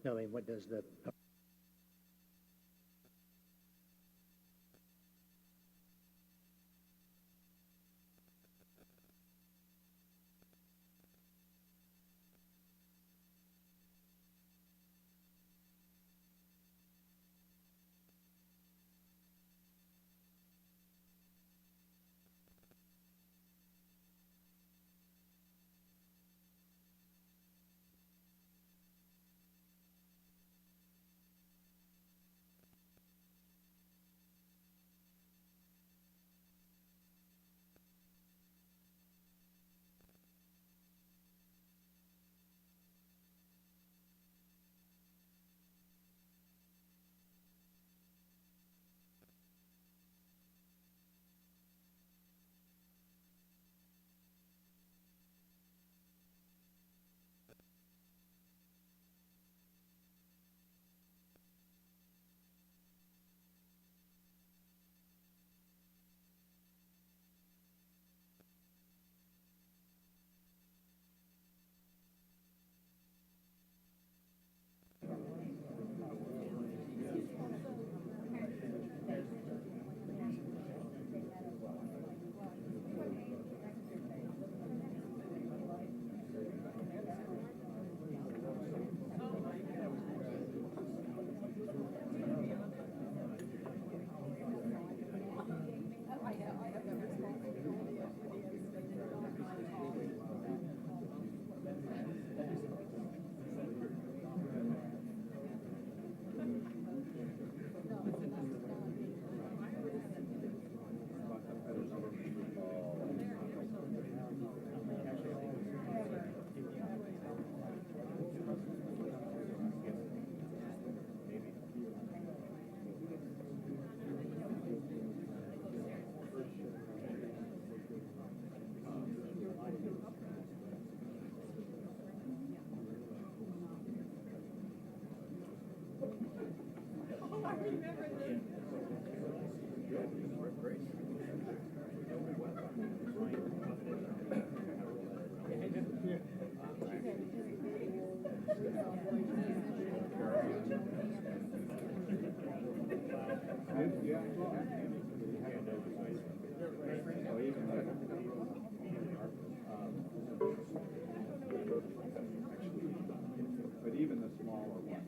No, I mean, what does the but even the smaller ones.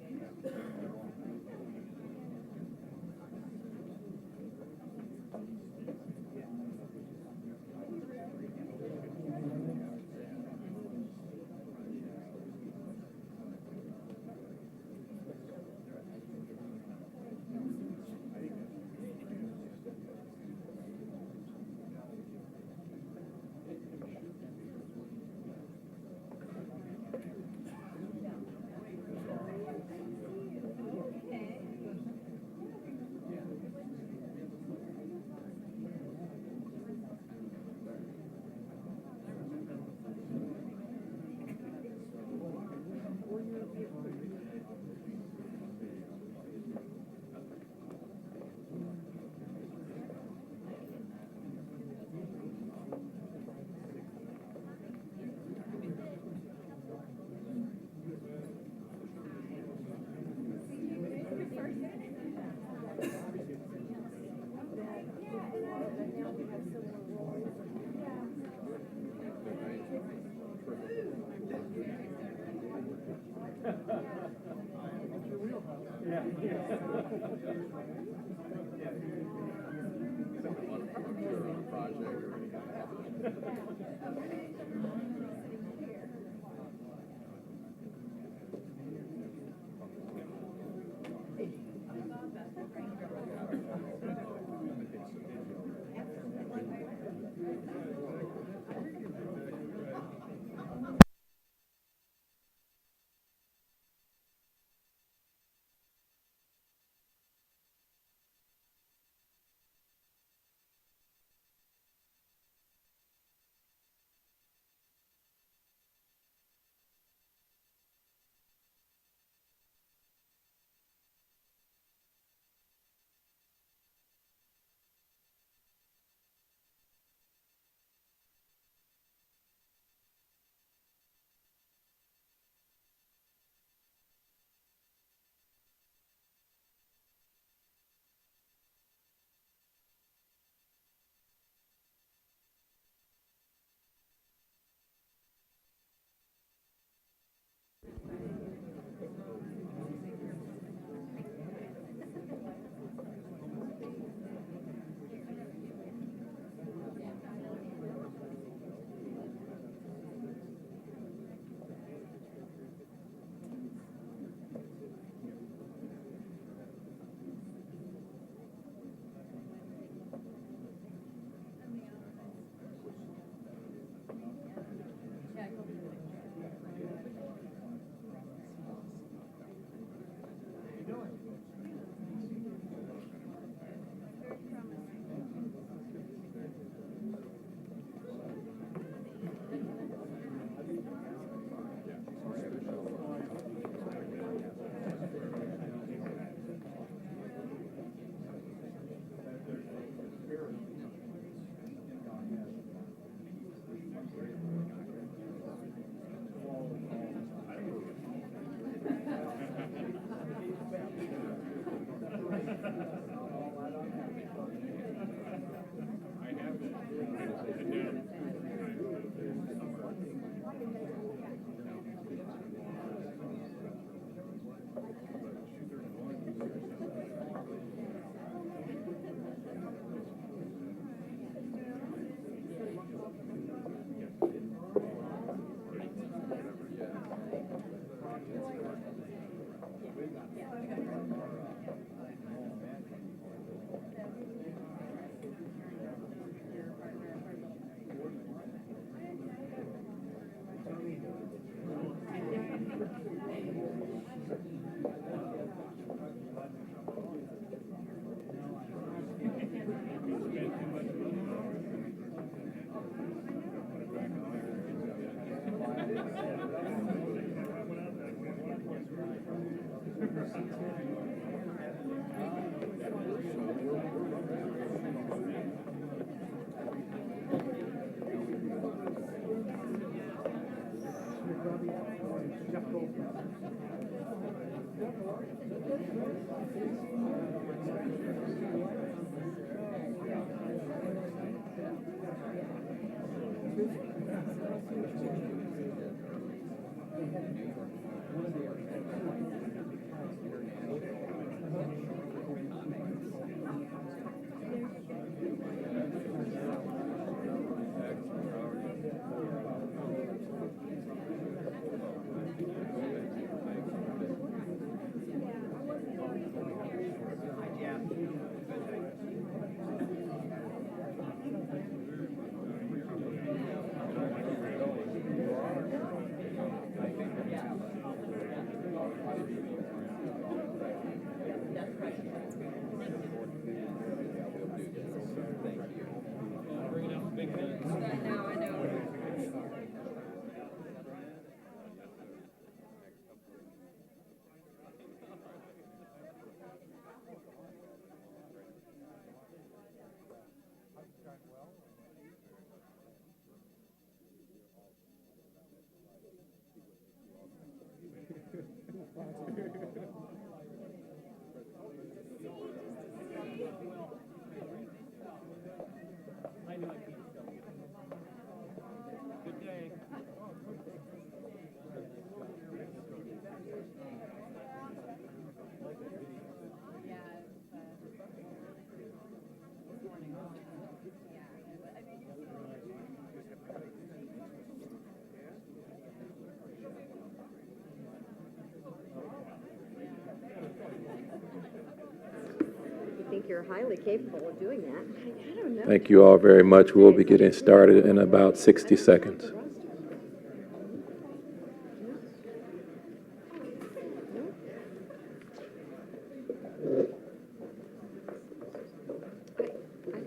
You're highly capable of doing that. I don't know. Thank you all very much. We'll be getting started in about 60 seconds. Do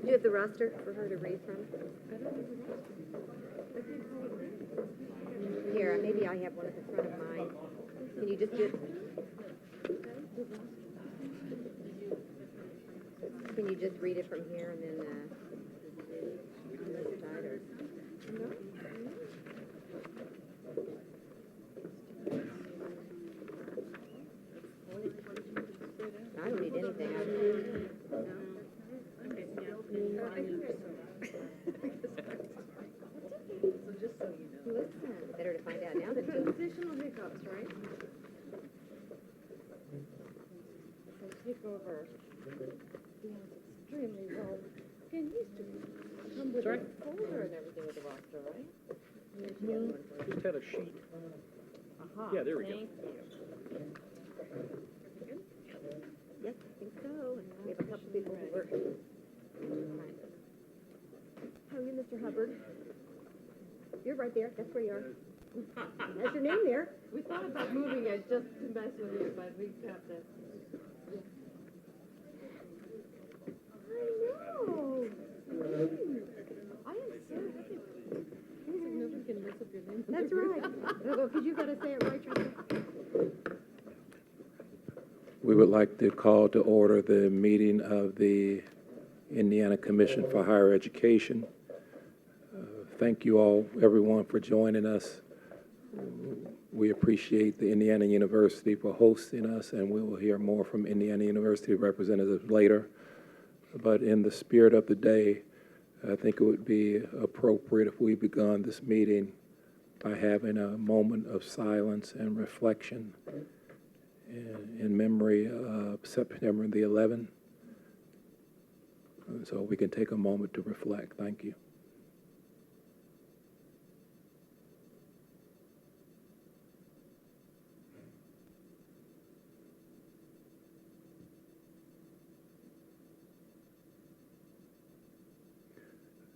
you have the roster for her to read from? Here, maybe I have one at the front of mine. Can you just do it? Can you just read it from here and then on this side, or? I don't need anything. Listen, better to find out now than to. Additional hiccups, right? So take over. Extremely well. Again, used to come with a folder and everything with the roster, right? Just had a sheet. Aha. Yeah, there we go. Thank you. Yes, I think so. We have a couple people who work. How are you, Mr. Hubbard? You're right there. That's where you are. That's your name there. We thought about moving it just to mess with you, but we got that. I know. I am so happy. Nobody can mess up your name. That's right. Because you got to say it right, Teresa. We would like to call to order the meeting of the Indiana Commission for Higher Education. Thank you all, everyone, for joining us. we appreciate the Indiana University for hosting us, and we will hear more from Indiana University representatives later. But in the spirit of the day, I think it would be appropriate if we begun this meeting by having a moment of silence and reflection in memory of September the 11th. So we can take a moment to reflect. Thank you.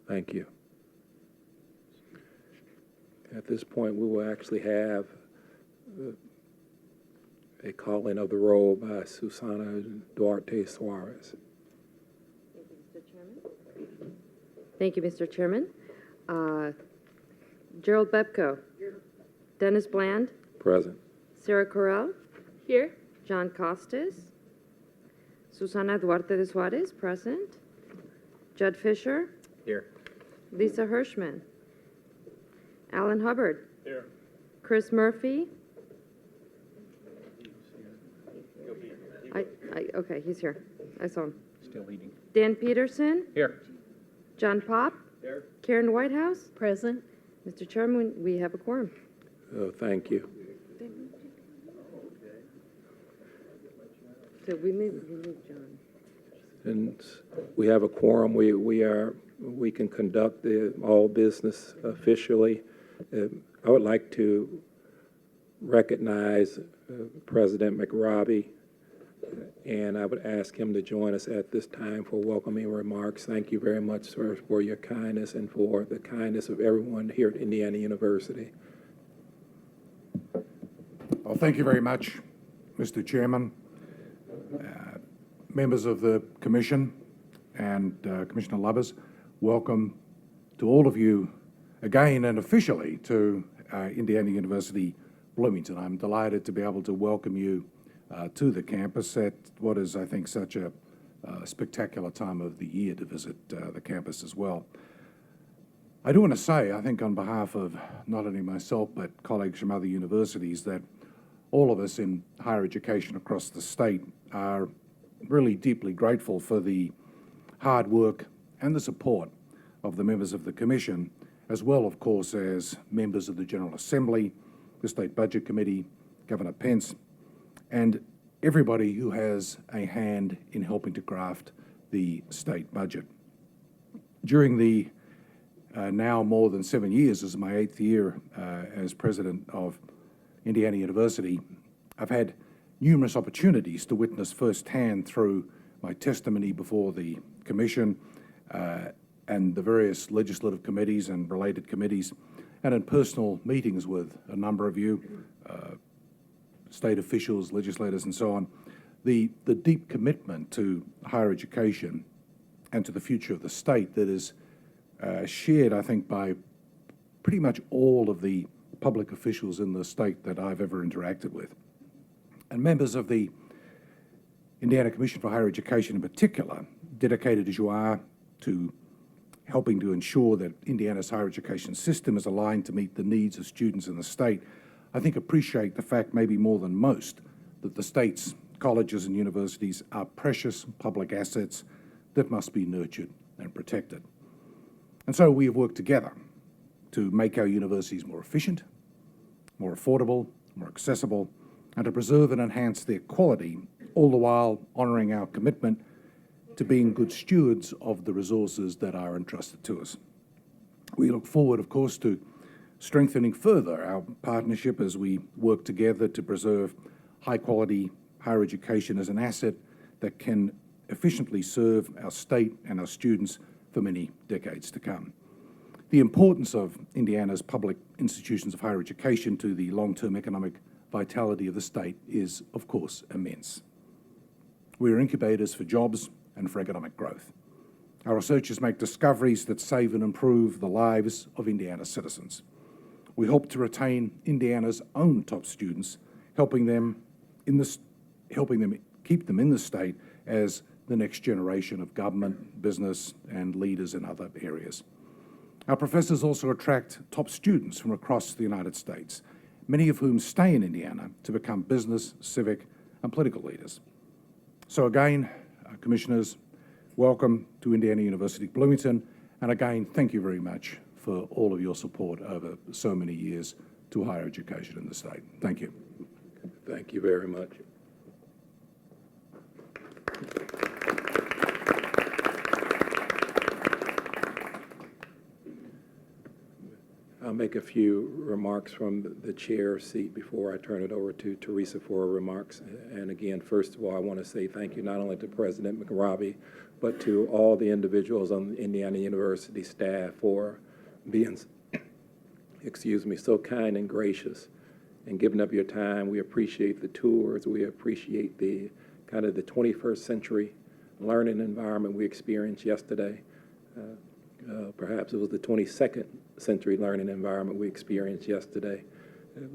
Thank you. At this point, we will actually have a calling of the roll by Susana Duarte Suarez. Thank you, Mr. Chairman. Gerald Bepko. Here. Dennis Bland. Present. Sarah Correll. Here. John Costas. Susana Duarte de Suarez, present. Judd Fisher. Here. Lisa Hirschman. Alan Hubbard. Here. Chris Murphy. Okay, he's here. I saw him. Still eating. Dan Peterson. Here. John Pop. Here. Karen Whitehouse. Present. Mr. Chairman, we have a quorum. Thank you. So we moved John. And we have a quorum. We can conduct all business officially. I would like to recognize President McRobbie, and I would ask him to join us at this time for welcoming remarks. Thank you very much, sir, for your kindness and for the kindness of everyone here at Indiana University. Well, thank you very much, Mr. Chairman, members of the Commission and Commissioner Lubbers. Welcome to all of you again and officially to Indiana University, Bloomington. I'm delighted to be able to welcome you to the campus at what is, I think, such a spectacular time of the year to visit the campus as well. I do want to say, I think on behalf of not only myself but colleagues from other universities, that all of us in higher education across the state are really deeply grateful for the hard work and the support of the members of the Commission, as well, of course, as members of the General Assembly, the State Budget Committee, Governor Pence, and everybody who has a hand in helping to craft the state budget. During the now more than 7 years, this is my 8th year as president of Indiana University, I've had numerous opportunities to witness firsthand through my testimony before the Commission and the various legislative committees and related committees, and in personal meetings with a number of you, state officials, legislators, and so on, the deep commitment to higher education and to the future of the state that is shared, I think, by pretty much all of the public officials in the state that I've ever interacted with. And members of the Indiana Commission for Higher Education in particular, dedicated as you are to helping to ensure that Indiana's higher education system is aligned to meet the needs of students in the state, I think appreciate the fact, maybe more than most, that the state's colleges and universities are precious public assets that must be nurtured and protected. And so we have worked together to make our universities more efficient, more affordable, more accessible, and to preserve and enhance their quality, all the while honouring our commitment to being good stewards of the resources that are entrusted to us. We look forward, of course, to strengthening further our partnership as we work together to preserve high-quality higher education as an asset that can efficiently serve our state and our students for many decades to come. The importance of Indiana's public institutions of higher education to the long-term economic vitality of the state is, of course, immense. We are incubators for jobs and for economic growth. Our researchers make discoveries that save and improve the lives of Indiana citizens. We hope to retain Indiana's own top students, helping them keep them in the state as the next generation of government, business, and leaders in other areas. Our professors also attract top students from across the United States, many of whom stay in Indiana to become business, civic, and political leaders. So again, Commissioners, welcome to Indiana University Bloomington, and again, thank you very much for all of your support over so many years to higher education in the state. Thank you. Thank you very much. I'll make a few remarks from the chair seat before I turn it over to Teresa for her remarks. And again, first of all, I want to say thank you not only to President McRobbie, but to all the individuals on the Indiana University staff for being, so kind and gracious and giving up your time. We appreciate the tours. We appreciate the kind of the 21st century learning environment we experienced yesterday. Perhaps it was the 22nd century learning environment we experienced yesterday. It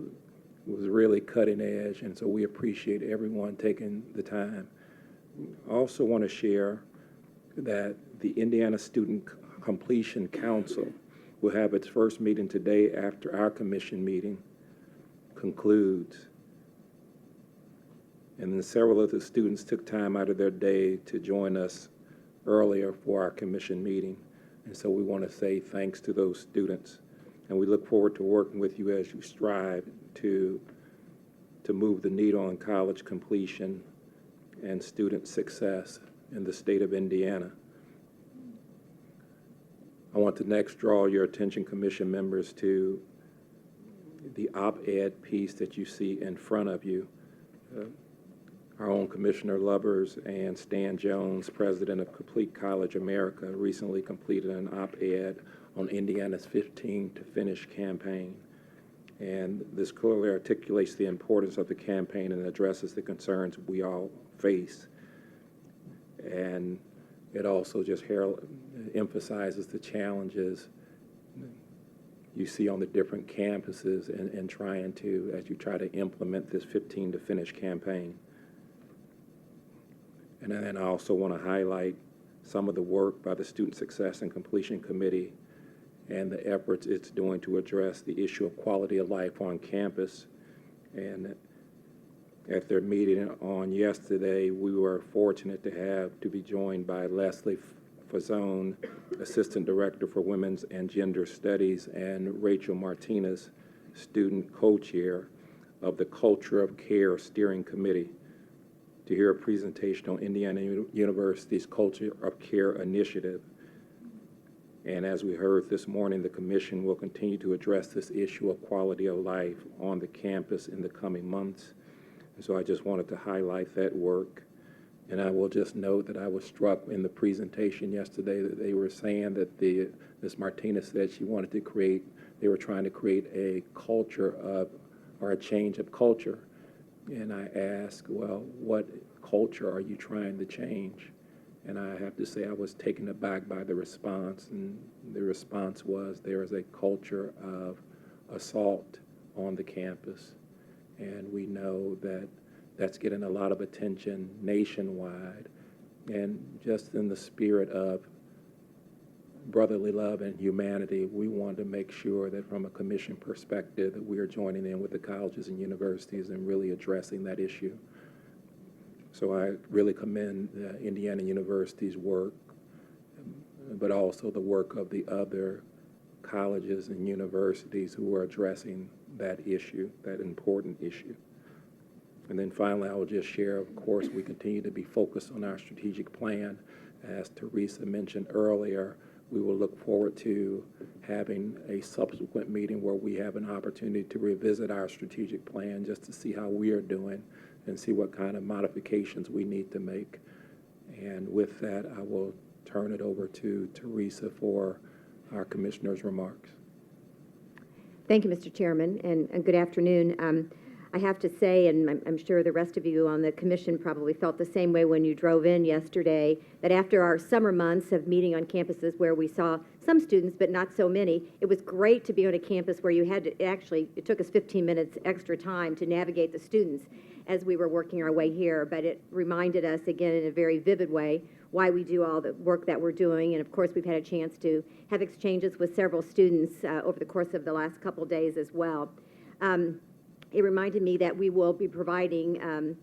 was really cutting edge, and so we appreciate everyone taking the time. I also want to share that the Indiana Student Completion Council will have its first meeting today after our commission meeting concludes. And then several of the students took time out of their day to join us earlier for our commission meeting. And so we want to say thanks to those students. And we look forward to working with you as you strive to move the needle on college completion and student success in the state of Indiana. I want to next draw your attention, commission members, to the op-ed piece that you see in front of you. Our own Commissioner Lubbers and Stan Jones, president of Complete College America, recently completed an op-ed on Indiana's 15 to Finish campaign. And this clearly articulates the importance of the campaign and addresses the concerns we all face. And it also just emphasizes the challenges you see on the different campuses and trying to, as you try to implement this 15 to Finish campaign. And then I also want to highlight some of the work by the Student Success and Completion Committee and the efforts it's doing to address the issue of quality of life on campus. And at their meeting on yesterday, we were fortunate to be joined by Leslie Fazone, Assistant Director for Women's and Gender Studies, and Rachel Martinez, Student Co-Chair of the Culture of Care Steering Committee, to hear a presentation on Indiana University's Culture of Care initiative. And as we heard this morning, the Commission will continue to address this issue of quality of life on the campus in the coming months. And so I just wanted to highlight that work. And I will just note that I was struck in the presentation yesterday that they were saying that Ms. Martinez said she wanted to they were trying to create a culture or a change of culture. And I asked, well, what culture are you trying to change? And I have to say I was taken aback by the response. And the response was there is a culture of assault on the campus. And we know that that's getting a lot of attention nationwide. And just in the spirit of brotherly love and humanity, we want to make sure that from a commission perspective that we are joining in with the colleges and universities and really addressing that issue. So I really commend Indiana University's work, but also the work of the other colleges and universities who are addressing that issue, that important issue. And then finally, I will just share, of course, we continue to be focused on our strategic plan. As Teresa mentioned earlier, we will look forward to having a subsequent meeting where we have an opportunity to revisit our strategic plan just to see how we are doing and see what kind of modifications we need to make. And with that, I will turn it over to Teresa for our commissioner's remarks. Thank you, Mr. Chairman, and good afternoon. I have to say, and I'm sure the rest of you on the commission probably felt the same way when you drove in yesterday, that after our summer months of meeting on campuses where we saw some students but not so many, it was great to be on a campus where you had to it took us 15 minutes extra time to navigate the students as we were working our way here, but it reminded us again in a very vivid way why we do all the work that we're doing. And of course, we've had a chance to have exchanges with several students over the course of the last couple days as well. it reminded me that we will be providing,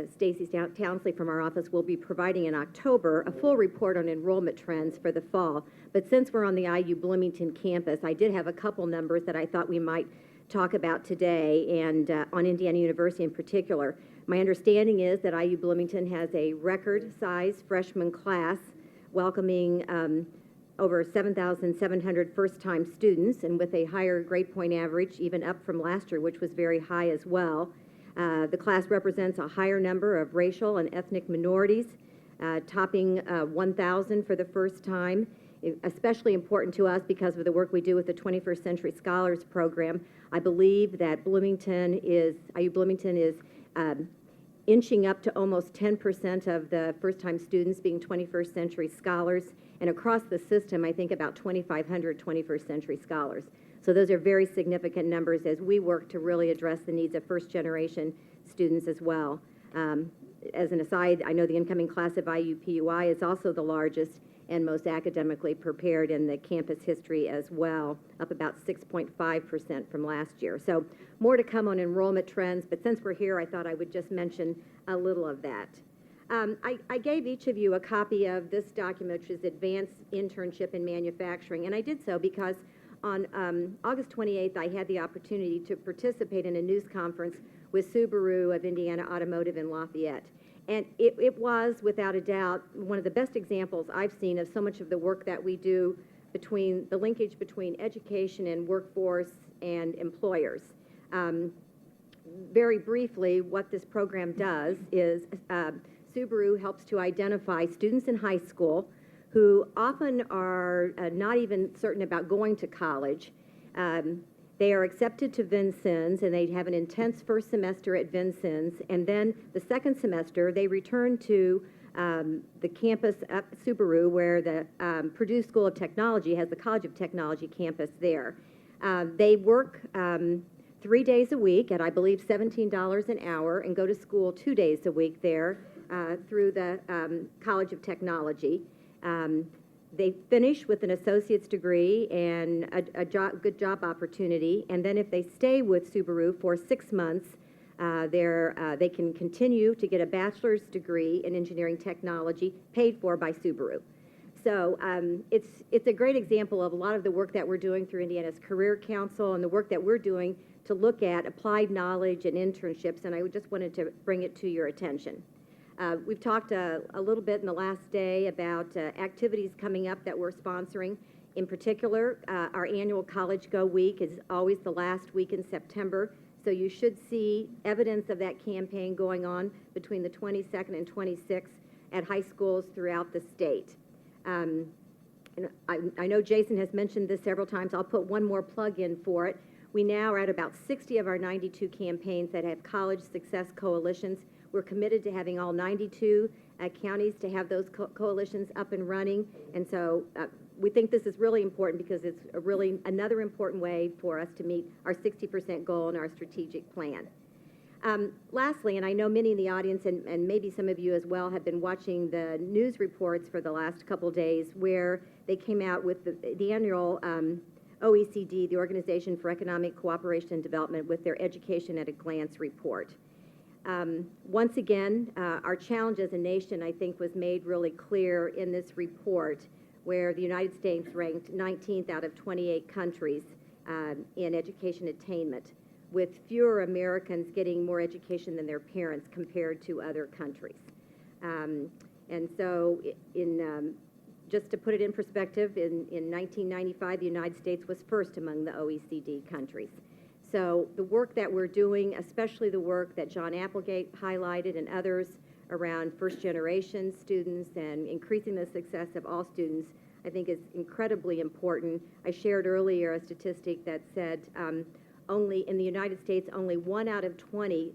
Stacy Townsley from our office will be providing in October a full report on enrollment trends for the fall. But since we're on the IU Bloomington campus, I did have a couple numbers that I thought we might talk about today, and on Indiana University in particular. My understanding is that IU Bloomington has a record-sized freshman class welcoming over 7,700 first-time students, and with a higher grade point average, even up from last year, which was very high as well. The class represents a higher number of racial and ethnic minorities, topping 1,000 for the first time. Especially important to us because of the work we do with the 21st Century Scholars Program. I believe that IU Bloomington is inching up to almost 10% of the first-time students being 21st century scholars, and across the system, I think about 2,500 21st century scholars. So those are very significant numbers as we work to really address the needs of first-generation students as well. As an aside, I know the incoming class of Iupui is also the largest and most academically prepared in the campus history as well, up about 6.5% from last year. So more to come on enrollment trends, but since we're here, I thought I would just mention a little of that. I gave each of you a copy of this document, which is Advanced Internship in Manufacturing, and I did so because on August 28th, I had the opportunity to participate in a news conference with Subaru of Indiana Automotive in Lafayette. And it was, without a doubt, one of the best examples I've seen of so much of the work that we do between the linkage between education and workforce and employers. Very briefly, what this program does is Subaru helps to identify students in high school who often are not even certain about going to college. They are accepted to Vincennes, and they have an intense first semester at Vincennes, and then the second semester they return to the campus at Subaru, where the Purdue School of Technology has the College of Technology campus there. They work 3 days a week at, I believe, $17 an hour, and go to school 2 days a week there through the College of Technology. They finish with an associate's degree and a good job opportunity, and then if they stay with Subaru for 6 months, they can continue to get a bachelor's degree in engineering technology paid for by Subaru. So it's a great example of a lot of the work that we're doing through Indiana's Career Council and the work that we're doing to look at applied knowledge and internships, and I just wanted to bring it to your attention. We've talked a little bit in the last day about activities coming up that we're sponsoring. In particular, our annual College Go Week is always the last week in September, so you should see evidence of that campaign going on between the 22nd and 26th at high schools throughout the state. And I know Jason has mentioned this several times. I'll put one more plug in for it. We now are at about 60 of our 92 campaigns that have college success coalitions. We're committed to having all 92 counties to have those coalitions up and running, and so we think this is really important because it's really another important way for us to meet our 60% goal in our strategic plan. Lastly, and I know many in the audience and maybe some of you as well have been watching the news reports for the last couple days where they came out with the annual OECD, the Organization for Economic Cooperation and Development, with their Education at a Glance report. Once again, our challenge as a nation, I think, was made really clear in this report, where the United States ranked 19th out of 28 countries in education attainment, with fewer Americans getting more education than their parents compared to other countries. And so, just to put it in perspective, in 1995, the United States was first among the OECD countries. So the work that we're doing, especially the work that John Applegate highlighted and others around first-generation students and increasing the success of all students, I think is incredibly important. I shared earlier a statistic that said only in the United States, only 1 out of 20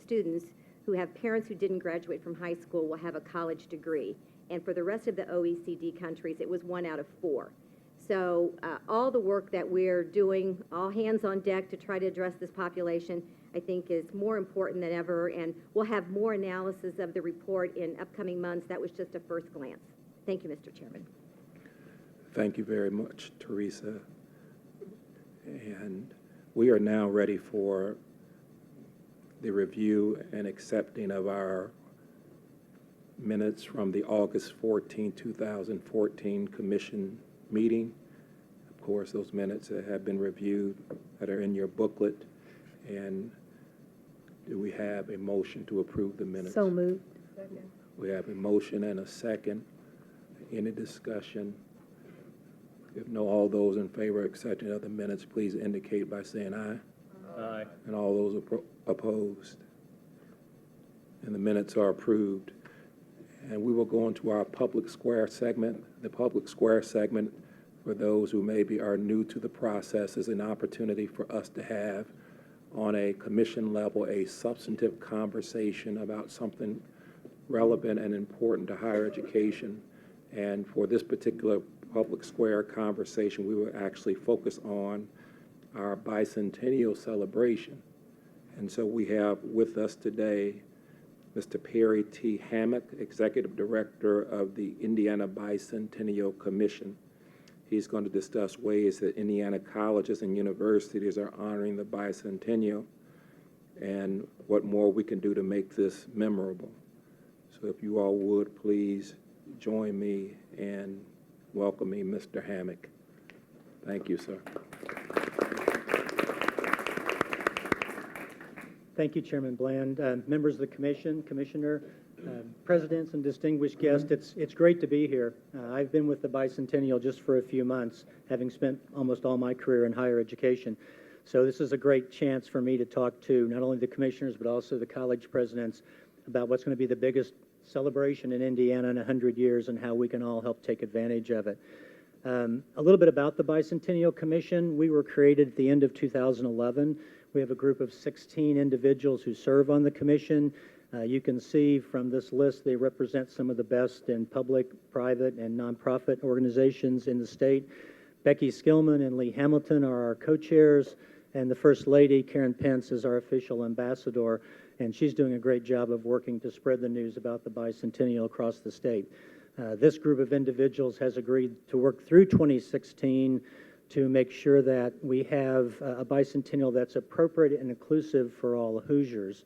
students who have parents who didn't graduate from high school will have a college degree. And for the rest of the OECD countries, it was 1 out of 4. So all the work that we're doing, all hands on deck to try to address this population, I think is more important than ever, and we'll have more analysis of the report in upcoming months. That was just a first glance. Thank you, Mr. Chairman. Thank you very much, Teresa. And we are now ready for the review and accepting of our minutes from the August 14, 2014 Commission meeting. Of course, those minutes that have been reviewed that are in your booklet. And do we have a motion to approve the minutes? So moved. We have a motion and a second. Any discussion? If no, all those in favor of accepting of the minutes, please indicate by saying aye. Aye. And all those opposed. And the minutes are approved. And we will go into our public square segment. The public square segment, for those who maybe are new to the process, is an opportunity for us to have on a commission level a substantive conversation about something relevant and important to higher education. And for this particular public square conversation, we will actually focus on our bicentennial celebration. And so we have with us today Mr. Perry T. Hammock, Executive Director of the Indiana Bicentennial Commission. He's going to discuss ways that Indiana colleges and universities are honoring the bicentennial and what more we can do to make this memorable. So if you all would, please join me in welcoming Mr. Hammock. Thank you, sir. Thank you, Chairman Bland. Members of the Commission, Commissioner, presidents, and distinguished guests, it's great to be here. I've been with the Bicentennial just for a few months, having spent almost all my career in higher education. So this is a great chance for me to talk to not only the commissioners, but also the college presidents about what's going to be the biggest celebration in Indiana in 100 years and how we can all help take advantage of it. A little bit about the Bicentennial Commission. We were created at the end of 2011. We have a group of 16 individuals who serve on the commission. You can see from this list they represent some of the best in public, private, and nonprofit organizations in the state. Becky Skillman and Lee Hamilton are our co-chairs, and the First Lady, Karen Pence, is our official ambassador, and she's doing a great job of working to spread the news about the Bicentennial across the state. This group of individuals has agreed to work through 2016 to make sure that we have a bicentennial that's appropriate and inclusive for all Hoosiers.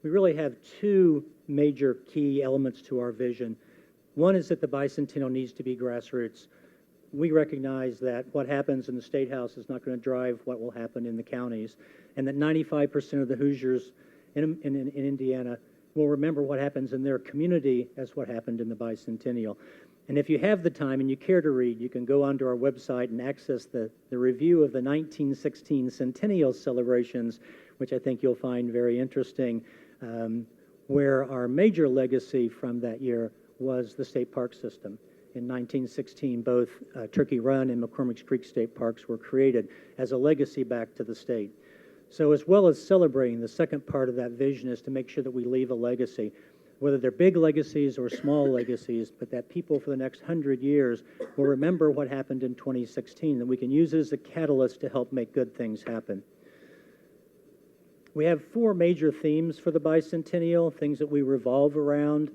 We really have two major key elements to our vision. One is that the bicentennial needs to be grassroots. We recognize that what happens in the Statehouse is not going to drive what will happen in the counties, and that 95% of the Hoosiers in Indiana will remember what happens in their community as what happened in the bicentennial. And if you have the time and you care to read, you can go onto our website and access the review of the 1916 Centennial celebrations, which I think you'll find very interesting, where our major legacy from that year was the state park system. In 1916, both Turkey Run and McCormick Creek State Parks were created as a legacy back to the state. So as well as celebrating, the second part of that vision is to make sure that we leave a legacy, whether they're big legacies or small legacies, but that people for the next 100 years will remember what happened in 2016, that we can use it as a catalyst to help make good things happen. We have four major themes for the bicentennial, things that we revolve around.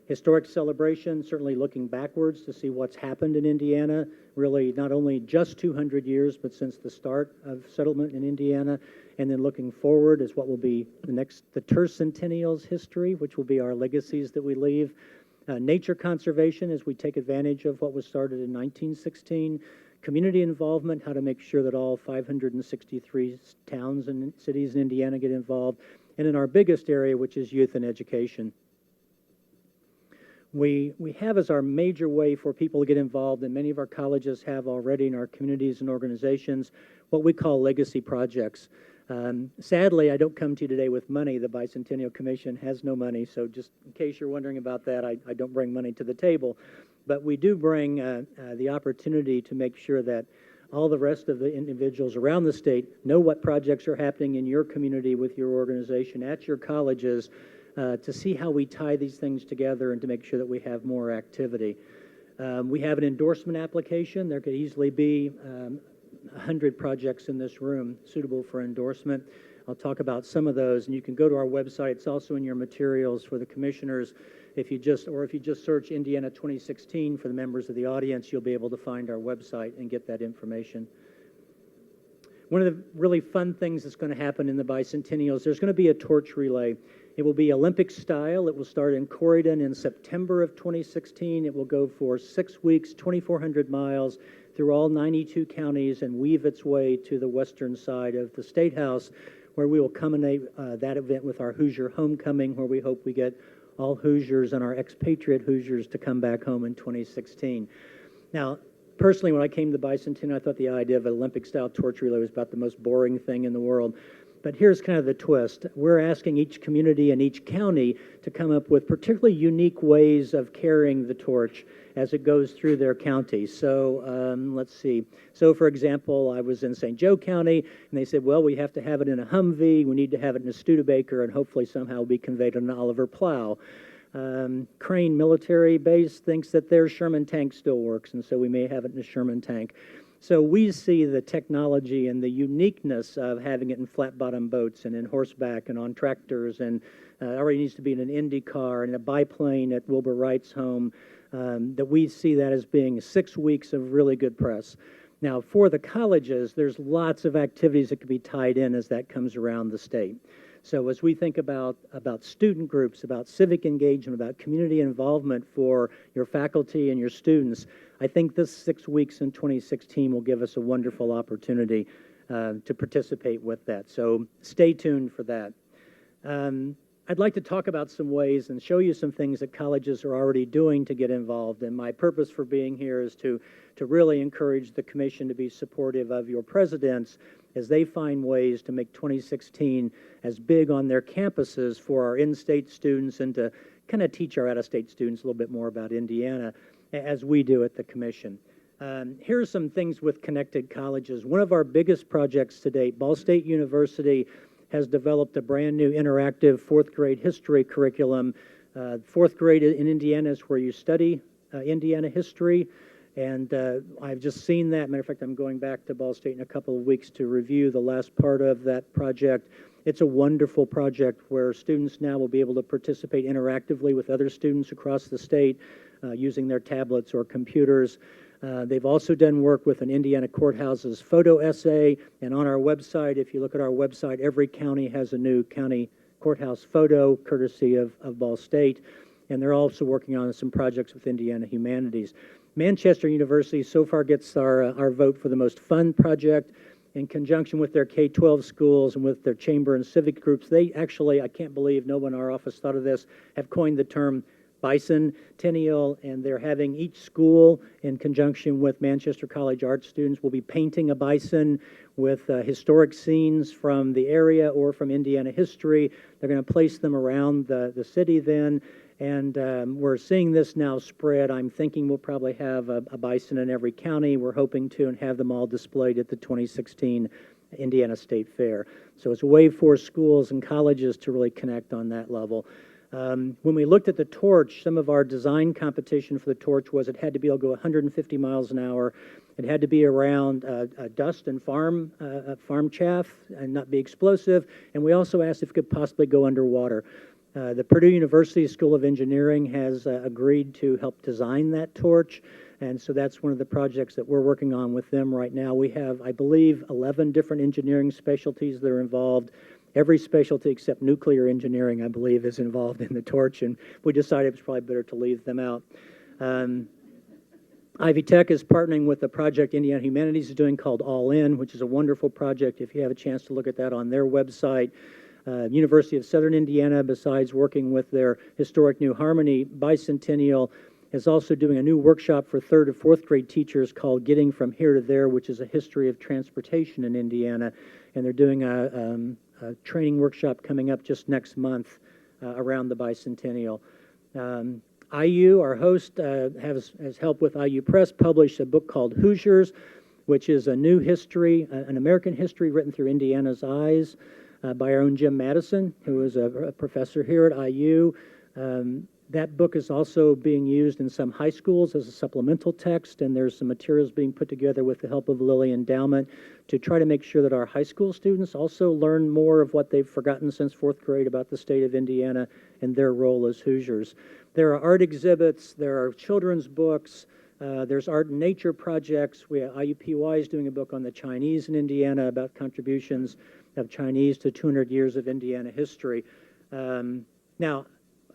Historic celebration, certainly looking backwards to see what's happened in Indiana, really not only just 200 years, but since the start of settlement in Indiana. And then looking forward is what will be the tercentennial's history, which will be our legacies that we leave. Nature conservation as we take advantage of what was started in 1916. Community involvement, how to make sure that all 563 towns and cities in Indiana get involved. And in our biggest area, which is youth and education. We have as our major way for people to get involved, and many of our colleges have already in our communities and organizations, what we call legacy projects. Sadly, I don't come to you today with money. The Bicentennial Commission has no money, so just in case you're wondering about that, I don't bring money to the table. But we do bring the opportunity to make sure that all the rest of the individuals around the state know what projects are happening in your community with your organization, at your colleges, to see how we tie these things together and to make sure that we have more activity. We have an endorsement application. There could easily be 100 projects in this room suitable for endorsement. I'll talk about some of those, and you can go to our website. It's also in your materials for the commissioners. If you just search Indiana 2016 for the members of the audience, you'll be able to find our website and get that information. One of the really fun things that's going to happen in the Bicentennial is there's going to be a torch relay. It will be Olympic style. It will start in Corydon in September of 2016. It will go for 6 weeks, 2,400 miles through all 92 counties and weave its way to the western side of the Statehouse, where we will culminate that event with our Hoosier Homecoming, where we hope we get all Hoosiers and our expatriate Hoosiers to come back home in 2016. Now, personally, when I came to the Bicentennial, I thought the idea of an Olympic-style torch relay was about the most boring thing in the world. But here's kind of the twist. We're asking each community and each county to come up with particularly unique ways of carrying the torch as it goes through their county. So let's see. So, for example, I was in St. Joe County, and they said, well, we have to have it in a Humvee, we need to have it in a Studebaker, and hopefully somehow be conveyed on an Oliver plow. Crane Military Base thinks that their Sherman tank still works, and so we may have it in a Sherman tank. So we see the technology and the uniqueness of having it in flat-bottom boats and in horseback and on tractors, and already needs to be in an Indy car and a biplane at Wilbur Wright's home, that we see that as being 6 weeks of really good press. Now, for the colleges, there's lots of activities that could be tied in as that comes around the state. So as we think about student groups, about civic engagement, about community involvement for your faculty and your students, I think this 6 weeks in 2016 will give us a wonderful opportunity to participate with that. So stay tuned for that. I'd like to talk about some ways and show you some things that colleges are already doing to get involved. And my purpose for being here is to really encourage the Commission to be supportive of your presidents as they find ways to make 2016 as big on their campuses for our in-state students and to kind of teach our out-of-state students a little bit more about Indiana as we do at the Commission. Here are some things with connected colleges. One of our biggest projects to date, Ball State University has developed a brand new interactive fourth grade history curriculum. Fourth grade in Indiana is where you study Indiana history. And I've just seen that. Matter of fact, I'm going back to Ball State in a couple of weeks to review the last part of that project. It's a wonderful project where students now will be able to participate interactively with other students across the state using their tablets or computers. They've also done work with an Indiana courthouse's photo essay. And on our website, if you look at our website, every county has a new county courthouse photo courtesy of Ball State. And they're also working on some projects with Indiana Humanities. Manchester University so far gets our vote for the most fun project. In conjunction with their K-12 schools and with their chamber and civic groups, they actually, I can't believe no one in our office thought of this, have coined the term Bicentennial, and they're having each school, in conjunction with Manchester College art students, will be painting a bison with historic scenes from the area or from Indiana history. They're going to place them around the city then, and we're seeing this now spread. I'm thinking we'll probably have a bison in every county. We're hoping to, and have them all displayed at the 2016 Indiana State Fair. So it's a way for schools and colleges to really connect on that level. When we looked at the torch, some of our design competition for the torch was it had to be able to go 150 miles an hour. It had to be around dust and farm chaff and not be explosive. And we also asked if it could possibly go underwater. The Purdue University School of Engineering has agreed to help design that torch. And so that's one of the projects that we're working on with them right now. We have, I believe, 11 different engineering specialties that are involved. Every specialty except nuclear engineering, I believe, is involved in the torch, and we decided it was probably better to leave them out. Ivy Tech is partnering with a project Indiana Humanities is doing called All In, which is a wonderful project. If you have a chance to look at that on their website. University of Southern Indiana, besides working with their historic New Harmony Bicentennial, is also doing a new workshop for 3rd and 4th grade teachers called Getting From Here to There, which is a history of transportation in Indiana. And they're doing a training workshop coming up just next month around the Bicentennial. IU, our host, has helped with IU Press publish a book called Hoosiers, which is a new history, an American history written through Indiana's eyes by our own Jim Madison, who is a professor here at IU. That book is also being used in some high schools as a supplemental text, and there's some materials being put together with the help of Lilly Endowment to try to make sure that our high school students also learn more of what they've forgotten since 4th grade about the state of Indiana and their role as Hoosiers. There are art exhibits, there are children's books, There's art and nature projects. Iupui is doing a book on the Chinese in Indiana about contributions of Chinese to 200 years of Indiana history. Now,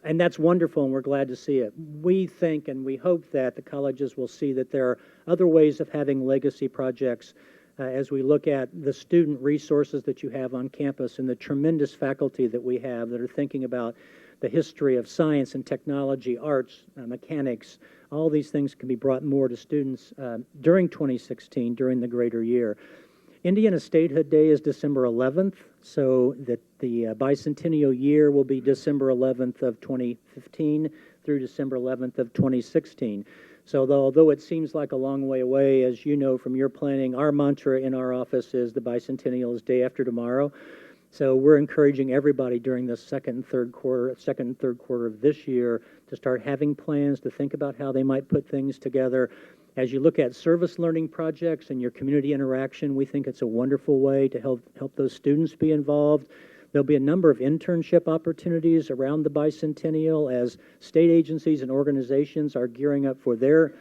and that's wonderful, and we're glad to see it. We think and we hope that the colleges will see that there are other ways of having legacy projects as we look at the student resources that you have on campus and the tremendous faculty that we have that are thinking about the history of science and technology, arts, mechanics. All these things can be brought more to students during 2016, during the greater year. Indiana Statehood Day is December 11th, so that the bicentennial year will be December 11th of 2015 through December 11th of 2016. So although it seems like a long way away, as you know from your planning, our mantra in our office is the bicentennial is day after tomorrow. So we're encouraging everybody during the second and third quarter of this year to start having plans, to think about how they might put things together. As you look at service learning projects and your community interaction, we think it's a wonderful way to help those students be involved. There'll be a number of internship opportunities around the bicentennial as state agencies and organizations are gearing up for their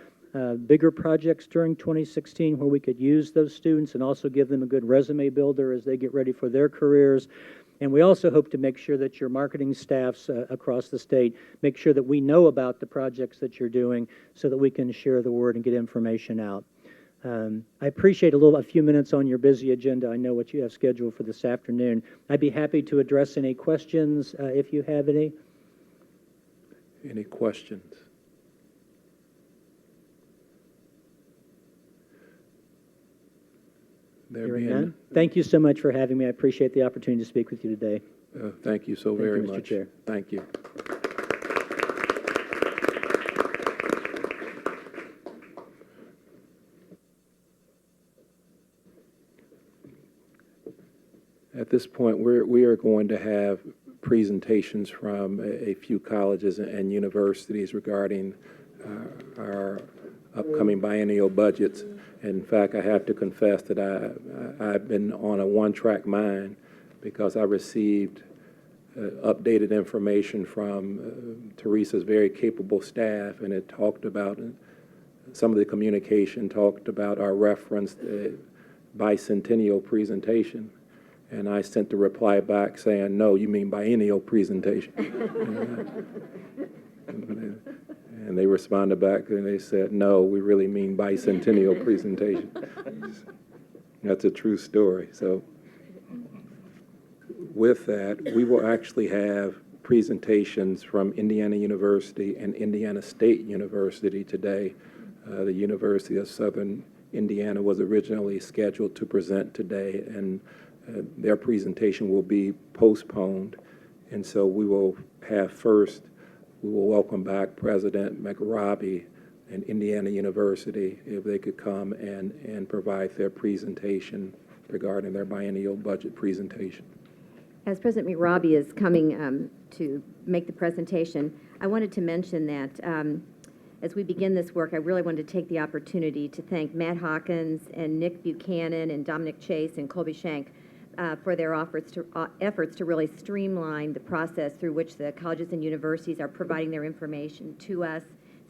bigger projects during 2016 where we could use those students and also give them a good resume builder as they get ready for their careers. And we also hope to make sure that your marketing staffs across the state make sure that we know about the projects that you're doing so that we can share the word and get information out. I appreciate a few minutes on your busy agenda. I know what you have scheduled for this afternoon. I'd be happy to address any questions if you have any. Any questions? There Hearing being none. Thank you so much for having me. I appreciate the opportunity to speak with you today. Thank you so Thank you, very Mr. much. Chair. Thank you. At this point, we are going to have presentations from a few colleges and universities regarding our upcoming biennial budgets. In fact, I have to confess that I've been on a one-track mind because I received updated information from Teresa's very capable staff, and it talked about some of the communication talked about our referenced bicentennial presentation. And I sent the reply back saying, no, you mean biennial presentation. And they responded back and they said, no, we really mean bicentennial presentation. That's a true story. So with that, we will actually have presentations from Indiana University and Indiana State University today. The University of Southern Indiana was originally scheduled to present today, and their presentation will be postponed. And so we will have first, we will welcome back President McRobbie and Indiana University if they could come and provide their presentation regarding their biennial budget presentation. As President McRobbie is coming to make the presentation, I wanted to mention that as we begin this work, I really wanted to take the opportunity to thank Matt Hawkins and Nick Buchanan and Dominic Chase and Colby Shank for their efforts to really streamline the process through which the colleges and universities are providing their information to us,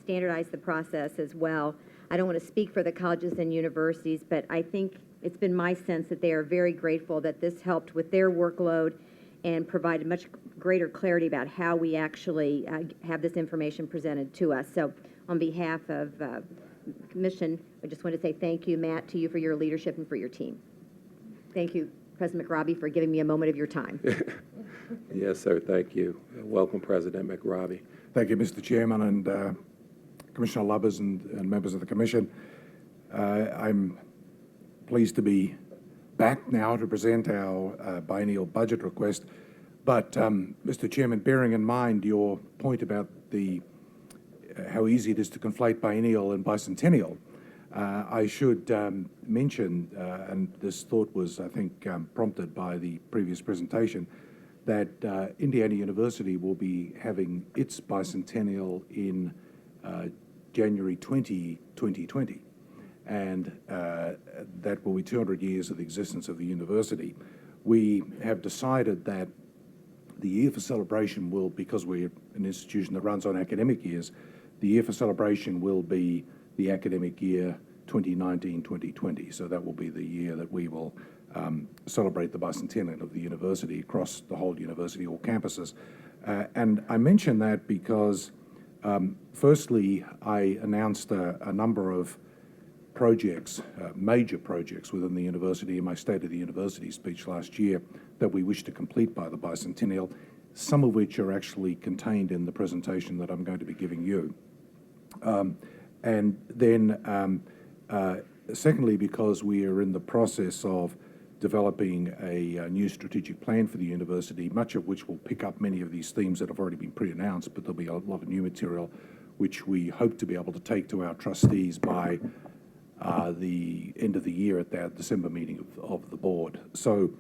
standardize the process as well. I don't want to speak for the colleges and universities, but I think it's been my sense that they are very grateful that this helped with their workload and provided much greater clarity about how we actually have this information presented to us. So on behalf of the Commission, I just want to say thank you, Matt, to you for your leadership and for your team. Thank you, President McRobbie, for giving me a moment of your time. Yes, sir. Thank you. Welcome, President McRobbie. Thank you, Mr. Chairman, and Commissioner Lubbers and members of the Commission. I'm pleased to be back now to present our biennial budget request. But, Mr. Chairman, bearing in mind your point about how easy it is to conflate biennial and bicentennial, I should mention, and this thought was, I think, prompted by the previous presentation, that Indiana University will be having its bicentennial in January 2020. And that will be 200 years of the existence of the university. We have decided that the year for celebration will, because we're an institution that runs on academic years, the year for celebration will be the academic year 2019-2020. So that will be the year that we will celebrate the bicentennial of the university across the whole university, all campuses. And I mention that because, firstly, I announced a number of projects, major projects within the university in my State of the University speech last year that we wish to complete by the bicentennial, some of which are actually contained in the presentation that I'm going to be giving you. And then, secondly, because we are in the process of developing a new strategic plan for the university, much of which will pick up many of these themes that have already been pre-announced, but there'll be a lot of new material which we hope to be able to take to our trustees by the end of the year at that December meeting of the board. So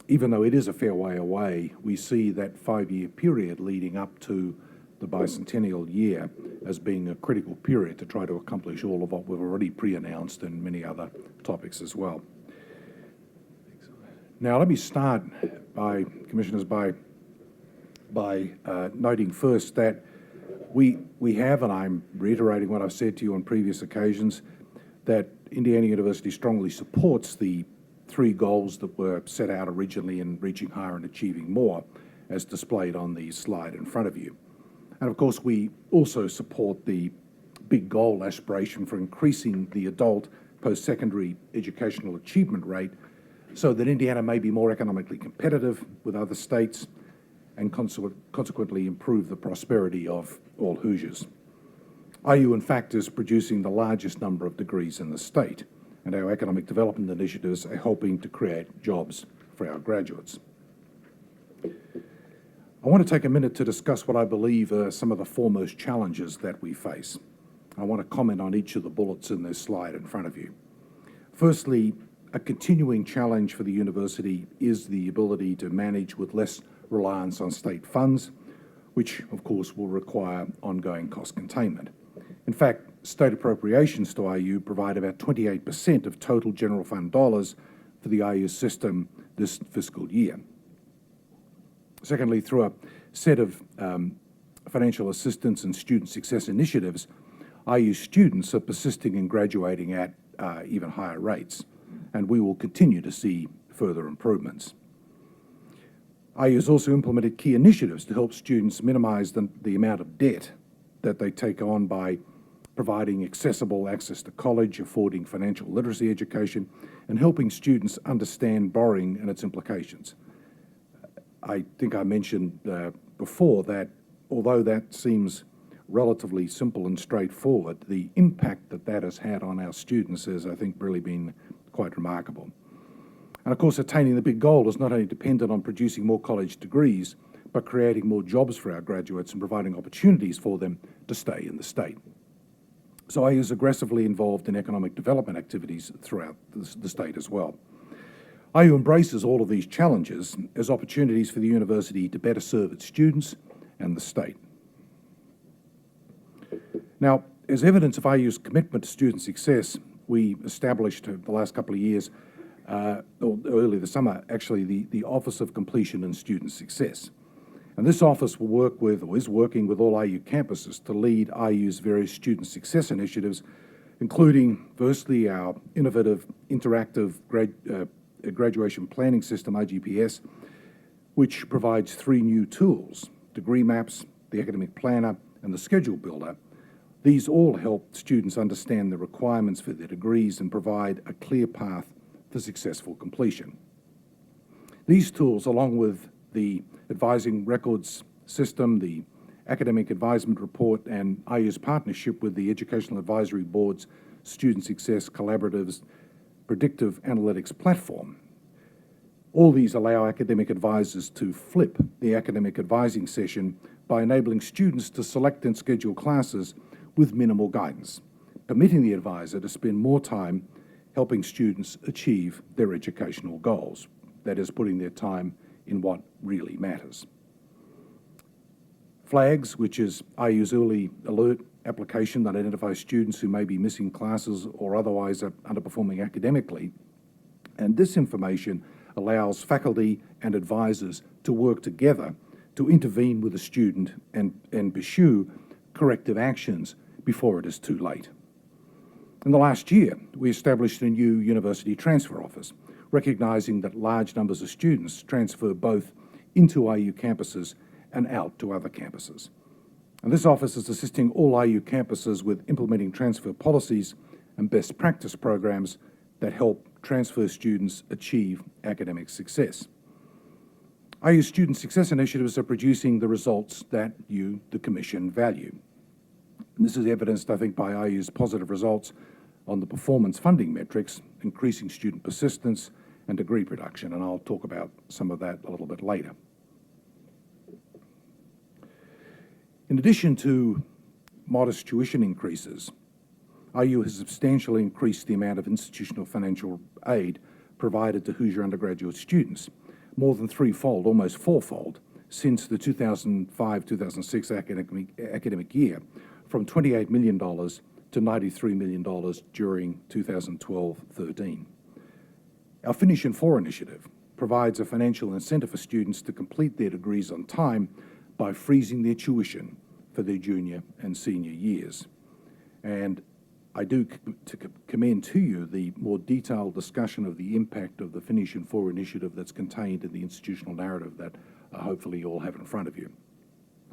even though it is a fair way away, we see that 5-year period leading up to the bicentennial year as being a critical period to try to accomplish all of what we've already pre-announced and many other topics as well. Now, let me start by, Commissioners, by noting first that we have, and I'm reiterating what I've said to you on previous occasions, that Indiana University strongly supports the 3 goals that were set out originally in Reaching Higher and Achieving More, as displayed on the slide in front of you. And of course, we also support the big goal aspiration for increasing the adult post-secondary educational achievement rate so that Indiana may be more economically competitive with other states and consequently improve the prosperity of all Hoosiers. IU, in fact, is producing the largest number of degrees in the state, and our economic development initiatives are helping to create jobs for our graduates. I want to take a minute to discuss what I believe are some of the foremost challenges that we face. I want to comment on each of the bullets in this slide in front of you. Firstly, a continuing challenge for the university is the ability to manage with less reliance on state funds, which of course will require ongoing cost containment. In fact, state appropriations to IU provide about 28% of total general fund dollars for the IU system this fiscal year. Secondly, through a set of financial assistance and student success initiatives, IU students are persisting in graduating at even higher rates, and we will continue to see further improvements. IU has also implemented key initiatives to help students minimize the amount of debt that they take on by providing accessible access to college, affording financial literacy education, and helping students understand borrowing and its implications. I think I mentioned before that although that seems relatively simple and straightforward, the impact that that has had on our students has, I think, really been quite remarkable. And of course, attaining the big goal is not only dependent on producing more college degrees, but creating more jobs for our graduates and providing opportunities for them to stay in the state. So IU is aggressively involved in economic development activities throughout the state as well. IU embraces all of these challenges as opportunities for the university to better serve its students and the state. Now, as evidence of IU's commitment to student success, we established the last couple of years, or early this summer, actually, the Office of Completion and Student Success. And this office will work with, or is working with all IU campuses to lead IU's various student success initiatives, including, firstly, our innovative interactive graduation planning system, IGPS, which provides 3 new tools: degree maps, the academic planner, and the schedule builder. These all help students understand the requirements for their degrees and provide a clear path for successful completion. These tools, along with the advising records system, the academic advisement report, and IU's partnership with the Educational Advisory Board's Student Success Collaborative's predictive analytics platform. All these allow academic advisors to flip the academic advising session by enabling students to select and schedule classes with minimal guidance, permitting the advisor to spend more time helping students achieve their educational goals. That is, putting their time in what really matters. Flags, which is IU's early alert application that identifies students who may be missing classes or otherwise are underperforming academically. And this information allows faculty and advisors to work together to intervene with the student and pursue corrective actions before it is too late. In the last year, we established a new university transfer office, recognising that large numbers of students transfer both into IU campuses and out to other campuses. And this office is assisting all IU campuses with implementing transfer policies and best practice programs that help transfer students achieve academic success. IU student success initiatives are producing the results that you, the Commission, value. And this is evidenced, I think, by IU's positive results on the performance funding metrics, increasing student persistence and degree production, and I'll talk about some of that a little bit later. In addition to modest tuition increases, IU has substantially increased the amount of institutional financial aid provided to Hoosier undergraduate students, more than threefold, almost fourfold, since the 2005-2006 academic year, from $28 million to $93 million during 2012-13. Our Finish in 4 initiative provides a financial incentive for students to complete their degrees on time by freezing their tuition for their junior and senior years. And I do commend to you the more detailed discussion of the impact of the Finish in 4 initiative that's contained in the institutional narrative that hopefully you all have in front of you.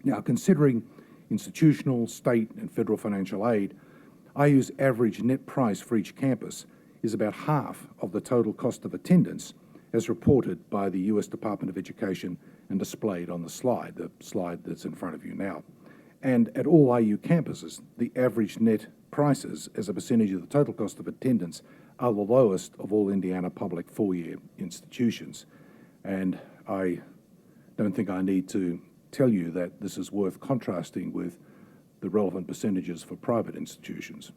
Now, considering institutional, state, and federal financial aid, IU's average net price for each campus is about half of the total cost of attendance as reported by the U.S. Department of Education and displayed on the slide that's in front of you now. And at all IU campuses, the average net prices as a percentage of the total cost of attendance are the lowest of all Indiana public four-year institutions. And I don't think I need to tell you that this is worth contrasting with the relevant percentages for private institutions.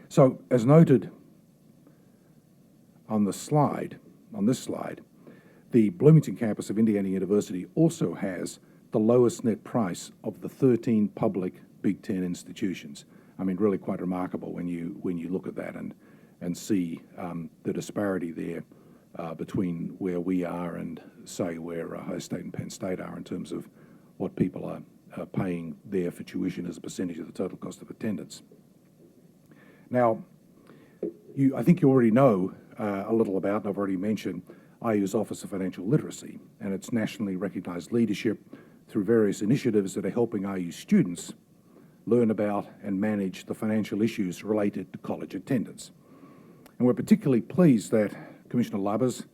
So, as noted on this slide, the Bloomington campus of Indiana University also has the lowest net price of the 13 public Big Ten institutions. I mean, really quite remarkable when you look at that and see the disparity there between where we are and, say, where Ohio State and Penn State are in terms of what people are paying there for tuition as a percentage of the total cost of attendance. Now, I think you already know a little about, and I've already mentioned, IU's Office of Financial Literacy and its nationally recognized leadership through various initiatives that are helping IU students learn about and manage the financial issues related to college attendance. And we're particularly pleased that Commissioner Lubbers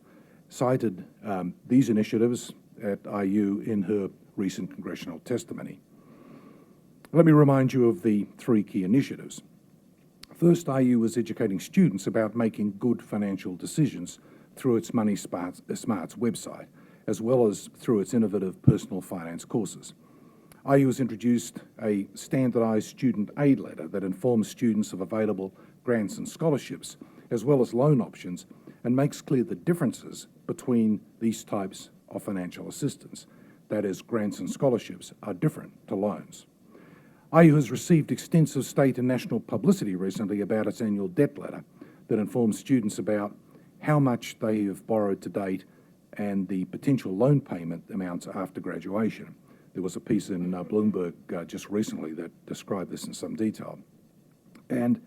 cited these initiatives at IU in her recent congressional testimony. Let me remind you of the 3 key initiatives. First, IU is educating students about making good financial decisions through its Money Smarts website, as well as through its innovative personal finance courses. IU has introduced a standardized student aid letter that informs students of available grants and scholarships, as well as loan options, and makes clear the differences between these types of financial assistance. That is, grants and scholarships are different to loans. IU has received extensive state and national publicity recently about its annual debt letter that informs students about how much they have borrowed to date and the potential loan payment amounts after graduation. There was a piece in Bloomberg just recently that described this in some detail. And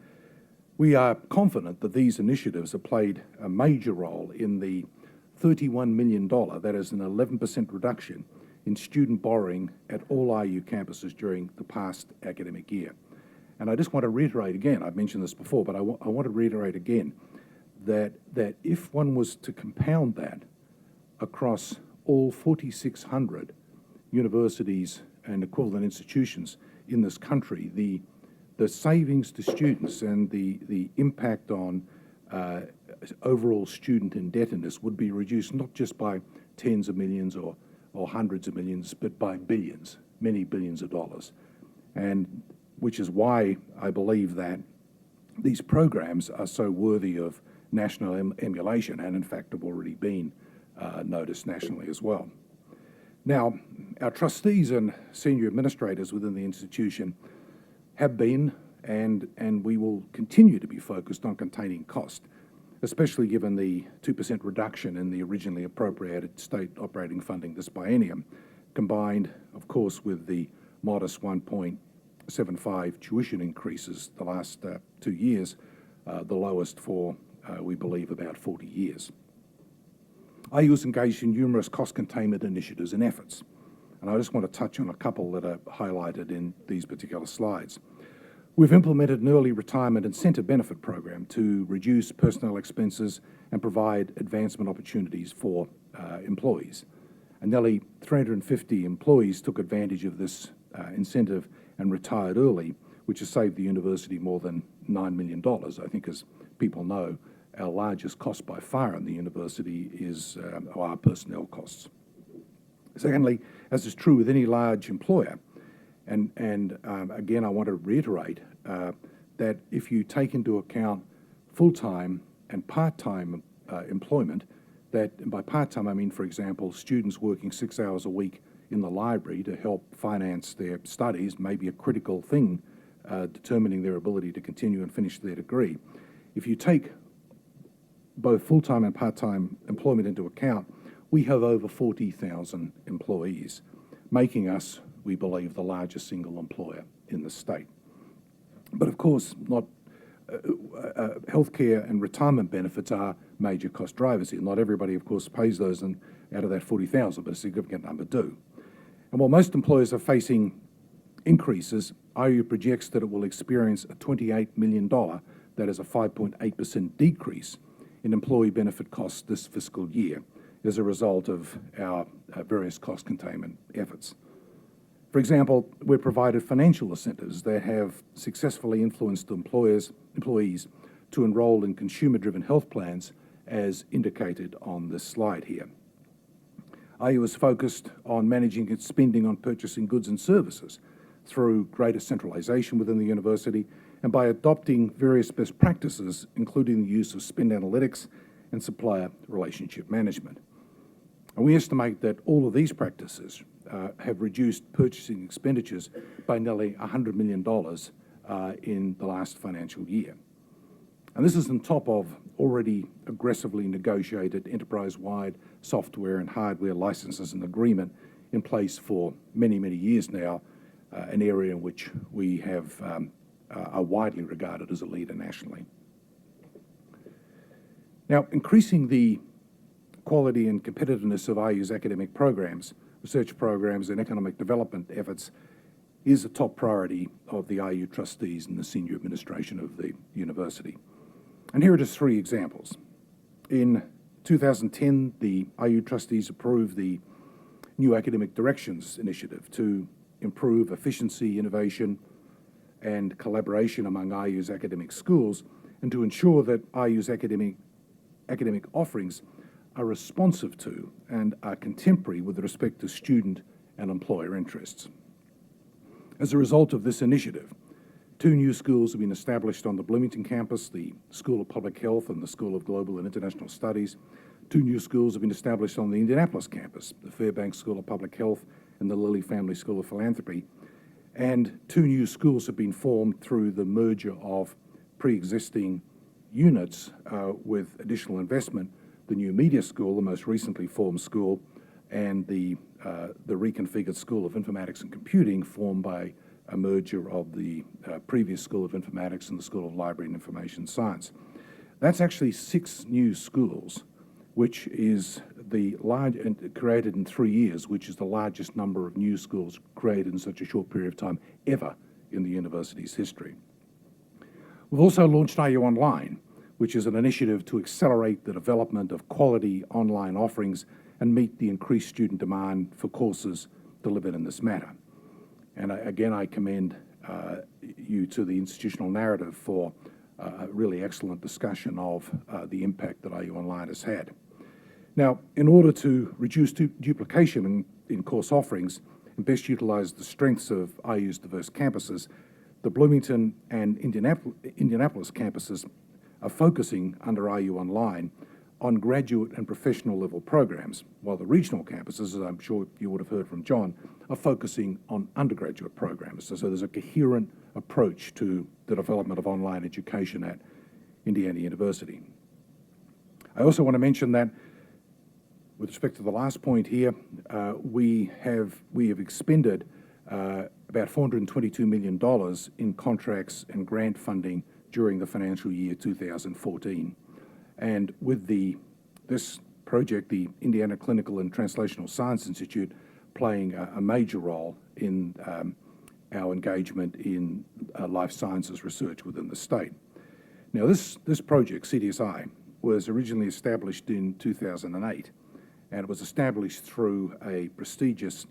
we are confident that these initiatives have played a major role in the $31 million, that is an 11% reduction in student borrowing at all IU campuses during the past academic year. And I just want to reiterate again, I've mentioned this before, but I want to reiterate again that if one was to compound that across all 4,600 universities and equivalent institutions in this country, the savings to students and the impact on overall student indebtedness would be reduced not just by tens of millions or hundreds of millions, but by billions, many billions of dollars. And which is why I believe that these programs are so worthy of national emulation and in fact have already been noticed nationally as well. Now, our trustees and senior administrators within the institution have been and we will continue to be focused on containing cost, especially given the 2% reduction in the originally appropriated state operating funding this biennium, combined, of course, with the modest 1.8% 0.75 tuition increases the last 2 years, the lowest for, we believe, about 40 years. IU is engaged in numerous cost containment initiatives and efforts, and I just want to touch on a couple that are highlighted in these particular slides. We've implemented an early retirement incentive benefit program to reduce personnel expenses and provide advancement opportunities for employees. And nearly 350 employees took advantage of this incentive and retired early, which has saved the university more than $9 million. I think, as people know, our largest cost by far in the university is our personnel costs. Secondly, as is true with any large employer, and again, I want to reiterate that if you take into account full-time and part-time employment, that, and by part-time I mean, for example, students working 6 hours a week in the library to help finance their studies, may be a critical thing determining their ability to continue and finish their degree. If you take both full-time and part-time employment into account, we have over 40,000 employees, making us, we believe, the largest single employer in the state. But of course, not healthcare and retirement benefits are major cost drivers here. Not everybody, of course, pays those out of that 40,000, but a significant number do. And while most employers are facing increases, IU projects that it will experience a $28 million, that is a 5.8% decrease in employee benefit costs this fiscal year as a result of our various cost containment efforts. For example, we've provided financial incentives that have successfully influenced employees to enroll in consumer-driven health plans, as indicated on this slide here. IU is focused on managing its spending on purchasing goods and services through greater centralization within the university and by adopting various best practices, including the use of spend analytics and supplier relationship management. And we estimate that all of these practices have reduced purchasing expenditures by nearly $100 million in the last financial year. And this is on top of already aggressively negotiated enterprise-wide software and hardware licenses and agreement in place for many, many years now, an area in which we have are widely regarded as a leader nationally. Now, increasing the quality and competitiveness of IU's academic programs, research programs, and economic development efforts is a top priority of the IU trustees and the senior administration of the university. And here are just 3 examples. In 2010, the IU trustees approved the new Academic Directions Initiative to improve efficiency, innovation, and collaboration among IU's academic schools, and to ensure that IU's academic offerings are responsive to and are contemporary with respect to student and employer interests. As a result of this initiative, 2 new schools have been established on the Bloomington campus, the School of Public Health and the School of Global and International Studies. 2 new schools have been established on the Indianapolis campus, the Fairbanks School of Public Health and the Lilly Family School of Philanthropy. And 2 new schools have been formed through the merger of pre-existing units with additional investment, the new Media School, the most recently formed school, and the reconfigured School of Informatics and Computing, formed by a merger of the previous School of Informatics and the School of Library and Information Science. That's actually 6 new schools, which is the large, and created in 3 years, which is the largest number of new schools created in such a short period of time ever in the university's history. We've also launched IU Online, which is an initiative to accelerate the development of quality online offerings and meet the increased student demand for courses delivered in this manner. And again, I commend you to the institutional narrative for a really excellent discussion of the impact that IU Online has had. Now, in order to reduce duplication in course offerings and best utilize the strengths of IU's diverse campuses, the Bloomington and Indianapolis campuses are focusing under IU Online on graduate and professional level programs, while the regional campuses, as I'm sure you would have heard from John, are focusing on undergraduate programs. So there's a coherent approach to the development of online education at Indiana University. I also want to mention that with respect to the last point here, we have expended about $422 million in contracts and grant funding during the financial year 2014. And with this project, the Indiana Clinical and Translational Science Institute playing a major role in our engagement in life sciences research within the state. Now, this project, CTSI, was originally established in 2008, and it was established through a prestigious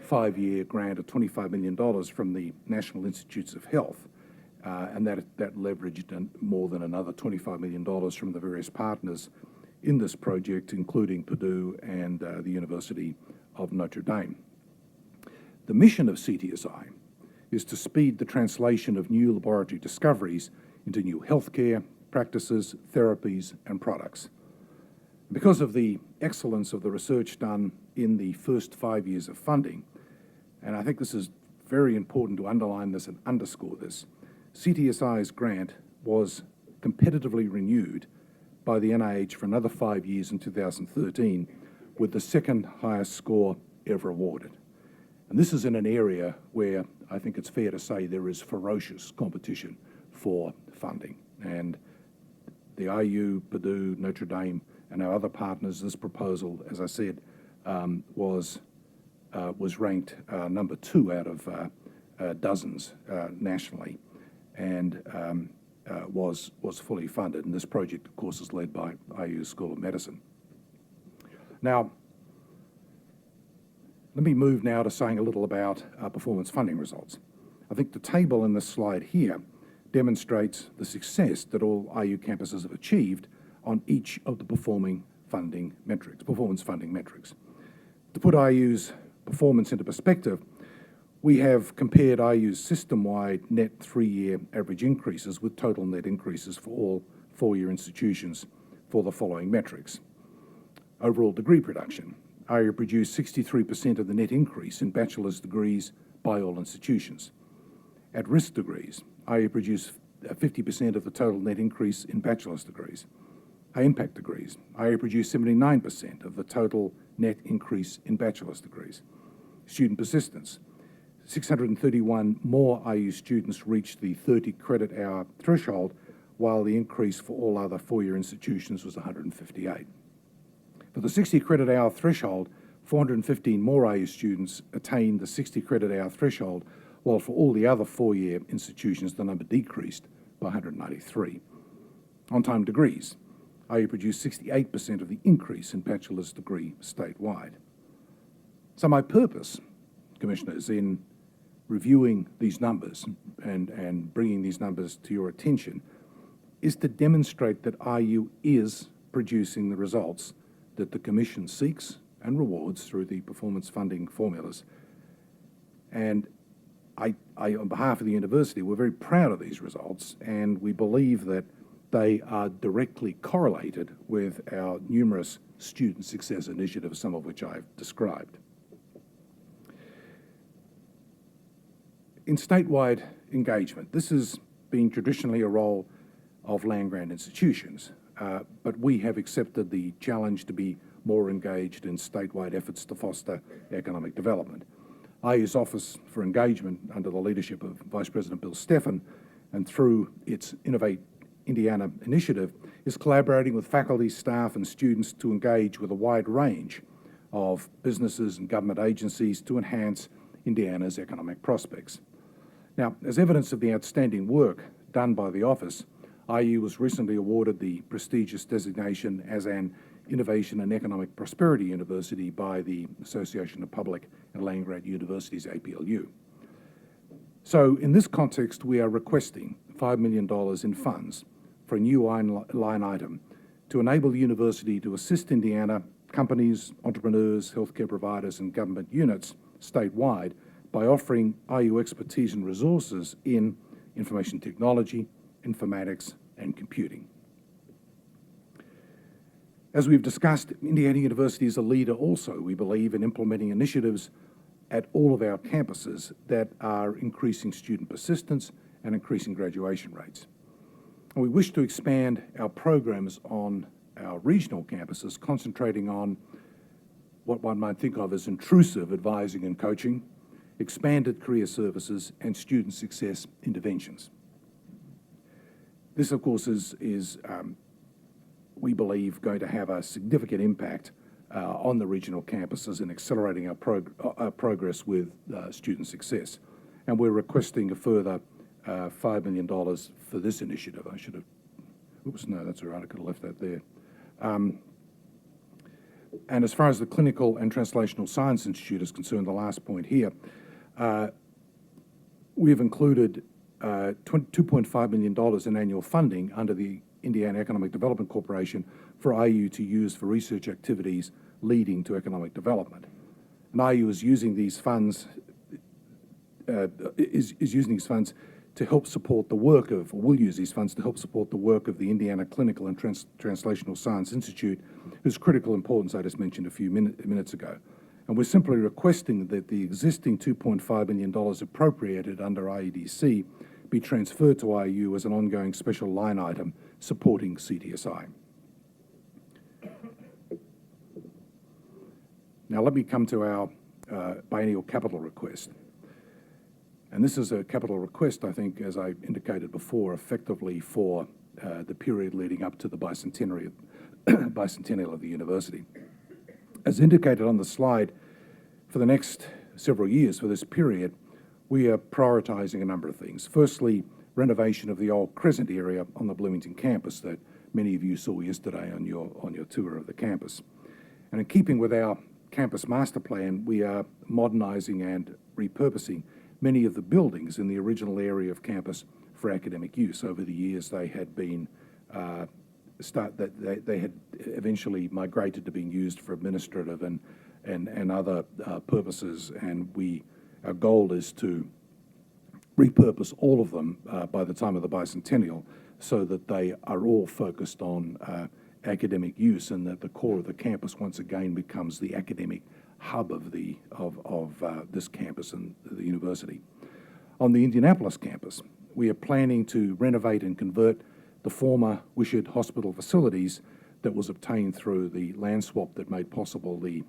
5-year grant of $25 million from the National Institutes of Health, and that leveraged more than another $25 million from the various partners in this project, including Purdue and the University of Notre Dame. The mission of CTSI is to speed the translation of new laboratory discoveries into new healthcare practices, therapies, and products. Because of the excellence of the research done in the first 5 years of funding, and I think this is very important to underline this and underscore this, CTSI's grant was competitively renewed by the NIH for another 5 years in 2013, with the second highest score ever awarded. And this is in an area where I think it's fair to say there is ferocious competition for funding. And the IU, Purdue, Notre Dame, and our other partners, this proposal, as I said, was ranked number 2 out of dozens nationally, and was fully funded. And this project, of course, is led by IU School of Medicine. Now, let me move now to saying a little about our performance funding results. I think the table in this slide here demonstrates the success that all IU campuses have achieved on each of the performance funding metrics. To put IU's performance into perspective, we have compared IU's system-wide net 3-year average increases with total net increases for all 4-year institutions for the following metrics. Overall degree production. IU produced 63% of the net increase in bachelor's degrees by all institutions. At-risk degrees, IU produced 50% of the total net increase in bachelor's degrees. High-impact degrees, IU produced 79% of the total net increase in bachelor's degrees. Student persistence, 631 more IU students reached the 30 credit hour threshold, while the increase for all other 4-year institutions was 158. For the 60 credit hour threshold, 415 more IU students attained the 60 credit hour threshold, while for all the other 4-year institutions, the number decreased by 193. On-time degrees, IU produced 68% of the increase in bachelor's degree statewide. So my purpose, Commissioners, in reviewing these numbers and bringing these numbers to your attention is to demonstrate that IU is producing the results that the Commission seeks and rewards through the performance funding formulas. And I, on behalf of the university, we're very proud of these results, and we believe that they are directly correlated with our numerous student success initiatives, some of which I've described. In statewide engagement, this has been traditionally a role of land-grant institutions, but we have accepted the challenge to be more engaged in statewide efforts to foster economic development. IU's Office for Engagement, under the leadership of Vice President Bill Stephan, and through its Innovate Indiana initiative, is collaborating with faculty, staff, and students to engage with a wide range of businesses and government agencies to enhance Indiana's economic prospects. Now, as evidence of the outstanding work done by the office, IU was recently awarded the prestigious designation as an Innovation and Economic Prosperity University by the Association of Public and Land-Grant Universities, APLU. So in this context, we are requesting $5 million in funds for a new line item to enable the university to assist Indiana companies, entrepreneurs, healthcare providers, and government units statewide by offering IU expertise and resources in information technology, informatics, and computing. As we've discussed, Indiana University is a leader also, we believe, in implementing initiatives at all of our campuses that are increasing student persistence and increasing graduation rates. And we wish to expand our programs on our regional campuses, concentrating on what one might think of as intrusive advising and coaching, expanded career services, and student success interventions. This, of course, is we believe, going to have a significant impact on the regional campuses in accelerating our progress with student success. And we're requesting a further $5 million for this initiative. I should have, oops, no, that's all right, I could have left that there. And as far as the Clinical and Translational Science Institute is concerned, the last point here, we've included $2.5 million in annual funding under the Indiana Economic Development Corporation for IU to use for research activities leading to economic development. And IU is using these funds to help support the work of, or will use these funds to help support the work of the Indiana Clinical and Translational Science Institute, whose critical importance I just mentioned a few minutes ago. And we're simply requesting that the existing $2.5 million appropriated under IEDC be transferred to IU as an ongoing special line item supporting CTSI. Now let me come to our biennial capital request. And this is a capital request, I think, as I indicated before, effectively for the period leading up to the bicentennial of the university. As indicated on the slide, for the next several years, for this period, we are prioritising a number of things. Firstly, renovation of the old Crescent area on the Bloomington campus that many of you saw yesterday on your tour of the campus. And in keeping with our campus master plan, we are modernising and repurposing many of the buildings in the original area of campus for academic use. Over the years, they had been they had eventually migrated to being used for administrative and other purposes, and our goal is to repurpose all of them by the time of the bicentennial, so that they are all focused on academic use, and that the core of the campus once again becomes the academic hub of this campus and the university. On the Indianapolis campus, we are planning to renovate and convert the former Wishart Hospital facilities that was obtained through the land swap that made possible the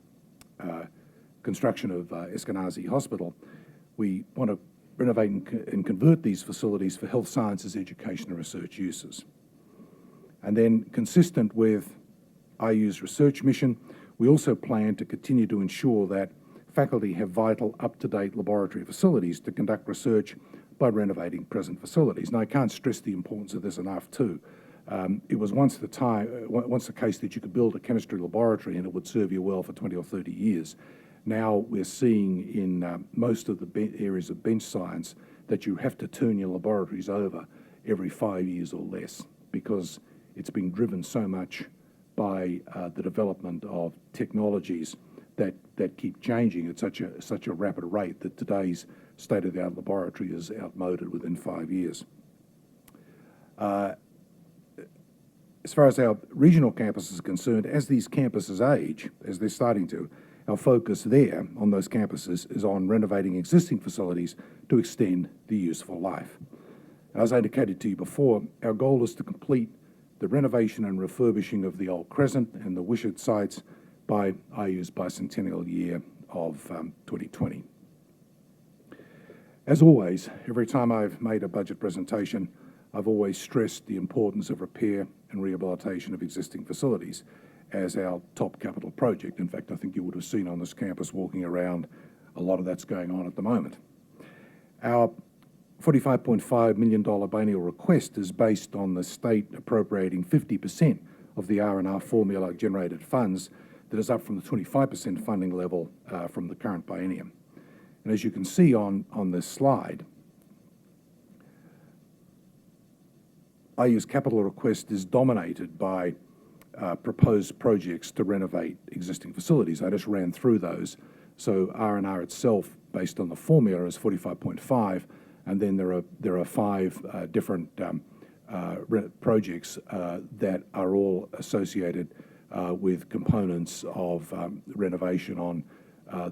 construction of Eskenazi Hospital. We want to renovate and convert these facilities for health sciences, education, and research uses. And then, consistent with IU's research mission, we also plan to continue to ensure that faculty have vital, up-to-date laboratory facilities to conduct research by renovating present facilities. And I can't stress the importance of this enough too. It was once the case that you could build a chemistry laboratory and it would serve you well for 20 or 30 years. Now we're seeing in most of the areas of bench science that you have to turn your laboratories over every 5 years or less, because it's been driven so much by the development of technologies that keep changing at such a rapid rate that today's state-of-the-art laboratory is outmoded within 5 years. As far as our regional campuses are concerned, as these campuses age, as they're starting to, our focus there on those campuses is on renovating existing facilities to extend the useful life. And as I indicated to you before, our goal is to complete the renovation and refurbishing of the old Crescent and the Wishart sites by IU's bicentennial year of 2020. As always, every time I've made a budget presentation, I've always stressed the importance of repair and rehabilitation of existing facilities as our top capital project. In fact, I think you would have seen on this campus walking around, a lot of that's going on at the moment. Our $45.5 million biennial request is based on the state appropriating 50% of the R&R formula generated funds, that is up from the 25% funding level from the current biennium. And as you can see on this slide, IU's capital request is dominated by proposed projects to renovate existing facilities. I just ran through those. So R&R itself, based on the formula, is 45.5, and then there are 5 different projects that are all associated with components of renovation on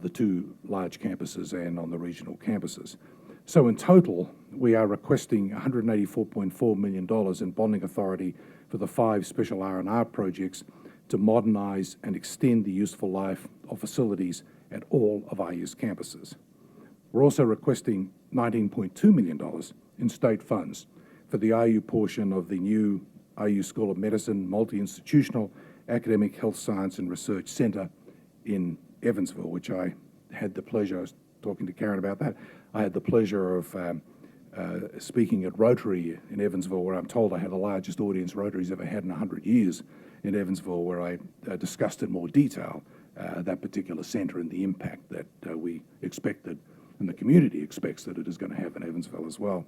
the 2 large campuses and on the regional campuses. So in total, we are requesting $184.4 million in bonding authority for the 5 special R&R projects to modernise and extend the useful life of facilities at all of IU's campuses. We're also requesting $19.2 million in state funds for the IU portion of the new IU School of Medicine Multi-Institutional Academic Health Science and Research Centre in Evansville, which I had the pleasure, I was talking to Karen about that, I had the pleasure of speaking at Rotary in Evansville, where I'm told I had the largest audience Rotary's ever had in 100 years in Evansville, where I discussed in more detail that particular centre and the impact that we expected and the community expects that it is going to have in Evansville as well.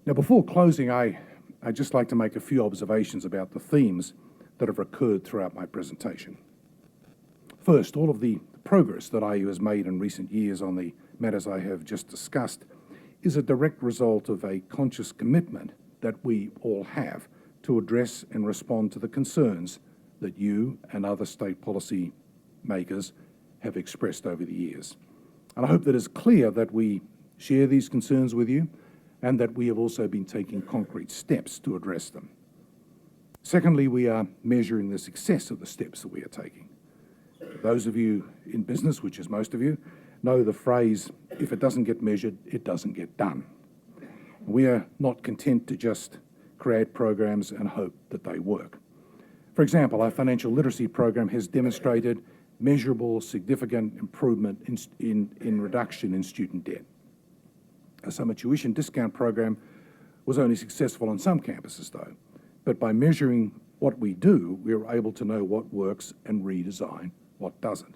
Now, before closing, I'd just like to make a few observations about the themes that have recurred throughout my presentation. First, all of the progress that IU has made in recent years on the matters I have just discussed is a direct result of a conscious commitment that we all have to address and respond to the concerns that you and other state policy makers have expressed over the years. And I hope that it's clear that we share these concerns with you and that we have also been taking concrete steps to address them. Secondly, we are measuring the success of the steps that we are taking. Those of you in business, which is most of you, know the phrase, if it doesn't get measured, it doesn't get done. We are not content to just create programs and hope that they work. For example, our financial literacy program has demonstrated measurable, significant improvement in reduction in student debt. Our summer tuition discount program was only successful on some campuses, though. But by measuring what we do, we are able to know what works and redesign what doesn't.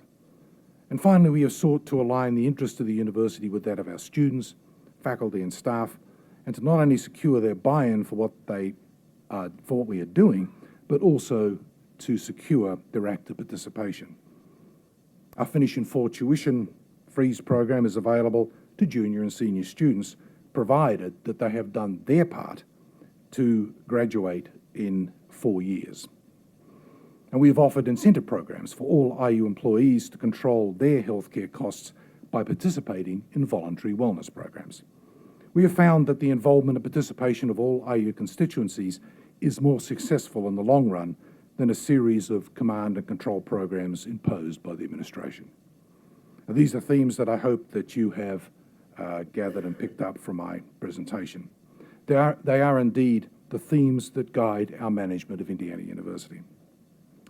And finally, we have sought to align the interests of the university with that of our students, faculty and staff, and to not only secure their buy-in for what we are doing, but also to secure their active participation. Our Finish in 4 tuition freeze program is available to junior and senior students, provided that they have done their part to graduate in 4 years. And we have offered incentive programs for all IU employees to control their healthcare costs by participating in voluntary wellness programs. We have found that the involvement and participation of all IU constituencies is more successful in the long run than a series of command and control programs imposed by the administration. Now, these are themes that I hope that you have gathered and picked up from my presentation. They are indeed the themes that guide our management of Indiana University.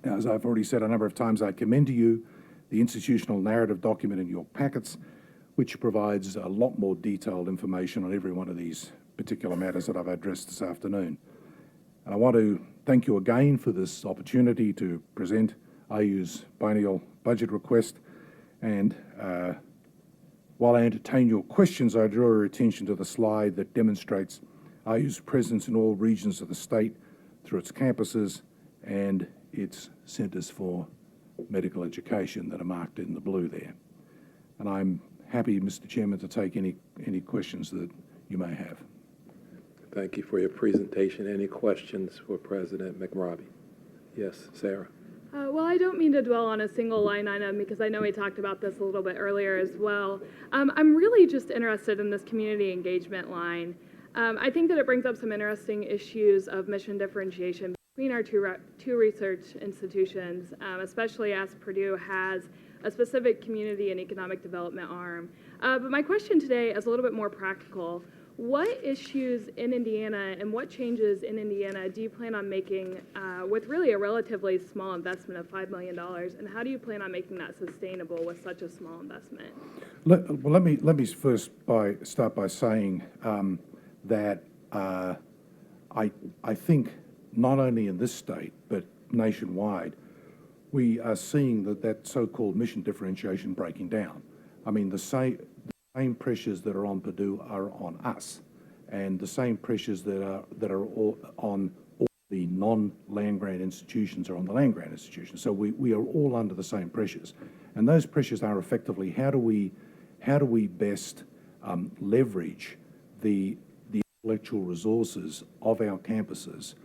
Now, as I've already said a number of times, I commend to you the institutional narrative document in your packets, which provides a lot more detailed information on every one of these particular matters that I've addressed this afternoon. And I want to thank you again for this opportunity to present IU's biennial budget request. And while I entertain your questions, I draw your attention to the slide that demonstrates IU's presence in all regions of the state through its campuses and its centres for medical education that are marked in the blue there. And I'm happy, Mr. Chairman, to take any questions that you may have. Thank you for your presentation. Any questions for President McRobbie? Yes, Sarah. Well, I don't mean to dwell on a single line item because I know we talked about this a little bit earlier as well. I'm really just interested in this community engagement line. I think that it brings up some interesting issues of mission differentiation between our two research institutions, especially as Purdue has a specific community and economic development arm. But my question today is a little bit more practical. What issues in Indiana and what changes in Indiana do you plan on making with really a relatively small investment of $5 million, and how do you plan on making that sustainable with such a small investment? Let me first start by saying that I think not only in this state but nationwide, we are seeing that so-called mission differentiation breaking down. I mean, the same pressures that are on Purdue are on us, and the same pressures that are on all the non-land grant institutions are on the land grant institutions. So we are all under the same pressures, and those pressures are effectively how do we best leverage the intellectual resources of our campuses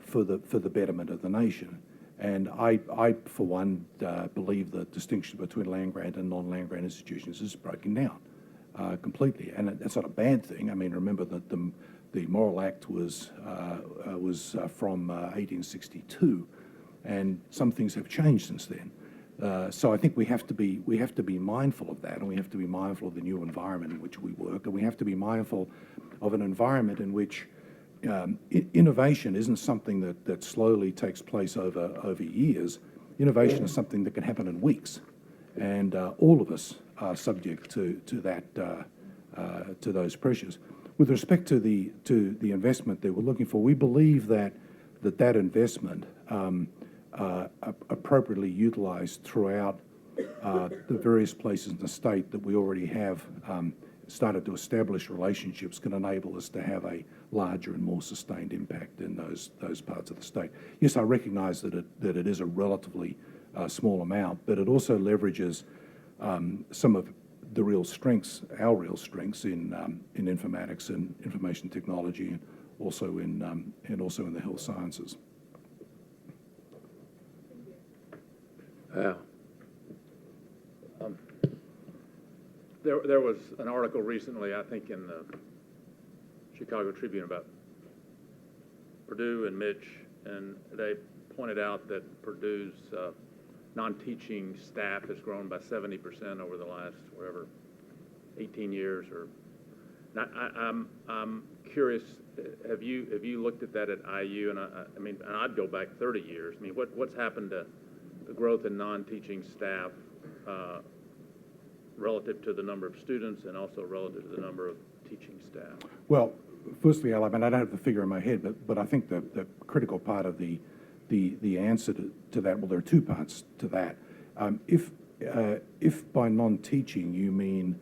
for the betterment of the nation. And I for one, believe the distinction between land grant and non-land grant institutions is broken down completely. And that's not a bad thing. I mean, remember that the Morrill Act was from 1862, and some things have changed since then. So I think we have to be mindful of that, and we have to be mindful of the new environment in which we work, and we have to be mindful of an environment in which innovation isn't something that slowly takes place over years. Innovation is something that can happen in weeks, and all of us are subject to those pressures. With respect to the investment that we're looking for, we believe that investment appropriately utilized throughout the various places in the state that we already have started to establish relationships can enable us to have a larger and more sustained impact in those parts of the state. Yes, I recognize that it is a relatively small amount, but it also leverages some of the real strengths, our real strengths in informatics and information technology, and also in the health sciences. Wow. There was an article recently, I think, in the Chicago Tribune about Purdue and Mitch, and they pointed out that Purdue's non-teaching staff has grown by 70% over the last, 18 years. I'm curious, have you looked at that at IU? And I mean, and I'd go back 30 years. I mean, what's happened to the growth in non-teaching staff relative to the number of students and also relative to the number of teaching staff? Well, Firstly, I don't have the figure in my head, but I think the critical part of the answer to that, well, there are two parts to that. If by non-teaching you mean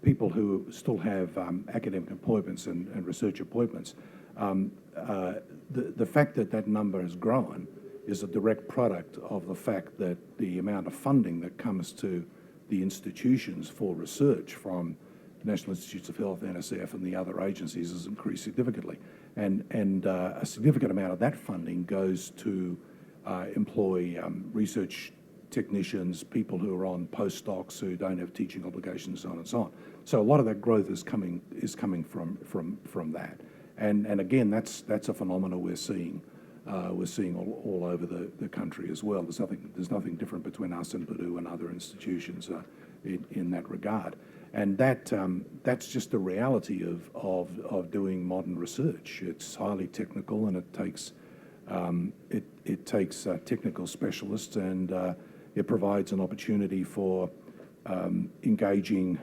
people who still have academic appointments and research appointments, the fact that number has grown is a direct product of the fact that the amount of funding that comes to the institutions for research from National Institutes of Health, NSF, and the other agencies has increased significantly. And a significant amount of that funding goes to employ research technicians, people who are on postdocs who don't have teaching obligations, so on and so on. So a lot of that growth is coming from that. And again, that's a phenomenon we're seeing all over the country as well. There's nothing different between us and Purdue and other institutions in that regard. And that's just the reality of doing modern research. It's highly technical, and it takes technical specialists, and it provides an opportunity for engaging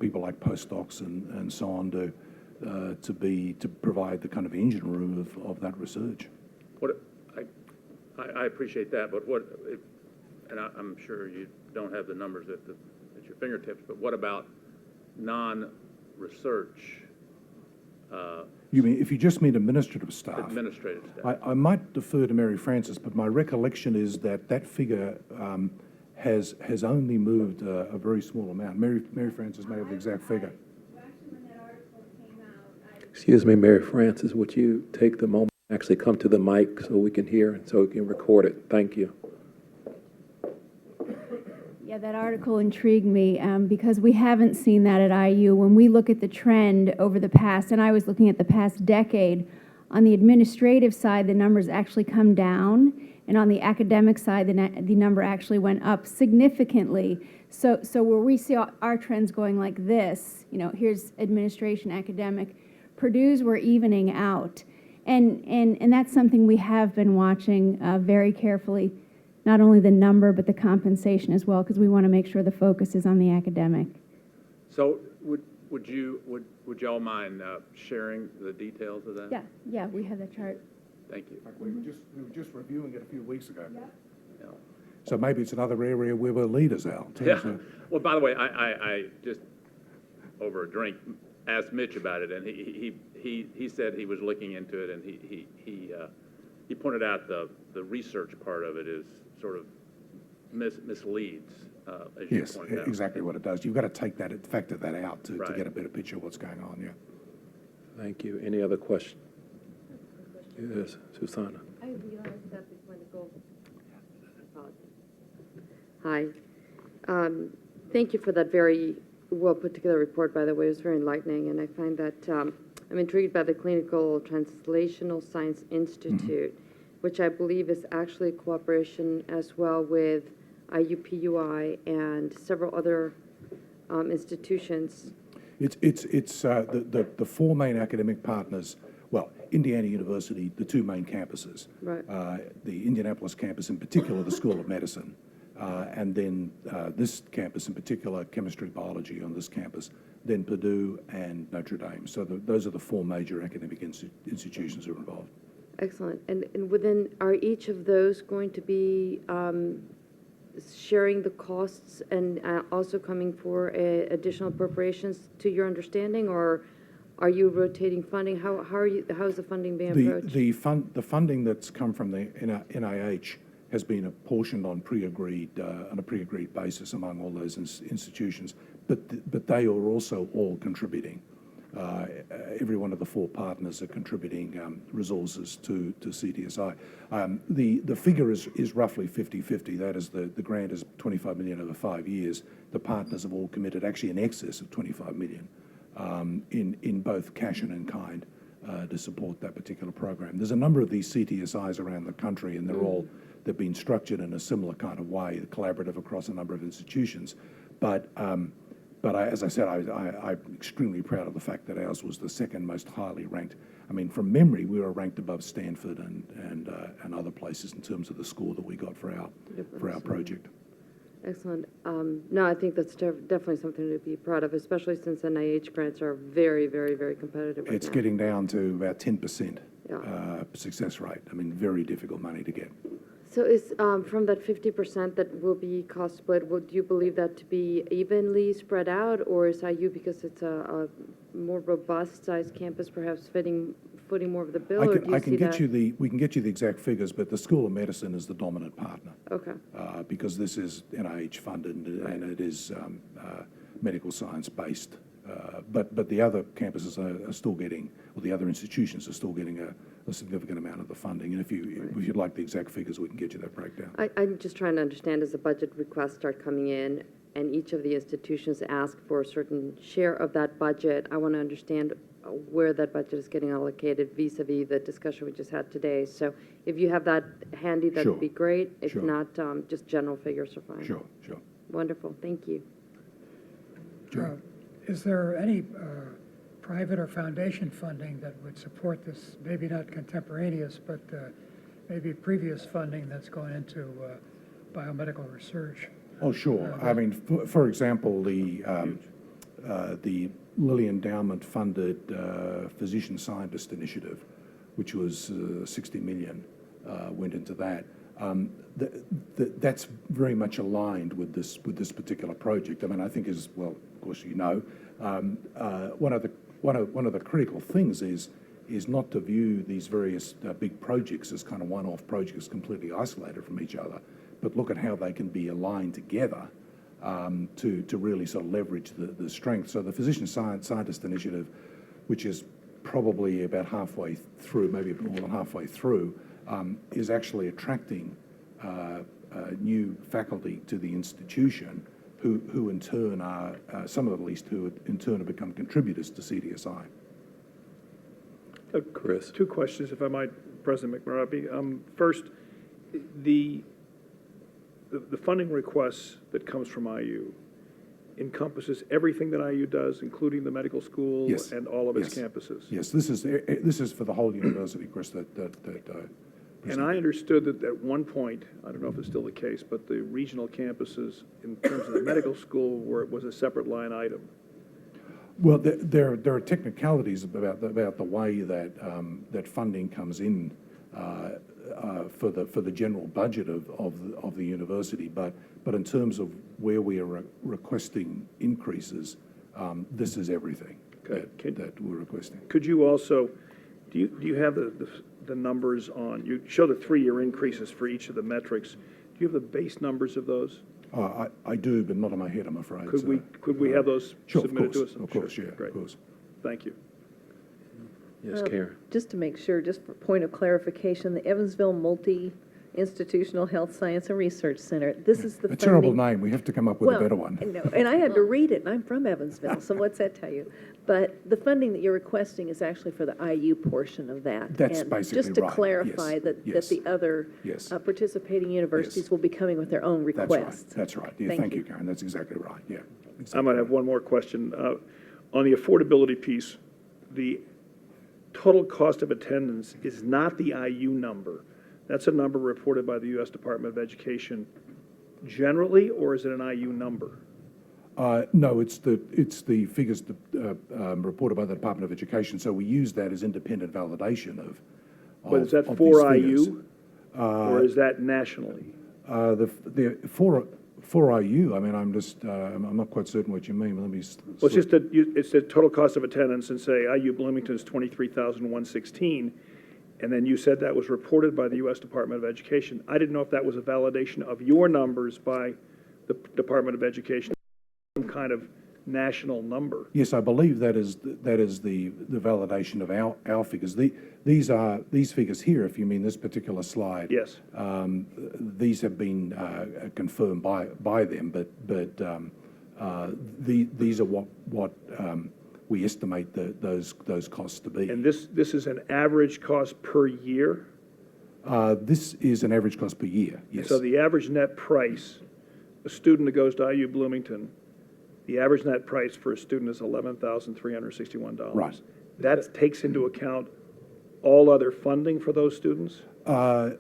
people like postdocs and so on to provide the kind of engine room of that research. I appreciate that, but I'm sure you don't have the numbers at your fingertips, but what about non-research? You mean, if you just mean administrative staff? Administrative staff. I might defer to Mary Frances, but my recollection is that figure has only moved a very small amount. Mary Frances may have the exact figure. Excuse me, Mary Frances, would you take the moment and actually come to the mic so we can hear and so we can record it? Thank you. Yeah, that article intrigued me because we haven't seen that at IU. When we look at the trend over the past, and I was looking at the past decade, on the administrative side, the numbers actually come down, and on the academic side, the number actually went up significantly. So where we see our trends going like this, here's administration, academic, Purdue's we're evening out. And that's something we have been watching very carefully. Not only the number, but the compensation as well, because we want to make sure the focus is on the academic. So would y'all mind sharing the details of that? Yeah, we have that chart. Thank you. We were just reviewing it a few weeks ago. Yep. Yeah. So maybe it's another area where we're leaders, Al. Yeah. Well, by the way, I just over a drink asked Mitch about it, and he said he was looking into it, and he pointed out the research part of it is sort of misleads, as you pointed out. Yes, exactly what it does. You've got to factor that out to get a better picture of what's going on, yeah. Thank you. Any other questions? Yes, Susanna. I realized that before the goal. Hi. Thank you for that very well put together report, by the way. It was very enlightening, and I find that I'm intrigued by the Clinical Translational Science Institute. which I believe is actually cooperation as well with Iupui and several other institutions. It's the four main academic partners. Well, Indiana University, the two main campuses. Right. The Indianapolis campus in particular, the School of Medicine, and then this campus in particular, chemistry, biology on this campus, then Purdue and Notre Dame. So those are the four major academic institutions who are involved. Excellent. And within, are each of those going to be sharing the costs and also coming for additional appropriations to your understanding, or are you rotating funding? How is the funding being approached? The funding that's come from the NIH has been apportioned on a pre-agreed basis among all those institutions, but they are also all contributing. Every one of the four partners are contributing resources to CTSI. The figure is roughly 50-50. That is, the grant is $25 million over 5 years. The partners have all committed actually in excess of $25 million in both cash and in kind to support that particular program. There's a number of these CTSIs around the country, and they've been structured in a similar kind of way, collaborative across a number of institutions. But as I said, I'm extremely proud of the fact that ours was the second most highly ranked. I mean, from memory, we were ranked above Stanford and other places in terms of the score that we got for our project. Excellent. No, I think that's definitely something to be proud of, especially since NIH grants are very, very, very competitive right It's now. getting down to about 10% success rate. I mean, very difficult money to get. So is from that 50% that will be cost split, do you believe that to be evenly spread out, or is IU, because it's a more robust sized campus, perhaps footing more of the bill, or do you we can get you the exact figures, but the School of Medicine is the dominant partner. Okay. Because this is NIH funded and it is medical science based. But the other campuses are still getting, or the other institutions are still getting a significant amount of the funding. And if you'd like the exact figures, we can get you that breakdown. I'm just trying to understand, as the budget requests start coming in and each of the institutions ask for a certain share of that budget, I want to understand where that budget is getting allocated vis-a-vis the discussion we just had today. So if you have that handy, that would be great. If not, just general figures are fine. Sure. Wonderful. Thank you. Is there any private or foundation funding that would support this? Maybe not contemporaneous, but maybe previous funding that's going into biomedical research? Oh, sure. I mean, for example, the Lilly Endowment funded Physician Scientist Initiative, which was $60 million, went into that. That's very much aligned with this particular project. I mean, I think as well, of course, you know, one of the critical things is not to view these various big projects as kind of one-off projects completely isolated from each other, but look at how they can be aligned together to really sort of leverage the strength. So the Physician Scientist Initiative, which is probably about halfway through, maybe more than halfway through, is actually attracting new faculty to the institution who in turn are, some of them at least, who in turn have become contributors to CTSI. Chris. Two questions, if I might, President McMurray. First, the funding requests that comes from IU encompasses everything that IU does, including the medical school and all of its campuses. Yes, this is for the whole university, Chris. And I understood that at one point, I don't know if it's still the case, but the regional campuses, in terms of the medical school, was a separate line item. Well, there are technicalities about the way that funding comes in for the general budget of the university, but in terms of where we are requesting increases, this is everything that we're requesting. Could you also, do you have the numbers on, you show the 3-year increases for each of the metrics. Do you have the base numbers of those? I do, but not on my head, I'm afraid. Could we have those submitted to us? Of course, yeah, Great. of course. Thank you. Yes, Karen. Just to make sure, just for point of clarification, the Evansville Institutional Health Science and Research Center. This is the A terrible funding. name. We have to come up with a better one. No, and I had to read it, and I'm from Evansville, so what's that tell you? But the funding that you're requesting is actually for the IU portion of that. That's And basically just to right. clarify Yes, that yes. the other Yes. participating universities Yes. will be coming with their own That's right. requests. That's right. Yeah, Thank thank you. you, Karen. That's exactly right. Yeah. I exactly might have right. one more question. On the affordability piece, the total cost of attendance is not the IU number. That's a number reported by the U.S. Department of Education generally, or is it an IU number? No, it's the figures reported by the Department of Education, so we use that as independent validation of But is that of for these figures. IU, or is that nationally? For IU, I mean, I'm not quite certain what you mean, but let me. Well, it's just that it's the total cost of attendance, and say IU Bloomington is 23,116, and then you said that was reported by the U.S. Department of Education. I didn't know if that was a validation of your numbers by the Department of Education, some kind of national number. Yes, I believe that is the validation of our figures. These figures here, if you mean this particular slide. Yes. These have been confirmed by them, but these are what we estimate those costs to be. And this is an average cost per year? This is an average cost per year, yes. So the average net price, a student that goes to IU Bloomington, the average net price for a student is $11,361. Right. That takes into account all other funding for those students? That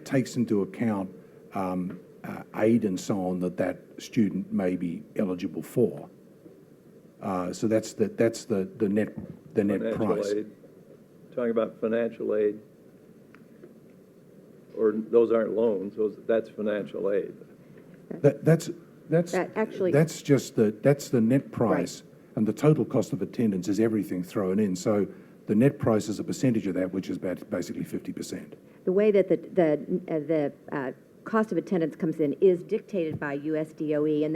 takes into account aid and so on that student may be eligible for. So that's the net Financial price. aid. Talking about financial aid, or those aren't loans, that's financial aid. That's actually- that's the net price, and the total cost of attendance is everything thrown in. So the net price is a percentage of that, which is basically 50%. The way that the cost of attendance comes in is dictated by USDOE, and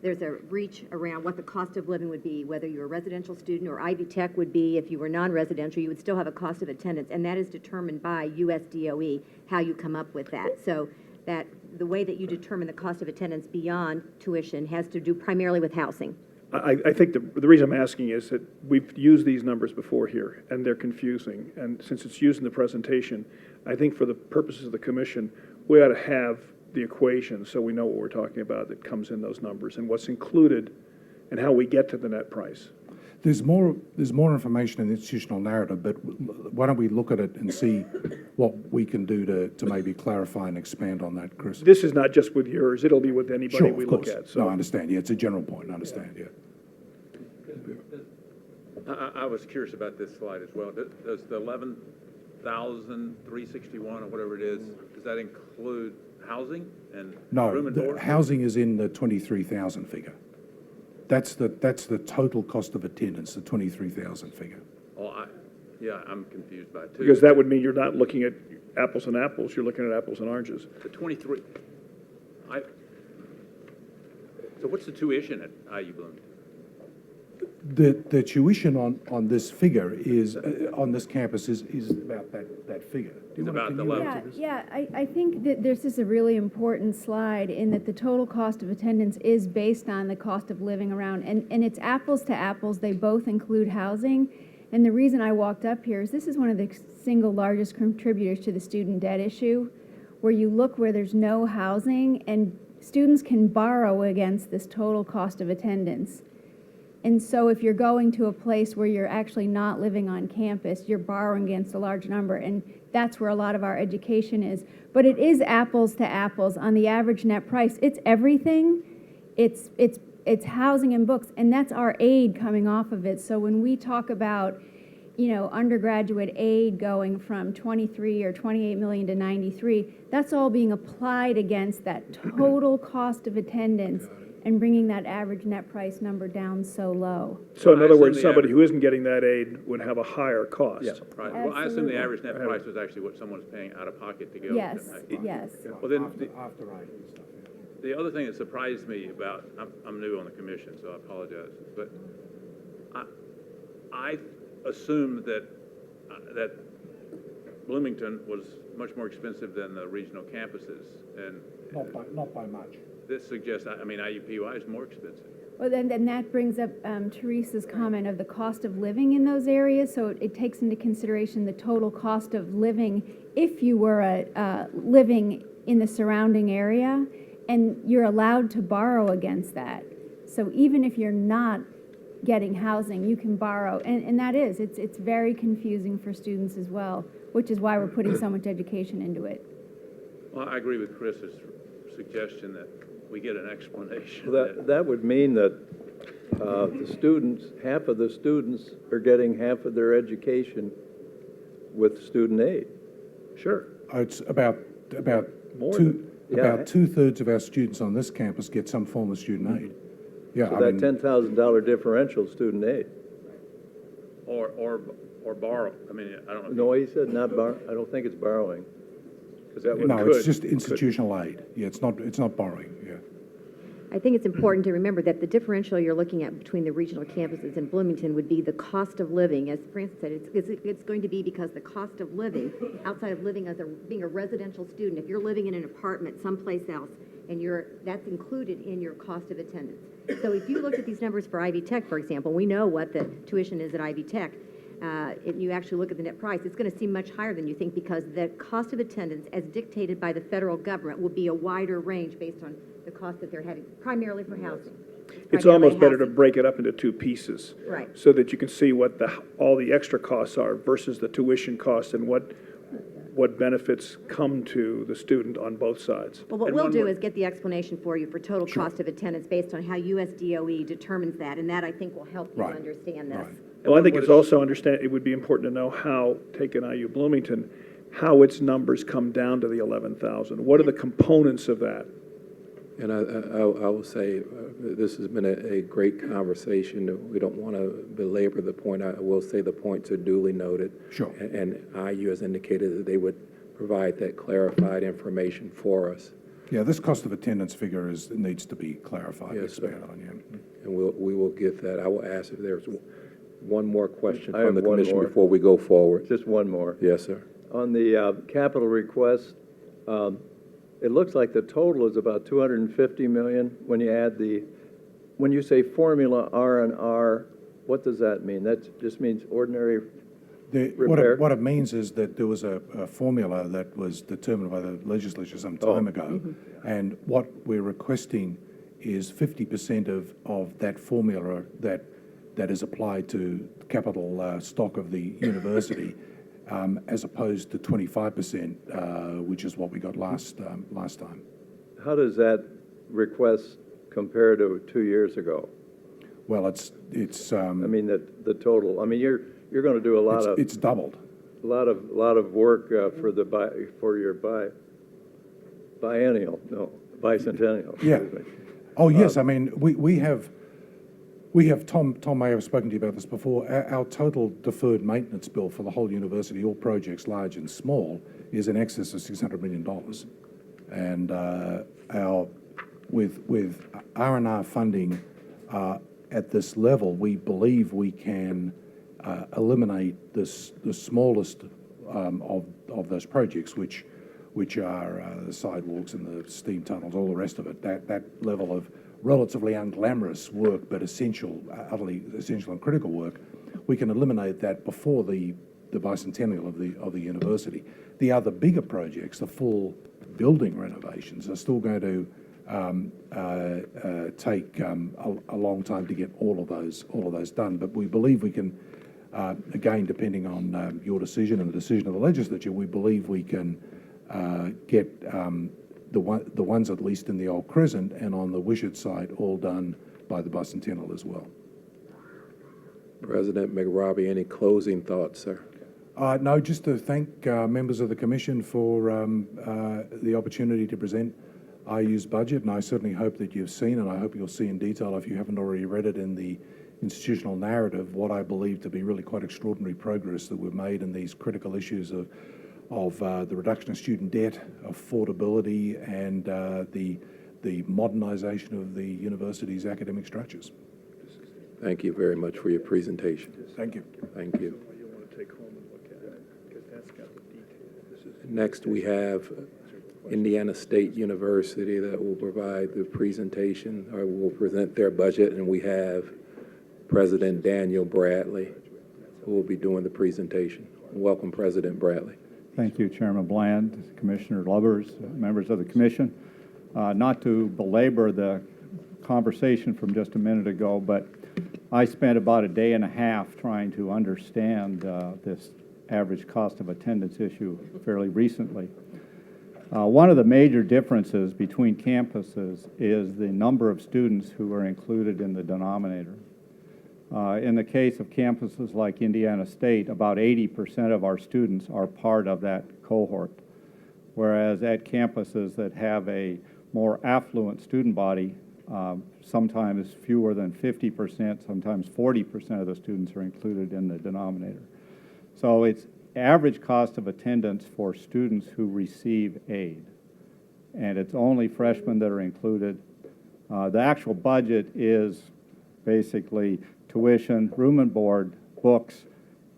there's a reach around what the cost of living would be, whether you're a residential student or Ivy Tech would be. If you were non-residential, you would still have a cost of attendance, and that is determined by USDOE, how you come up with that. So that the way that you determine the cost of attendance beyond tuition has to do primarily with housing. I think the reason I'm asking is that we've used these numbers before here, and they're confusing. And since it's used in the presentation, I think for the purposes of the commission, we ought to have the equation so we know what we're talking about that comes in those numbers and what's included and how we get to the net price. There's more information in the institutional narrative, but why don't we look at it and see what we can do to maybe clarify and expand on that, Chris? This is not just with yours, it'll be with anybody Sure, we of look course. at. So No, I understand. Yeah, it's a general point. I understand, yeah. I was curious about this slide as well. Does the 11,361 or whatever it is, does that include housing and No, room and the board? housing is in the 23,000 figure. That's the total cost of attendance, the 23,000 figure. Oh, yeah, I'm confused by it too. because that would mean you're not looking at apples and apples, you're looking at apples and oranges. The 23, so what's the tuition at IU Bloomington? The tuition on this figure is, on this campus is about that figure. Do you It's wanna- about can the you level. answer this? Yeah, I think that this is a really important slide in that the total cost of attendance is based on the cost of living around, and it's apples to apples. They both include housing. And the reason I walked up here is this is one of the single largest contributors to the student debt issue, where you look where there's no housing and students can borrow against this total cost of attendance. And so if you're going to a place where you're actually not living on campus, you're borrowing against a large number, and that's where a lot of our education is. But it is apples to apples on the average net price. It's everything. It's housing and books, and that's our aid coming off of it. So when we talk about, undergraduate aid going from 23 or 28 million to 93, that's all being applied against that total cost of attendance and bringing that average net price number down so low. So in I other assume words, the somebody average- who isn't getting that aid would have a higher cost. Yeah. Right, well, I assume the Absolutely. average net price was actually what someone's paying out of pocket to go. Yes, to- yes. Well, then, After aid and stuff, yeah. the other thing that surprised me about, I'm new on the commission, so I apologize, but I assumed that Bloomington was much more expensive than the regional campuses, and Not by much. this suggests, I mean, IUPUI is more expensive. Well, then that brings up Teresa's comment of the cost of living in those areas. So it takes into consideration the total cost of living if you were living in the surrounding area, and you're allowed to borrow against that. So even if you're not getting housing, you can borrow, and that is, it's very confusing for students as well, which is why we're putting so much education into it. Well, I agree with Chris's suggestion that we get an explanation. That would mean that the students, half of the students are getting half of their education with student aid. Sure. It's about More two, Yeah. about 2/3 of our students on this campus get some form of student aid. Yeah, So I that mean, $10,000 differential is student aid. Or borrow. I mean, I don't know. No, he said not borrow, I don't think it's borrowing. Because that would. no, it's just institutional aid. Yeah, it's not borrowing, yeah. I think it's important to remember that the differential you're looking at between the regional campuses in Bloomington would be the cost of living. As Francis said, it's going to be because the cost of living, outside of living as being a residential student, if you're living in an apartment someplace else, and that's included in your cost of attendance. So if you look at these numbers for Ivy Tech, for example, we know what the tuition is at Ivy Tech. If you actually look at the net price, it's going to seem much higher than you think, because the cost of attendance, as dictated by the federal government, will be a wider range based on the cost that they're having, primarily for housing. It's Primarily almost better to housing. break it up into two pieces. Right. So that you can see what all the extra costs are versus the tuition costs, and what benefits come to the student on both sides. Well, what And we'll one do more- is get the explanation for you for total cost of attendance based on how USDOE determines that, and that, I think, will help you Right. understand this. Right. Well, I think it's also it would be important to know how, taking IU Bloomington, how its numbers come down to the 11,000. What are the components of that? And I will say, this has been a great conversation. We don't want to belabor the point. I will say the points are duly noted. Sure. And IU has indicated that they would provide that clarified information for us. Yeah, this cost of attendance figure needs to be clarified, Yes, sir. expanded on, yeah. And we will get that. I will ask if there's one more question I from have the one commission more. before we go forward. Just one more. Yes, sir. On the capital request, it looks like the total is about 250 million when you add when you say formula R&R, what does that mean? That just means ordinary repair? What it means is that there was a formula that was determined by the legislature some time ago, and what we're requesting is 50% of that formula that is applied to capital stock of the university, as opposed to 25%, which is what we got last time. How does that request compare to 2 years ago? Well, it's I mean, the total, I mean, you're going to do a lot of. it's doubled. A lot of work for your bicentennial. Yeah. excuse me. Oh, yes, I mean, we have, Tom may have spoken to you about this before, our total deferred maintenance bill for the whole university, all projects large and small, is in excess of $600 million. And with R&R funding at this level, we believe we can eliminate the smallest of those projects, which are the sidewalks and the steam tunnels, all the rest of it. That level of relatively unglamorous work, but essential, utterly essential and critical work, we can eliminate that before the bicentennial of the university. The other bigger projects, the full building renovations, are still going to take a long time to get all of those done. But we believe we can, again, depending on your decision and the decision of the legislature, we believe we can get the ones at least in the Old Crescent and on the Wishart side all done by the Bicentennial as well. President McRobbie, any closing thoughts, sir? No, just to thank members of the Commission for the opportunity to present IU's budget, and I certainly hope that you've seen, and I hope you'll see in detail, if you haven't already read it, in the institutional narrative, what I believe to be really quite extraordinary progress that we've made in these critical issues of the reduction of student debt, affordability, and the modernisation of the university's academic structures. Thank you very much for your presentation. Thank you. Thank you. You'll want to take home and look at it, because that's got the details. Next, we have Indiana State University that will provide the presentation, or will present their budget, and we have President Daniel Bradley who will be doing the presentation. Welcome, President Bradley. Thank you, Chairman Bland, Commissioner Lubbers, members of the Commission. Not to belabor the conversation from just a minute ago, but I spent about a day and a half trying to understand this average cost of attendance issue fairly recently. One of the major differences between campuses is the number of students who are included in the denominator. In the case of campuses like Indiana State, about 80% of our students are part of that cohort, whereas at campuses that have a more affluent student body, sometimes fewer than 50%, sometimes 40% of the students are included in the denominator. So it's average cost of attendance for students who receive aid, and it's only freshmen that are included. The actual budget is basically tuition, room and board, books,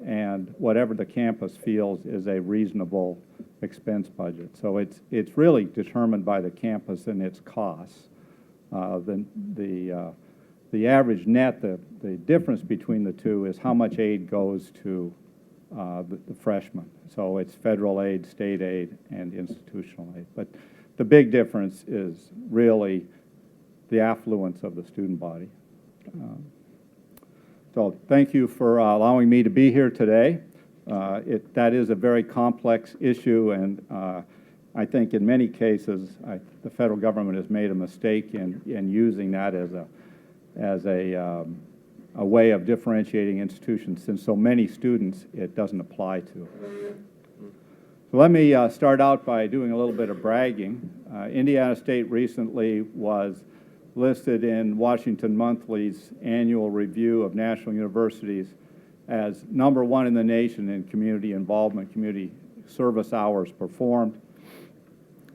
and whatever the campus feels is a reasonable expense budget. So it's really determined by the campus and its costs. The average net, the difference between the two is how much aid goes to the freshmen. So it's federal aid, state aid, and institutional aid. But the big difference is really the affluence of the student body. So thank you for allowing me to be here today. That is a very complex issue, and I think in many cases the federal government has made a mistake in using that as a way of differentiating institutions, since so many students it doesn't apply to. So let me start out by doing a little bit of bragging. Indiana State recently was listed in Washington Monthly's annual review of national universities as #1 in the nation in community involvement, community service hours performed.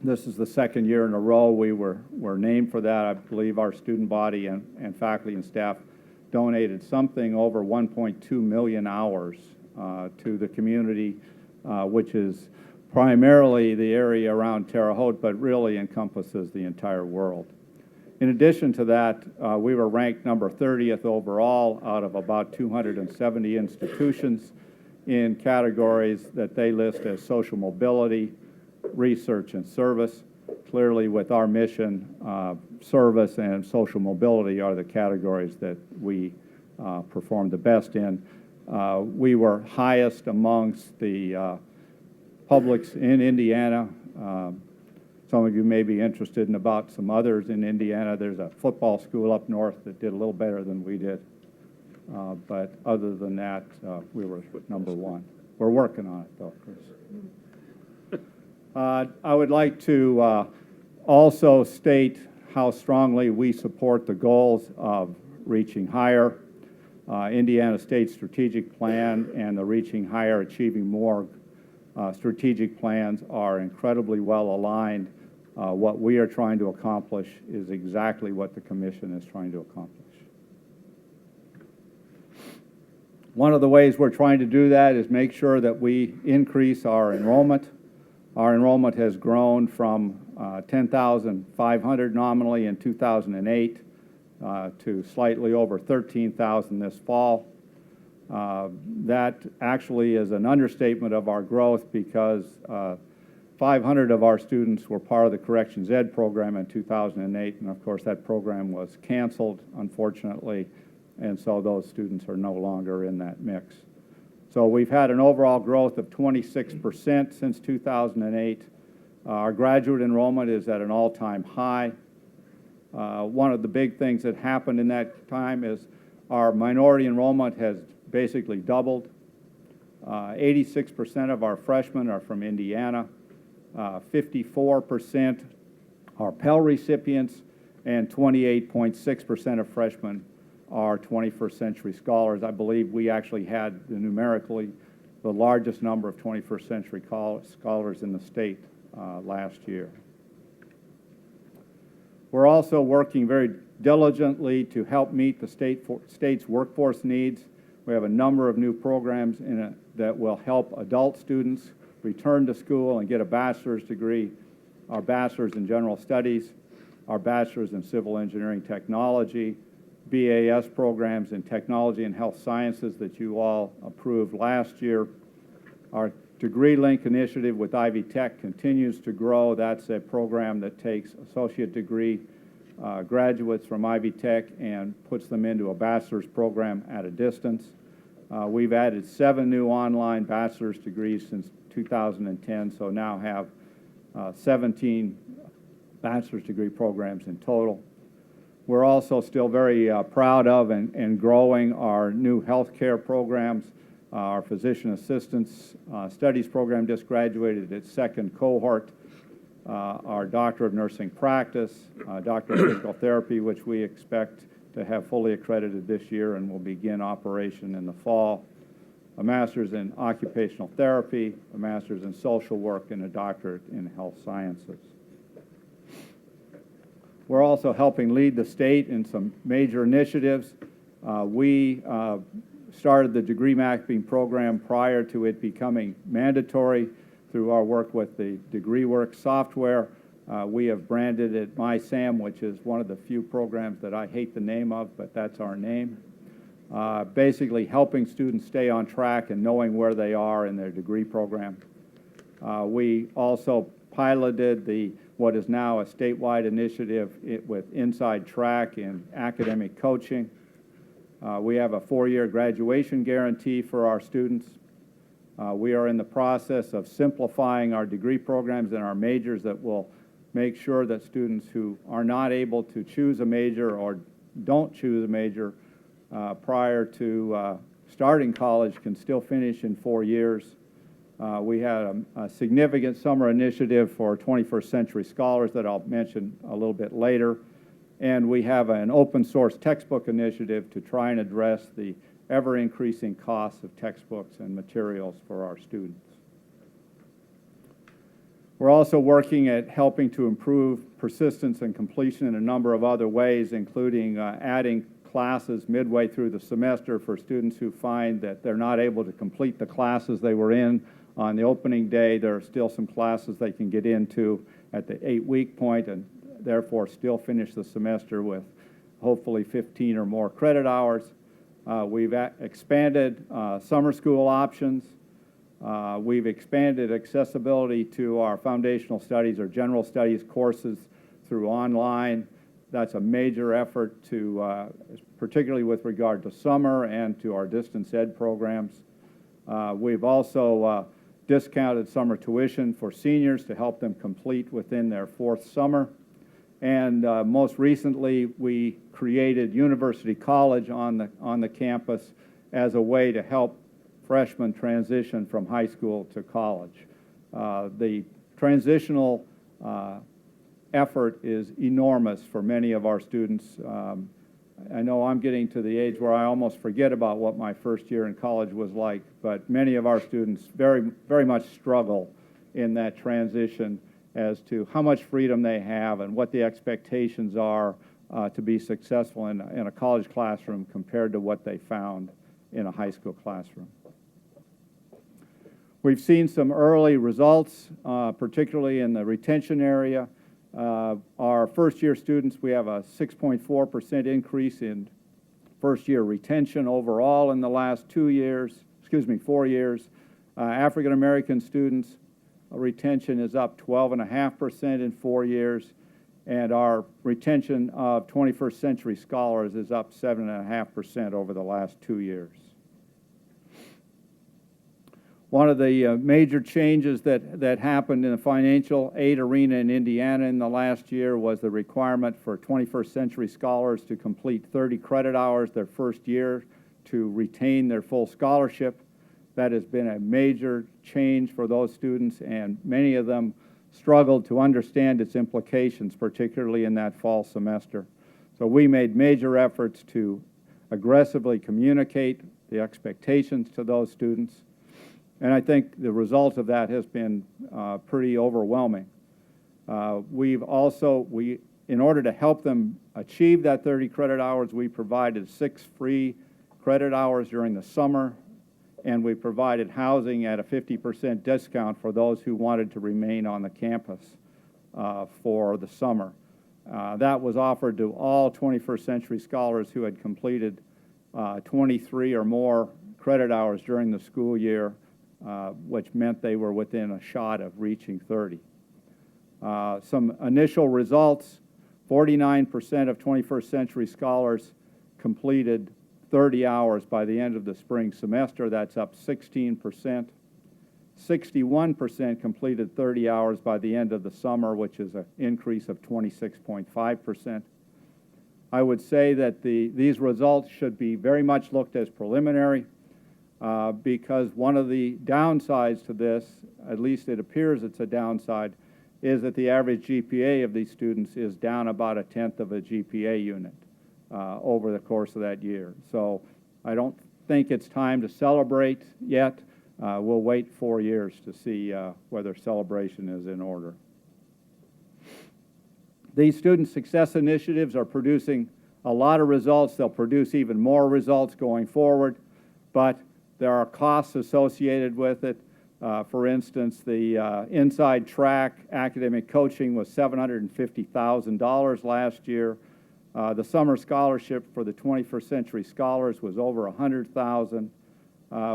This is the second year in a row we were named for that. I believe our student body and faculty and staff donated something over 1.2 million hours to the community, which is primarily the area around Terre Haute, but really encompasses the entire world. In addition to that, we were ranked number 30th overall out of about 270 institutions in categories that they list as social mobility, research, and service. Clearly, with our mission, service and social mobility are the categories that we perform the best in. We were highest amongst the publics in Indiana. Some of you may be interested in about some others in Indiana. There's a football school up north that did a little better than we did. But other than that, we were #1. We're working on it, though, Chris. I would like to also state how strongly we support the goals of Reaching Higher. Indiana State's strategic plan and the Reaching Higher, Achieving More strategic plans are incredibly well aligned. What we are trying to accomplish is exactly what the Commission is trying to accomplish. One of the ways we're trying to do that is make sure that we increase our enrollment. Our enrollment has grown from 10,500 nominally in 2008 to slightly over 13,000 this fall. That actually is an understatement of our growth because 500 of our students were part of the Corrections Ed program in 2008, and of course that program was canceled, unfortunately, and so those students are no longer in that mix. So we've had an overall growth of 26% since 2008. Our graduate enrollment is at an all-time high. One of the big things that happened in that time is our minority enrollment has basically doubled. 86% of our freshmen are from Indiana. 54% are Pell recipients, and 28.6% of freshmen are 21st century scholars. I believe we actually had numerically the largest number of 21st century scholars in the state last year. We're also working very diligently to help meet the state's workforce needs. We have a number of new programs that will help adult students return to school and get a bachelor's degree, our bachelor's in general studies, our bachelor's in civil engineering technology, BAS programs in technology and health sciences that you all approved last year. Our Degree Link initiative with Ivy Tech continues to grow. That's a program that takes associate degree graduates from Ivy Tech and puts them into a bachelor's program at a distance. We've added 7 new online bachelor's degrees since 2010, so now have 17 bachelor's degree programs in total. We're also still very proud of and growing our new healthcare programs. Our physician assistants studies program just graduated its 2nd cohort. Our Doctor of Nursing Practice, Doctor of Physical Therapy, which we expect to have fully accredited this year and will begin operation in the fall. A Master's in Occupational Therapy, a Master's in Social Work, and a Doctorate in Health Sciences. We're also helping lead the state in some major initiatives. We started the degree mapping program prior to it becoming mandatory through our work with the DegreeWorks software. We have branded it MySam, which is one of the few programs that I hate the name of, but that's our name. Basically helping students stay on track and knowing where they are in their degree program. We also piloted what is now a statewide initiative with Inside Track in academic coaching. We have a 4-year graduation guarantee for our students. We are in the process of simplifying our degree programs and our majors that will make sure that students who are not able to choose a major or don't choose a major prior to starting college can still finish in 4 years. We had a significant summer initiative for 21st Century Scholars that I'll mention a little bit later. And we have an open source textbook initiative to try and address the ever-increasing costs of textbooks and materials for our students. We're also working at helping to improve persistence and completion in a number of other ways, including adding classes midway through the semester for students who find that they're not able to complete the classes they were in on the opening day. There are still some classes they can get into at the 8-week point and therefore still finish the semester with hopefully 15 or more credit hours. We've expanded summer school options. We've expanded accessibility to our foundational studies or general studies courses through online. That's a major effort to, particularly with regard to summer and to our distance ed programs. We've also discounted summer tuition for seniors to help them complete within their 4th summer. And most recently, we created University College on the campus as a way to help freshmen transition from high school to college. The transitional effort is enormous for many of our students. I know I'm getting to the age where I almost forget about what my first year in college was like, but many of our students very, very much struggle in that transition as to how much freedom they have and what the expectations are to be successful in a college classroom compared to what they found in a high school classroom. We've seen some early results, particularly in the retention area. Our first-year students, we have a 6.4% increase in first-year retention overall in the last 4 years. African-American students, retention is up 12.5% in 4 years, and our retention of 21st Century Scholars is up 7.5% over the last 2 years. One of the major changes that happened in the financial aid arena in Indiana in the last year was the requirement for 21st Century Scholars to complete 30 credit hours their first year to retain their full scholarship. That has been a major change for those students, and many of them struggled to understand its implications, particularly in that fall semester. So we made major efforts to aggressively communicate the expectations to those students. And I think the result of that has been pretty overwhelming. In order to help them achieve that 30 credit hours, we provided 6 free credit hours during the summer and we provided housing at a 50% discount for those who wanted to remain on the campus for the summer. That was offered to all 21st century scholars who had completed 23 or more credit hours during the school year, which meant they were within a shot of reaching 30. Some initial results: 49% of 21st century scholars completed 30 hours by the end of the spring semester. That's up 16%. 61% completed 30 hours by the end of the summer, which is an increase of 26.5%. I would say that these results should be very much looked as preliminary because one of the downsides to this, at least it appears it's a downside, is that the average GPA of these students is down about 1/10 of a GPA unit over the course of that year. So I don't think it's time to celebrate yet. We'll wait 4 years to see whether celebration is in order. These student success initiatives are producing a lot of results. They'll produce even more results going forward, but there are costs associated with it. For instance, the inside track academic coaching was $750,000 last year. The summer scholarship for the 21st century scholars was over $100,000.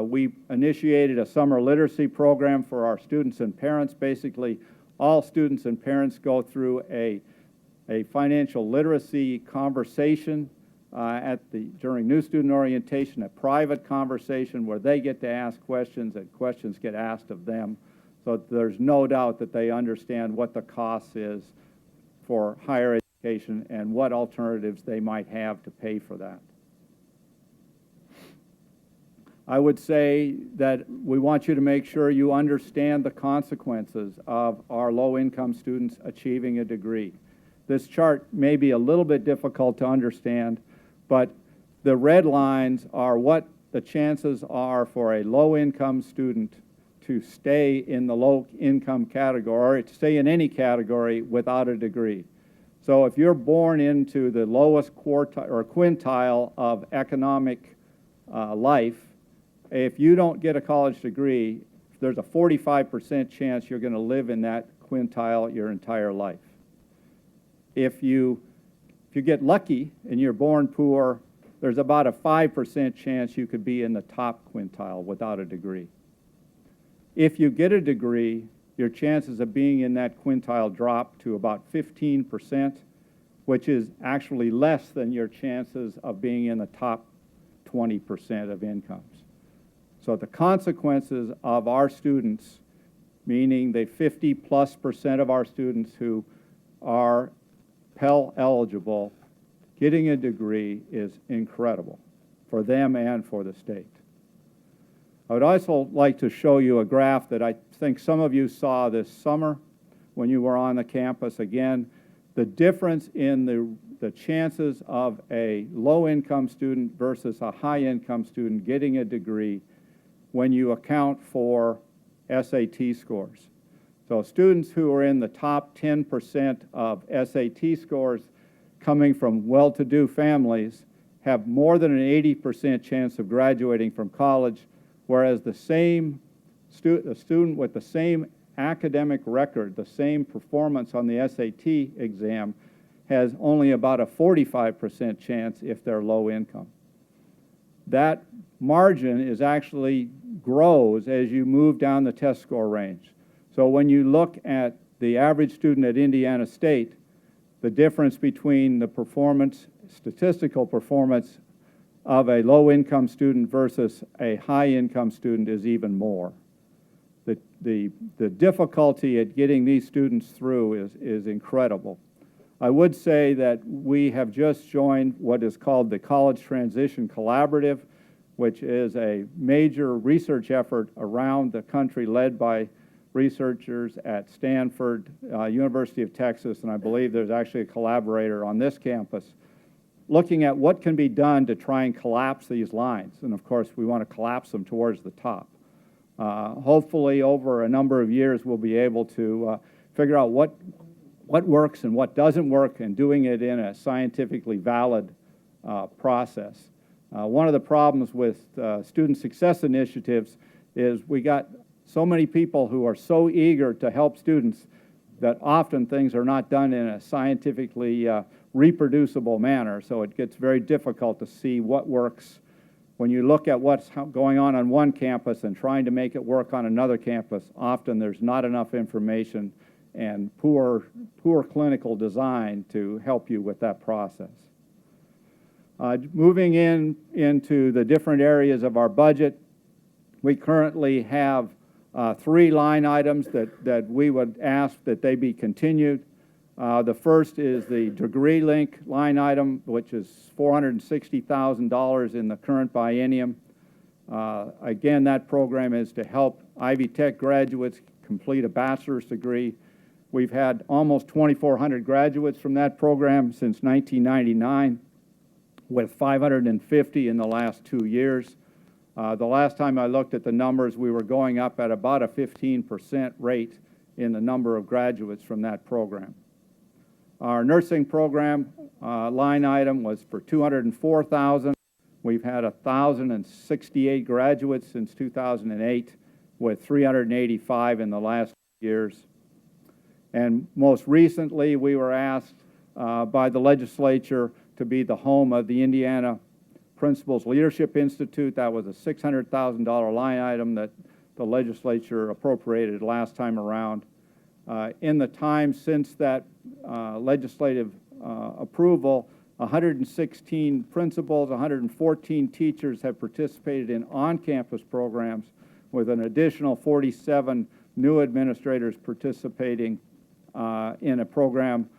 We initiated a summer literacy program for our students and parents. Basically, all students and parents go through a financial literacy conversation during new student orientation, a private conversation where they get to ask questions and questions get asked of them. So there's no doubt that they understand what the cost is for higher education and what alternatives they might have to pay for that. I would say that we want you to make sure you understand the consequences of our low-income students achieving a degree. This chart may be a little bit difficult to understand, but the red lines are what the chances are for a low-income student to stay in the low-income category, or to stay in any category without a degree. So if you're born into the lowest quartile or quintile of economic life, if you don't get a college degree, there's a 45% chance you're going to live in that quintile your entire life. If you get lucky and you're born poor, there's about a 5% chance you could be in the top quintile without a degree. If you get a degree, your chances of being in that quintile drop to about 15%, which is actually less than your chances of being in the top 20% of incomes. So the consequences of our students, meaning the 50+% of our students who are Pell eligible, getting a degree is incredible for them and for the state. I would also like to show you a graph that I think some of you saw this summer when you were on the campus. Again, the difference in the chances of a low-income student versus a high-income student getting a degree when you account for SAT scores. So students who are in the top 10% of SAT scores coming from well-to-do families have more than an 80% chance of graduating from college, whereas the student with the same academic record, the same performance on the SAT exam, has only about a 45% chance if they're low income. That margin is actually grows as you move down the test score range. So when you look at the average student at Indiana State, the difference between the performance, statistical performance of a low-income student versus a high-income student is even more. The difficulty at getting these students through is incredible. I would say that we have just joined what is called the College Transition Collaborative, which is a major research effort around the country led by researchers at Stanford, University of Texas, and I believe there's actually a collaborator on this campus, looking at what can be done to try and collapse these lines. And of course, we want to collapse them towards the top. Hopefully, over a number of years, we'll be able to figure out what works and what doesn't work, and doing it in a scientifically valid process. One of the problems with student success initiatives is we got so many people who are so eager to help students that often things are not done in a scientifically reproducible manner, so it gets very difficult to see what works. When you look at what's going on one campus and trying to make it work on another campus, often there's not enough information and poor clinical design to help you with that process. Moving into the different areas of our budget, we currently have 3 line items that we would ask that they be continued. The first is the degree link line item, which is $460,000 in the current biennium. Again, that program is to help Ivy Tech graduates complete a bachelor's degree. We've had almost 2,400 graduates from that program since 1999, with 550 in the last 2 years. The last time I looked at the numbers, we were going up at about a 15% rate in the number of graduates from that program. Our nursing program line item was for $204,000. We've had 1,068 graduates since 2008, with 385 in the last years. And most recently, we were asked by the legislature to be the home of the Indiana Principals Leadership Institute. That was a $600,000 line item that the legislature appropriated last time around. In the time since that legislative approval, 116 principals, 114 teachers have participated in on-campus programs, with an additional 47 new administrators participating in a program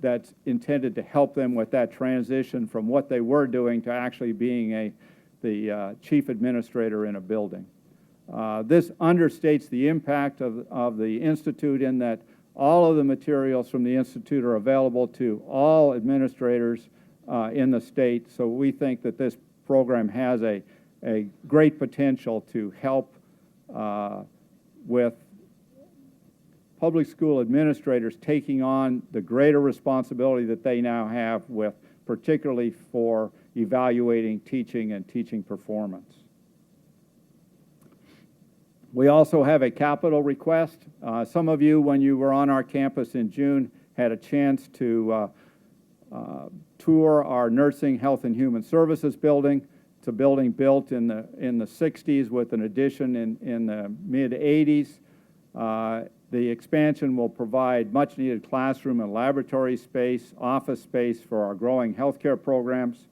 that's intended to help them with that transition from what they were doing to actually being the chief administrator in a building. This understates the impact of the Institute in that all of the materials from the Institute are available to all administrators in the state, so we think that this program has a great potential to help with public school administrators taking on the greater responsibility that they now have, with particularly for evaluating teaching and teaching performance. We also have a capital request. Some of you, when you were on our campus in June, had a chance to tour our Nursing, Health, and Human Services building. It's a building built in the 60s with an addition in the mid-80s. The expansion will provide much-needed classroom and laboratory space, office space for our growing healthcare programs.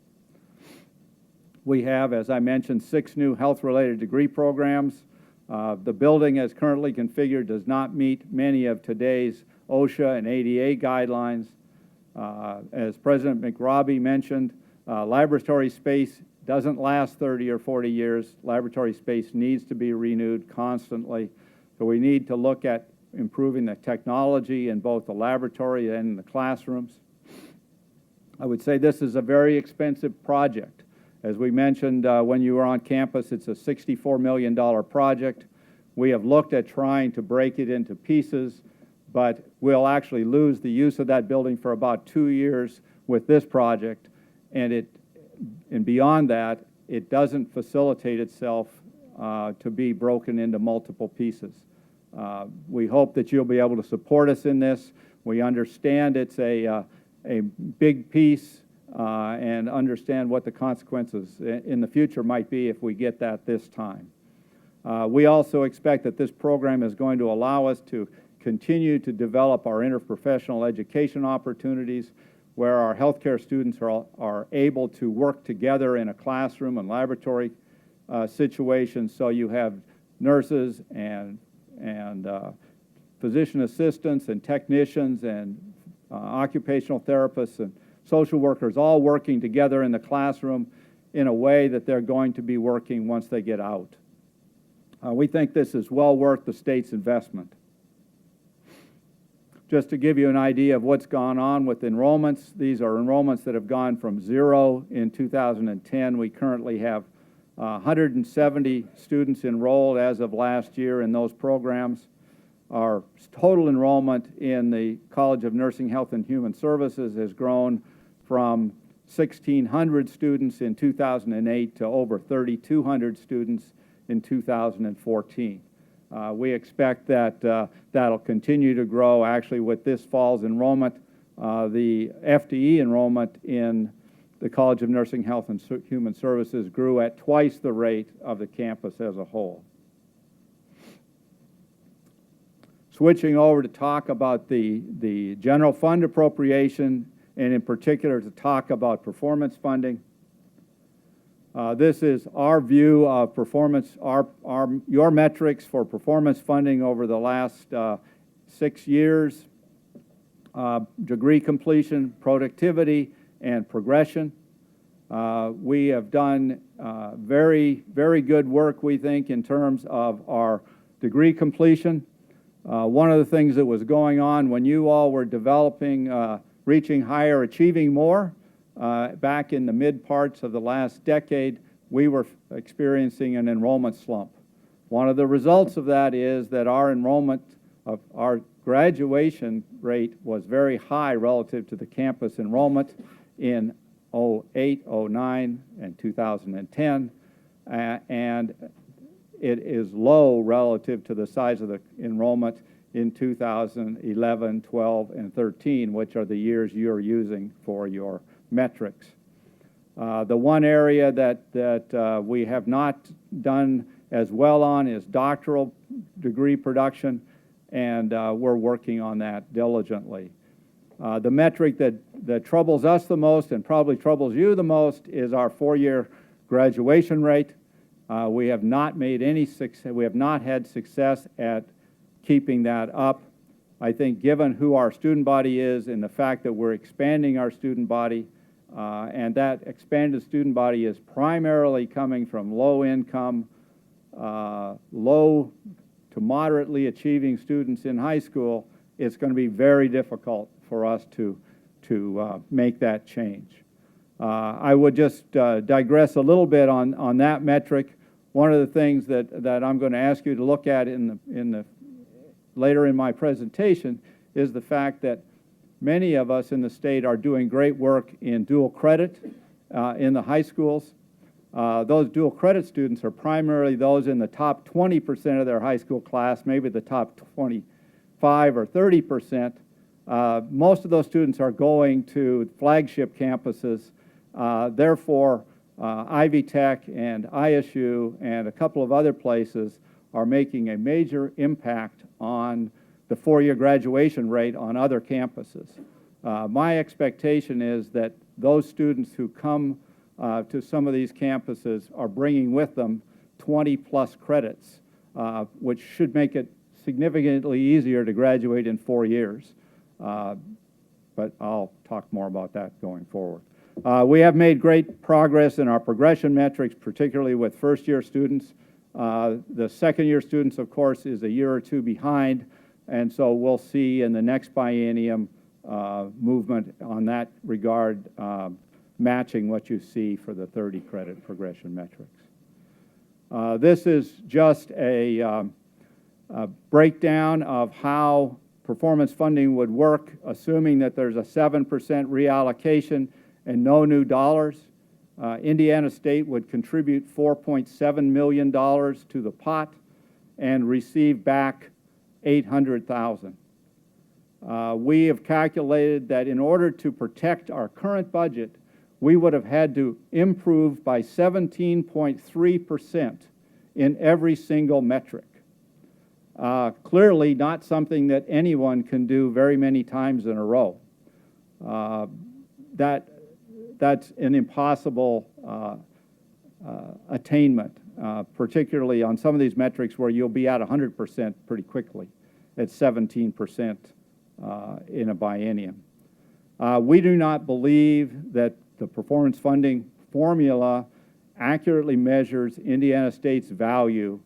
We have, as I mentioned, 6 new health-related degree programs. The building, as currently configured, does not meet many of today's OSHA and ADA guidelines. As President McRobbie mentioned, laboratory space doesn't last 30 or 40 years. Laboratory space needs to be renewed constantly. So we need to look at improving the technology in both the laboratory and in the classrooms. I would say this is a very expensive project. As we mentioned when you were on campus, it's a $64 million project. We have looked at trying to break it into pieces, but we'll actually lose the use of that building for about 2 years with this project, and beyond that, it doesn't facilitate itself to be broken into multiple pieces. We hope that you'll be able to support us in this. We understand it's a big piece and understand what the consequences in the future might be if we get that this time. We also expect that this program is going to allow us to continue to develop our interprofessional education opportunities, where our healthcare students are able to work together in a classroom and laboratory situation. So you have nurses and physician assistants and technicians and occupational therapists and social workers all working together in the classroom in a way that they're going to be working once they get out. We think this is well worth the state's investment. Just to give you an idea of what's gone on with enrollments, these are enrollments that have gone from 0 in 2010. We currently have 170 students enrolled as of last year in those programs. Our total enrollment in the College of Nursing, Health, and Human Services has grown from 1,600 students in 2008 to over 3,200 students in 2014. We expect that that'll continue to grow. Actually, with this fall's enrollment, the FTE enrollment in the College of Nursing, Health, and Human Services grew at twice the rate of the campus as a whole. Switching over to talk about the general fund appropriation, and in particular to talk about performance funding. This is our view of performance, your metrics for performance funding over the last 6 years. Degree completion, productivity, and progression. We have done very, very good work, we think, in terms of our degree completion. One of the things that was going on when you all were developing Reaching Higher, Achieving More, back in the mid parts of the last decade, we were experiencing an enrollment slump. One of the results of that is that our enrollment of our graduation rate was very high relative to the campus enrollment in 08, 09, and 2010, and it is low relative to the size of the enrollment in 2011, 12, and 13, which are the years you're using for your metrics. The one area that we have not done as well on is doctoral degree production, and we're working on that diligently. The metric that troubles us the most and probably troubles you the most is our 4-year graduation rate. We have not made any success. We have not had success at keeping that up. I think given who our student body is and the fact that we're expanding our student body, and that expanded student body is primarily coming from low income, low to moderately achieving students in high school, it's going to be very difficult for us to make that change. I would just digress a little bit on that metric. One of the things that I'm going to ask you to look at later in my presentation is the fact that many of us in the state are doing great work in dual credit in the high schools. Those dual credit students are primarily those in the top 20% of their high school class, maybe the top 25 or 30%. Most of those students are going to flagship campuses. Therefore, Ivy Tech and ISU and a couple of other places are making a major impact on the 4-year graduation rate on other campuses. My expectation is that those students who come to some of these campuses are bringing with them 20-plus credits, which should make it significantly easier to graduate in 4 years. But I'll talk more about that going forward. We have made great progress in our progression metrics, particularly with first-year students. The second-year students, of course, is a year or two behind, and so we'll see in the next biennium movement on that regard, matching what you see for the 30-credit progression metrics. This is just a breakdown of how performance funding would work, assuming that there's a 7% reallocation and no new dollars. Indiana State would contribute $4.7 million to the pot and receive back $800,000. We have calculated that in order to protect our current budget, we would have had to improve by 17.3% in every single metric. Clearly not something that anyone can do very many times in a row. That's an impossible attainment, particularly on some of these metrics where you'll be at 100% pretty quickly at 17% in a biennium. We do not believe that the performance funding formula accurately measures Indiana State's value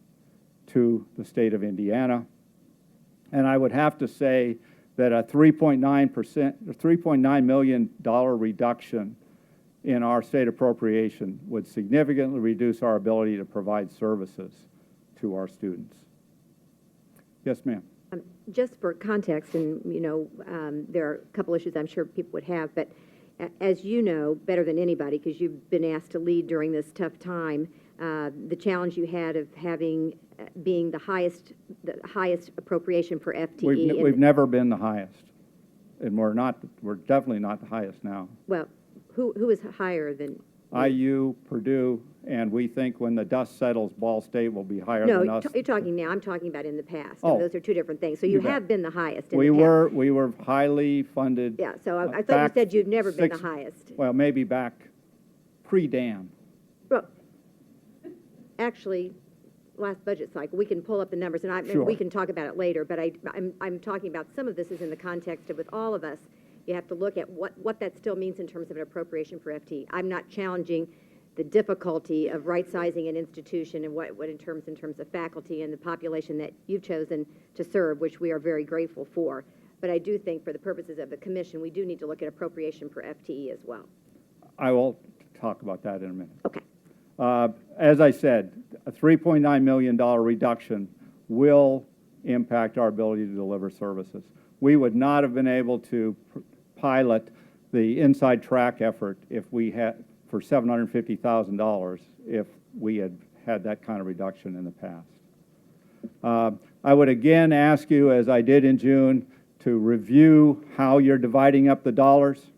to the state of Indiana. And I would have to say that a $3.9 million reduction in our state appropriation would significantly reduce our ability to provide services to our students. Yes, ma'am. Just for context, and there are a couple issues I'm sure people would have, but As you know better than anybody, because you've been asked to lead during this tough time, the challenge you had of having being the highest appropriation per FTE. We've never been the highest, and we're definitely not the highest now. Well, who is higher than? IU, Purdue, and we think when the dust settles, Ball State will be higher No, than us. you're talking now. I'm talking about in the past. Oh. Those are two different things. So You you bet. have been the highest in We the past. we were highly funded. Yeah, so I thought you back said you've never been the 6 highest. Well, maybe back pre-Dan. Well, actually, last budget cycle, we can pull up the numbers, and Sure. we can talk about it later, but I'm talking about some of this is in the context of with all of us, you have to look at what that still means in terms of an appropriation per FTE. I'm not challenging the difficulty of right-sizing an institution and what in terms of faculty and the population that you've chosen to serve, which we are very grateful for. But I do think for the purposes of the commission, we do need to look at appropriation per FTE as well. I will talk about that in a minute. Okay. As I said, a $3.9 million reduction will impact our ability to deliver services. We would not have been able to pilot the inside track effort if we had for $750,000 if we had had that kind of reduction in the past. I would again ask you, as I did in June, to review how you're dividing up the dollars.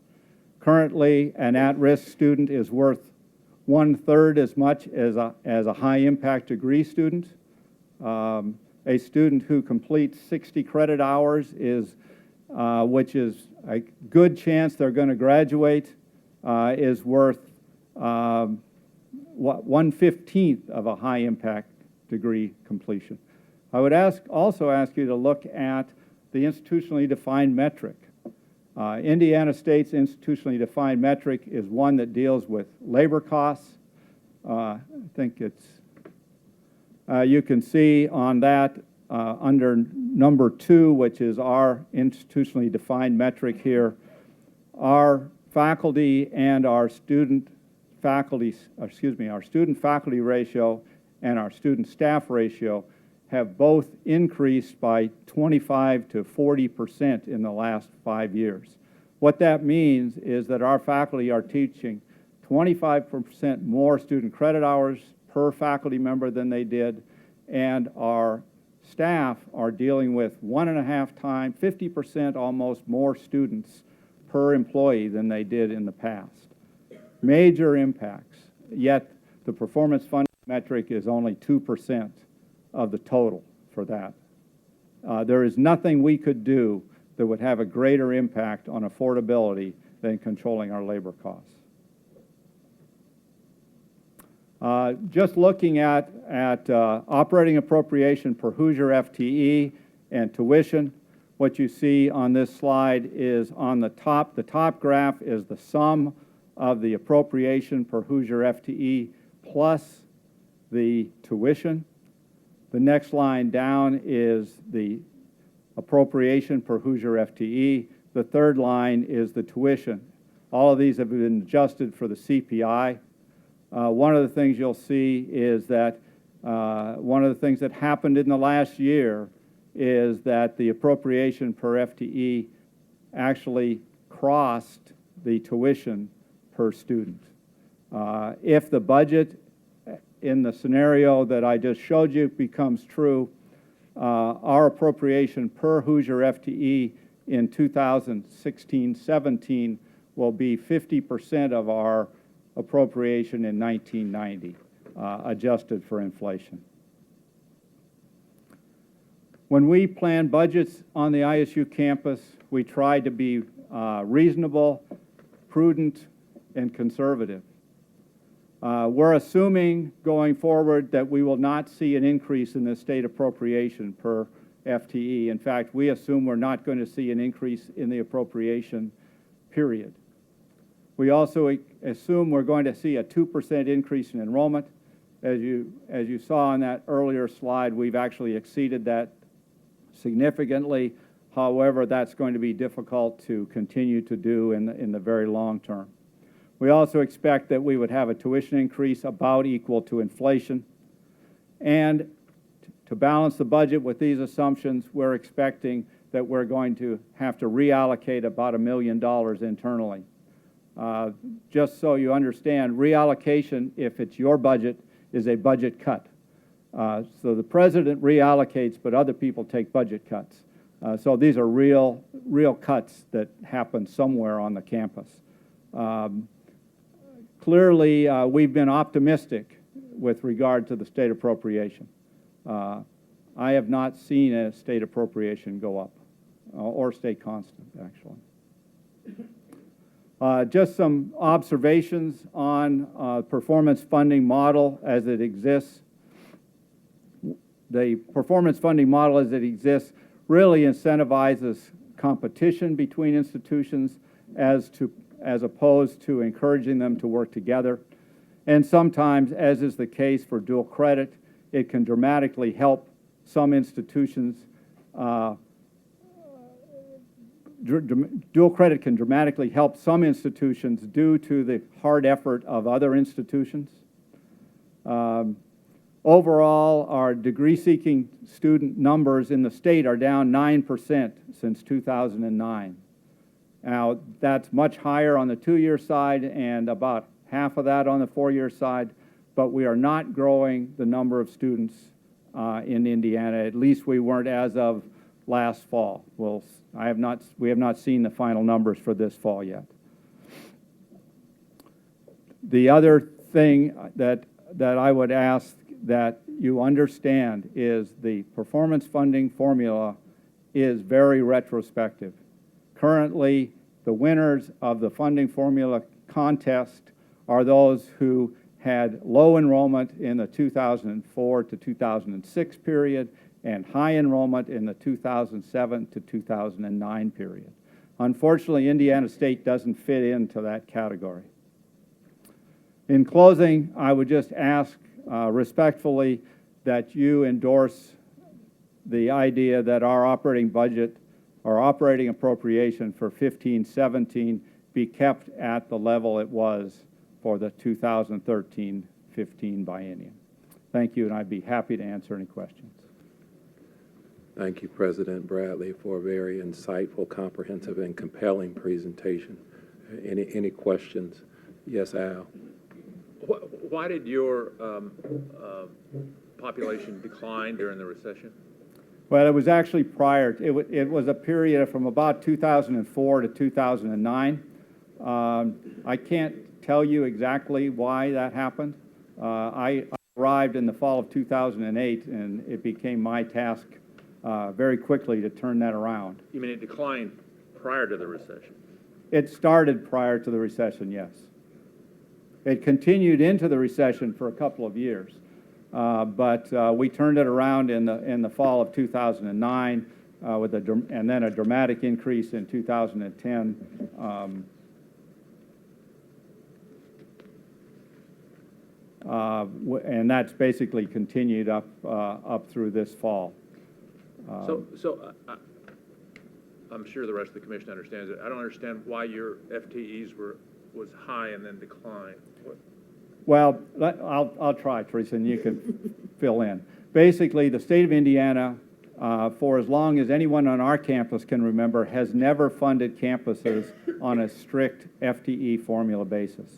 Currently, an at-risk student is worth 1/3 as much as a high-impact degree student. A student who completes 60 credit hours which is a good chance they're going to graduate, is worth 1/15 of a high-impact degree completion. I would also ask you to look at the institutionally defined metric. Indiana State's institutionally defined metric is one that deals with labor costs. I think you can see on that under number 2, which is our institutionally defined metric here, our faculty and our student faculty ratio and our student staff ratio have both increased by 25 to 40% in the last 5 years. What that means is that our faculty are teaching 25% more student credit hours per faculty member than they did, and our staff are dealing with 1.5 times, 50% almost more students per employee than they did in the past. Major impacts, yet the performance funding metric is only 2% of the total for that. There is nothing we could do that would have a greater impact on affordability than controlling our labor costs. Just looking at operating appropriation per Hoosier FTE and tuition, what you see on this slide is on the top graph is the sum of the appropriation per Hoosier FTE plus the tuition. The next line down is the appropriation per Hoosier FTE. The third line is the tuition. All of these have been adjusted for the CPI. One of the things you'll see is that one of the things that happened in the last year is that the appropriation per FTE actually crossed the tuition per student. If the budget in the scenario that I just showed you becomes true, our appropriation per Hoosier FTE in 2016-17 will be 50% of our appropriation in 1990, adjusted for inflation. When we plan budgets on the ISU campus, we try to be reasonable, prudent, and conservative. We're assuming going forward that we will not see an increase in the state appropriation per FTE. In fact, we assume we're not going to see an increase in the appropriation, period. We also assume we're going to see a 2% increase in enrollment. As you saw on that earlier slide, we've actually exceeded that significantly. However, that's going to be difficult to continue to do in the very long term. We also expect that we would have a tuition increase about equal to inflation. And to balance the budget with these assumptions, we're expecting that we're going to have to reallocate about $1 million internally. Just so you understand, reallocation, if it's your budget, is a budget cut. So the president reallocates, but other people take budget cuts. So these are real cuts that happen somewhere on the campus. Clearly, we've been optimistic with regard to the state appropriation. I have not seen a state appropriation go up, or stay constant, actually. Just some observations on performance funding model as it exists. The performance funding model as it exists really incentivizes competition between institutions as opposed to encouraging them to work together. And sometimes, as is the case for dual credit, it can dramatically help some institutions. Dual credit can dramatically help some institutions due to the hard effort of other institutions. Overall, our degree-seeking student numbers in the state are down 9% since 2009. Now, that's much higher on the two-year side and about half of that on the four-year side, but we are not growing the number of students in Indiana. At least we weren't as of last fall. We have not seen the final numbers for this fall yet. The other thing that I would ask that you understand is the performance funding formula is very retrospective. Currently, the winners of the funding formula contest are those who had low enrollment in the 2004 to 2006 period and high enrollment in the 2007 to 2009 period. Unfortunately, Indiana State doesn't fit into that category. In closing, I would just ask respectfully that you endorse the idea that our operating budget, our operating appropriation for 15-17 be kept at the level it was for the 2013-15 biennium. Thank you, and I'd be happy to answer any questions. Thank you, President Bradley, for a very insightful, comprehensive, and compelling presentation. Any questions? Yes, Al. Why did your population decline during the recession? Well, it was actually prior. It was a period from about 2004 to 2009. I can't tell you exactly why that happened. I arrived in the fall of 2008, and it became my task very quickly to turn that around. You mean it declined prior to the recession? It started prior to the recession, yes. It continued into the recession for a couple of years, but we turned it around in the fall of 2009 and then a dramatic increase in 2010. And that's basically continued up through this fall. I'm sure the rest of the commission understands it. I don't understand why your FTEs was high and then declined. Well, I'll try, Teresa, and you can fill in. Basically, the state of Indiana, for as long as anyone on our campus can remember, has never funded campuses on a strict FTE formula basis.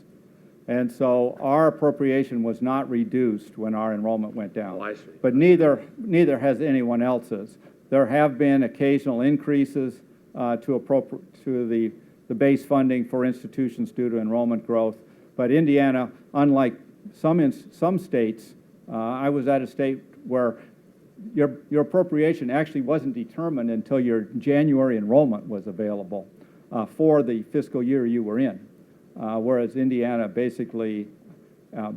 And so our appropriation was not reduced when our enrollment went down. Oh, I see. But neither has anyone else's. There have been occasional increases to the base funding for institutions due to enrollment growth. But Indiana, unlike some states, I was at a state where your appropriation actually wasn't determined until your January enrollment was available for the fiscal year you were in. Whereas Indiana, basically,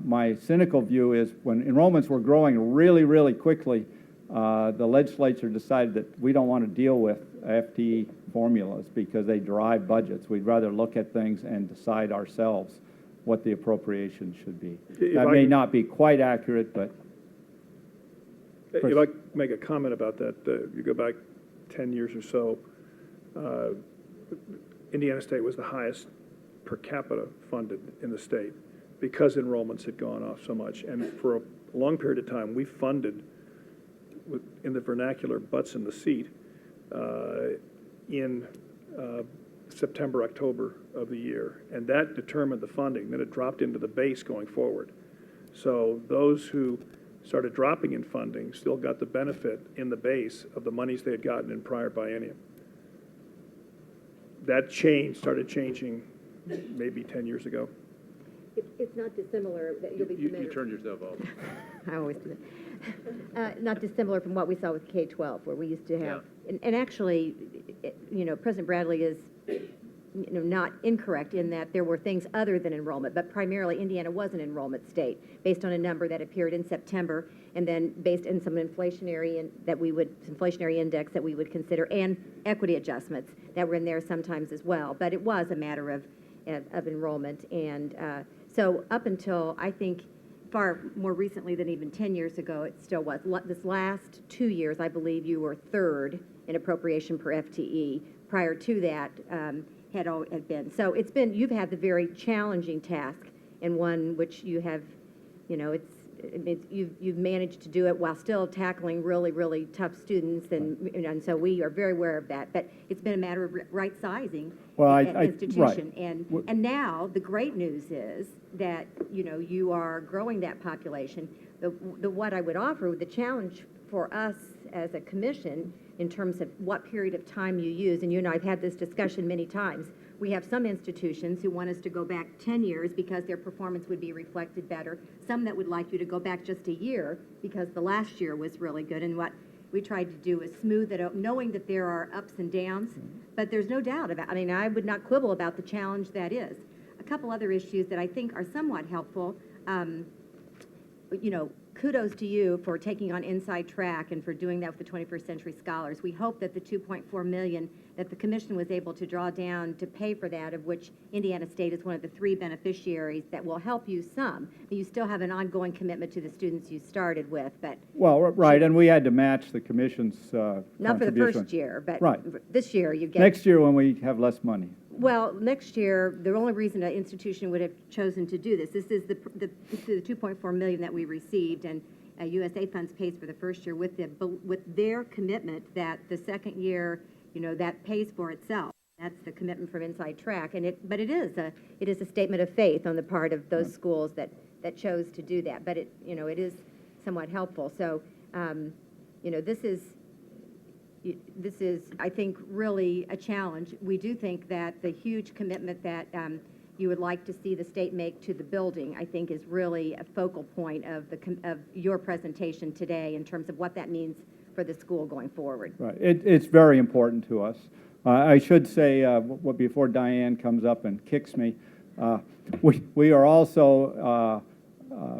my cynical view is when enrollments were growing really, really quickly, the legislature decided that we don't want to deal with FTE formulas because they drive budgets. We'd rather look at things and decide ourselves what the appropriation should be. That may not be quite accurate, but... If I could make a comment about that, you go back 10 years or so, Indiana State was the highest per capita funded in the state because enrollments had gone off so much. And for a long period of time, we funded, in the vernacular, butts in the seat in September, October of the year, and that determined the funding. Then it dropped into the base going forward. So those who started dropping in funding still got the benefit in the base of the monies they had gotten in prior biennium. That started changing maybe 10 years ago. It's not dissimilar, that you'll be familiar. You turned yourself off. I always do that. Not dissimilar from what we saw with K-12, where we used to have, and actually, President Bradley is, not incorrect in that there were things other than enrollment, but primarily Indiana was an enrollment state, based on a number that appeared in September, and then based in some inflationary index that we would consider, and equity adjustments that were in there sometimes as well. But it was a matter of enrollment, and so up until, I think, far more recently than even 10 years ago, it still was. This last 2 years, I believe you were third in appropriation per FTE. Prior to that, had been. So you've had the very challenging task, and one which you have, you've managed to do it while still tackling really, really tough students, and so we are very aware of that. But it's been a matter of right-sizing an institution. Right. And now the great news is that, you are growing that population. What I would offer, the challenge for us as a commission in terms of what period of time you use, and you and I have had this discussion many times. We have some institutions who want us to go back 10 years because their performance would be reflected better. Some that would like you to go back just a year because the last year was really good. And what we tried to do is smooth it out, knowing that there are ups and downs, but there's no doubt about, I would not quibble about the challenge that is. A couple other issues that I think are somewhat helpful, kudos to you for taking on Inside Track and for doing that with the 21st Century Scholars. We hope that the $2.4 million that the Commission was able to draw down to pay for that, of which Indiana State is one of the 3 beneficiaries, that will help you some. You still have an ongoing commitment to the students you started with, but... Well, right, and we had to match the Commission's not for the contribution. first year, but Right. this year you get... Next year when we have less money. Well, next year, the only reason an institution would have chosen to do this is the $2.4 million that we received, and USA Funds pays for the first year with their commitment that the second year, that pays for itself. That's the commitment from Inside Track, but it is a statement of faith on the part of those schools that chose to do that. But it is somewhat helpful. So, this is, I think, really a challenge. We do think that the huge commitment that you would like to see the state make to the building, I think, is really a focal point of your presentation today in terms of what that means for the school going forward. Right. It's very important to us. I should say, before Diane comes up and kicks me, we are also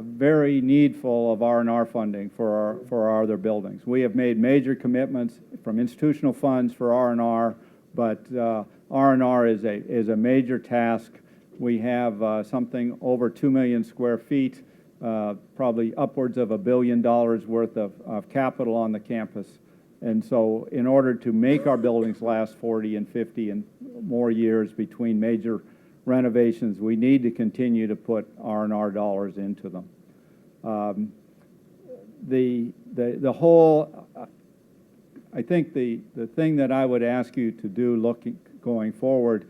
very needful of R&R funding for our other buildings. We have made major commitments from institutional funds for R&R, but R&R is a major task. We have something over 2 million square feet, probably upwards of $1 billion worth of capital on the campus. And so in order to make our buildings last 40 and 50 and more years between major renovations, we need to continue to put R&R dollars into them. The whole, I think the thing that I would ask you to do going forward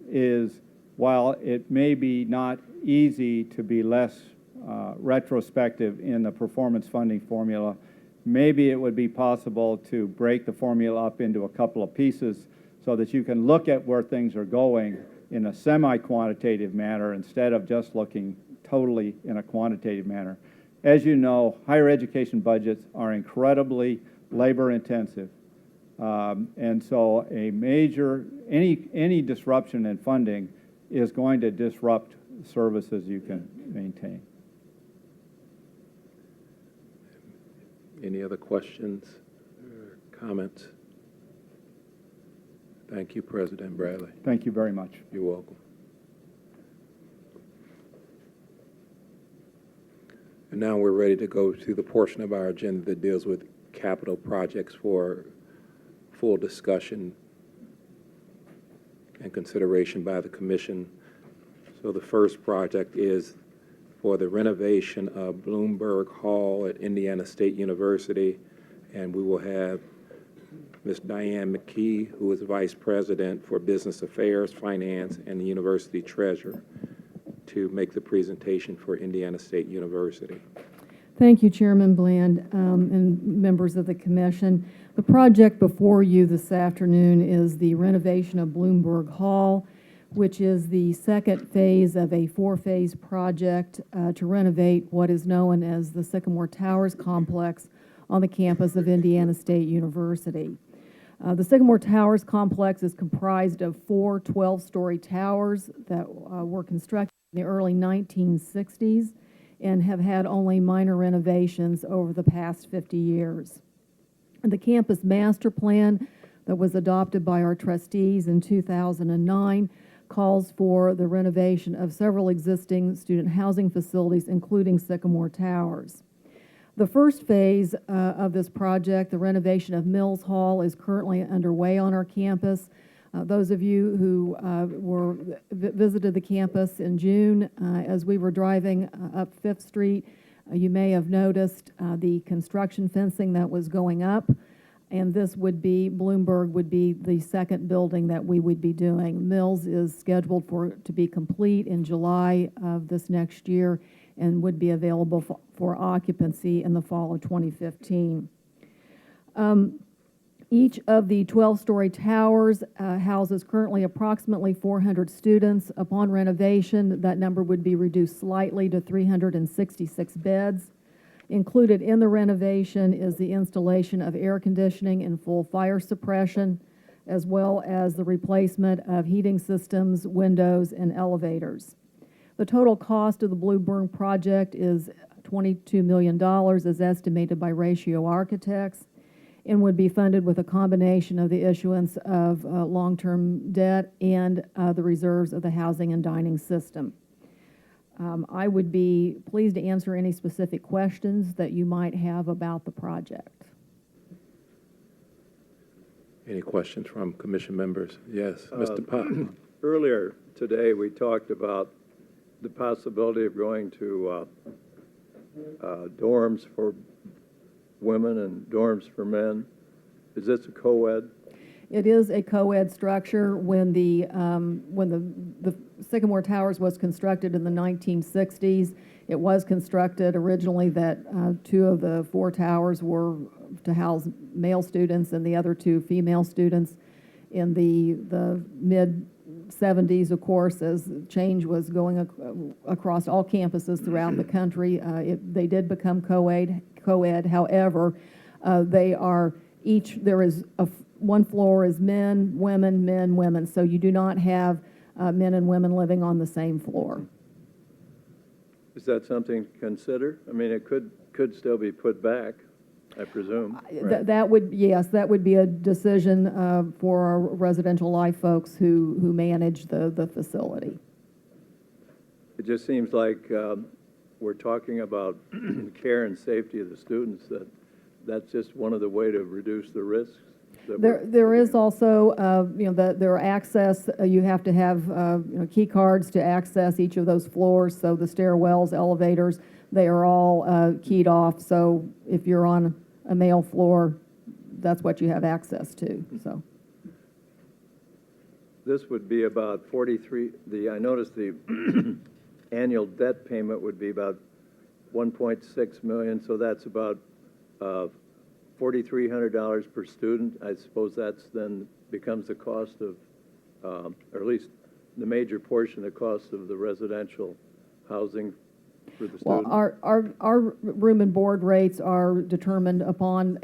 is, while it may be not easy to be less retrospective in the performance funding formula, maybe it would be possible to break the formula up into a couple of pieces so that you can look at where things are going in a semi-quantitative manner instead of just looking totally in a quantitative manner. As you know, higher education budgets are incredibly labor-intensive. And so any disruption in funding is going to disrupt services you can maintain. Any other questions or comments? Thank you, President Bradley. Thank you very much. You're welcome. And now we're ready to go to the portion of our agenda that deals with capital projects for full discussion and consideration by the Commission. So the first project is for the renovation of Bloomberg Hall at Indiana State University, and we will have Ms. Diane McKee, who is Vice President for Business Affairs, Finance, and the University Treasurer, to make the presentation for Indiana State University. Thank you, Chairman Bland, and members of the Commission. The project before you this afternoon is the renovation of Bloomberg Hall, which is the second phase of a four-phase project to renovate what is known as the Sycamore Towers complex on the campus of Indiana State University. The Sycamore Towers complex is comprised of four 12-story towers that were constructed in the early 1960s and have had only minor renovations over the past 50 years. The campus master plan that was adopted by our trustees in 2009 calls for the renovation of several existing student housing facilities, including Sycamore Towers. The first phase of this project, the renovation of Mills Hall, is currently underway on our campus. Those of you who visited the campus in June, as we were driving up 5th Street, you may have noticed the construction fencing that was going up, and this would be, Bloomberg would be the second building that we would be doing. Mills is scheduled to be complete in July of this next year and would be available for occupancy in the fall of 2015. Each of the 12-story towers houses currently approximately 400 students. Upon renovation, that number would be reduced slightly to 366 beds. Included in the renovation is the installation of air conditioning and full fire suppression, as well as the replacement of heating systems, windows, and elevators. The total cost of the Bloomberg project is $22 million, as estimated by Ratio Architects, and would be funded with a combination of the issuance of long-term debt and the reserves of the housing and dining system. I would be pleased to answer any specific questions that you might have about the project. Any questions from Commission members? Yes, Mr. Pott. Earlier today, we talked about the possibility of going to dorms for women and dorms for men. Is this a co-ed? It is a co-ed structure. When the Sycamore Towers was constructed in the 1960s, it was constructed originally that two of the four towers were to house male students and the other two female students. In the mid-70s, of course, as change was going across all campuses throughout the country, they did become co-ed. However, they are each, there is one floor is men, women, so you do not have men and women living on the same floor. Is that something to consider? I mean, it could still be put back, I presume. Right? That would, yes, that would be a decision for our residential life folks who manage the facility. It just seems like we're talking about care and safety of the students, that's just one of the way to reduce the risks. There is also, there are access, you have to have key cards to access each of those floors, so the stairwells, elevators, they are all keyed off, so if you're on a male floor, that's what you have access to, so. This would be about 43, I noticed the annual debt payment would be about 1.6 million, so that's about $4,300 per student. I suppose that's then becomes the cost of, or at least the major portion of the cost of the residential housing for the students. Well, our room and board rates are determined upon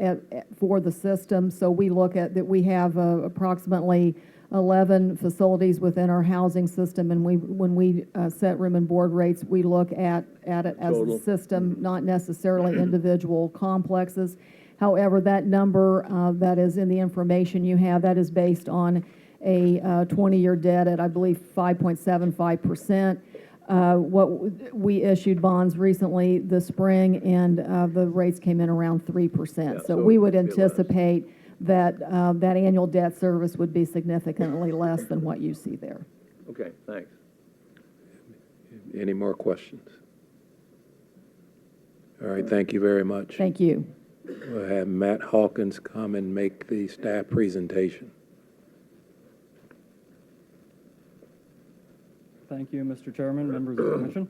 for the system, so we look at that we have approximately 11 facilities within our housing system, and when we set room and board rates, we look at it as a system, not necessarily individual complexes. However, that number that is in the information you have, that is based on a 20-year debt at, I believe, 5.75%. What we issued bonds recently this spring, and the rates came in around 3%. Yeah, so we would anticipate that that annual debt service would be significantly less than what you see there. Okay, thanks. Any more questions? All right, thank you very much. Thank you. We'll have Matt Hawkins come and make the staff presentation. Thank you, Mr. Chairman, members of the Commission.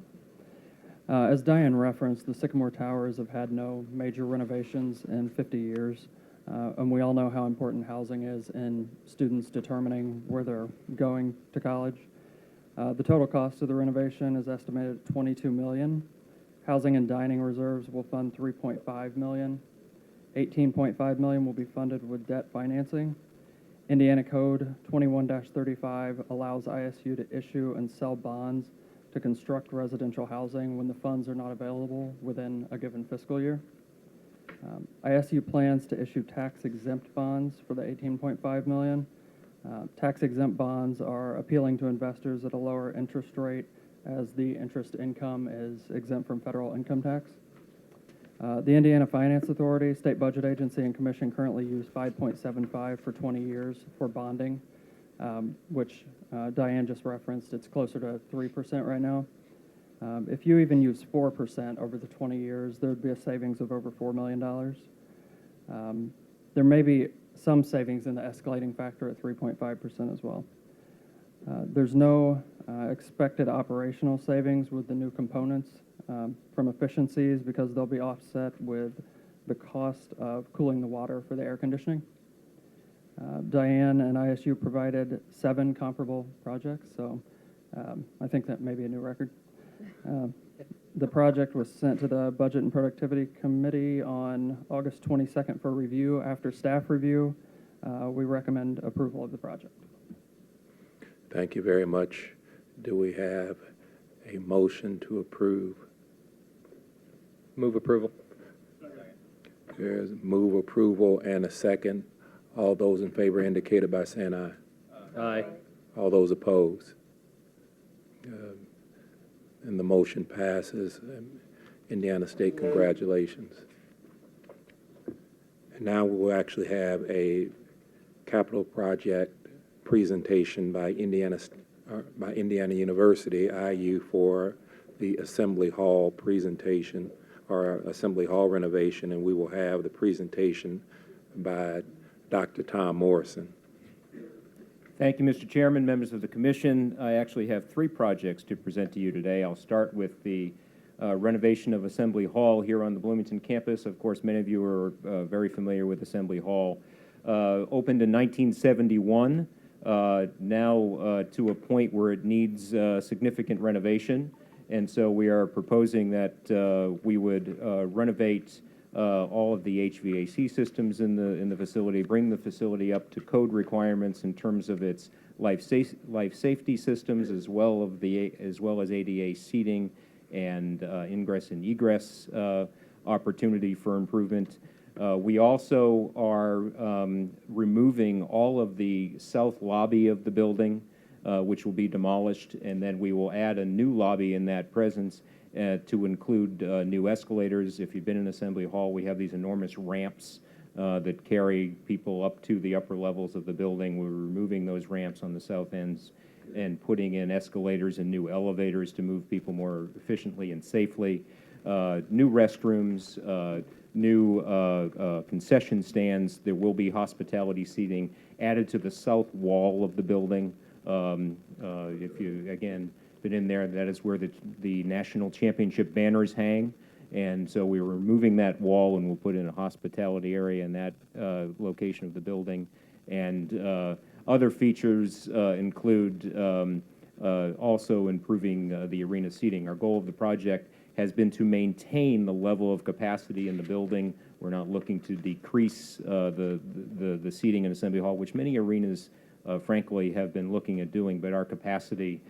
As Diane referenced, the Sycamore Towers have had no major renovations in 50 years, and we all know how important housing is in students determining where they're going to college. The total cost of the renovation is estimated at $22 million. Housing and dining reserves will fund $3.5 million. $18.5 million will be funded with debt financing. Indiana Code 21-35 allows ISU to issue and sell bonds to construct residential housing when the funds are not available within a given fiscal year. ISU plans to issue tax-exempt bonds for the $18.5 million. Tax-exempt bonds are appealing to investors at a lower interest rate as the interest income is exempt from federal income tax. The Indiana Finance Authority, State Budget Agency, and Commission currently use 5.75 for 20 years for bonding, which Diane just referenced. It's closer to 3% right now. If you even use 4% over the 20 years, there would be a savings of over $4 million. There may be some savings in the escalating factor at 3.5% as well. There's no expected operational savings with the new components from efficiencies because they'll be offset with the cost of cooling the water for the air conditioning. Diane and ISU provided 7 comparable projects, so I think that may be a new record. The project was sent to the Budget and Productivity Committee on August 22nd for review. After staff review, we recommend approval of the project. Thank you very much. Do we have a motion to approve? Move approval. There's move approval and a second. All those in favor indicated by saying aye. Aye. All those opposed? And the motion passes. Indiana State, congratulations. And now we will actually have a capital project presentation by Indiana University, IU, for the Assembly Hall presentation or Assembly Hall renovation, and we will have the presentation by Dr. Tom Morrison. Thank you, Mr. Chairman, members of the Commission. I actually have 3 projects to present to you today. I'll start with the renovation of Assembly Hall here on the Bloomington campus. Of course, many of you are very familiar with Assembly Hall. Opened in 1971, now to a point where it needs significant renovation. And so we are proposing that we would renovate all of the HVAC systems in the facility, bring the facility up to code requirements in terms of its life safety systems, as well as ADA seating and ingress and egress opportunity for improvement. We also are removing all of the south lobby of the building, which will be demolished, and then we will add a new lobby in that presence to include new escalators. If you've been in Assembly Hall, we have these enormous ramps that carry people up to the upper levels of the building. We're removing those ramps on the south ends and putting in escalators and new elevators to move people more efficiently and safely. New restrooms, new concession stands. There will be hospitality seating added to the south wall of the building. If you, again, been in there, that is where the national championship banners hang. And so we're removing that wall, and we'll put in a hospitality area in that location of the building. And other features include also improving the arena seating. Our goal of the project has been to maintain the level of capacity in the building. We're not looking to decrease the seating in Assembly Hall, which many arenas, frankly, have been looking at doing, but our capacity,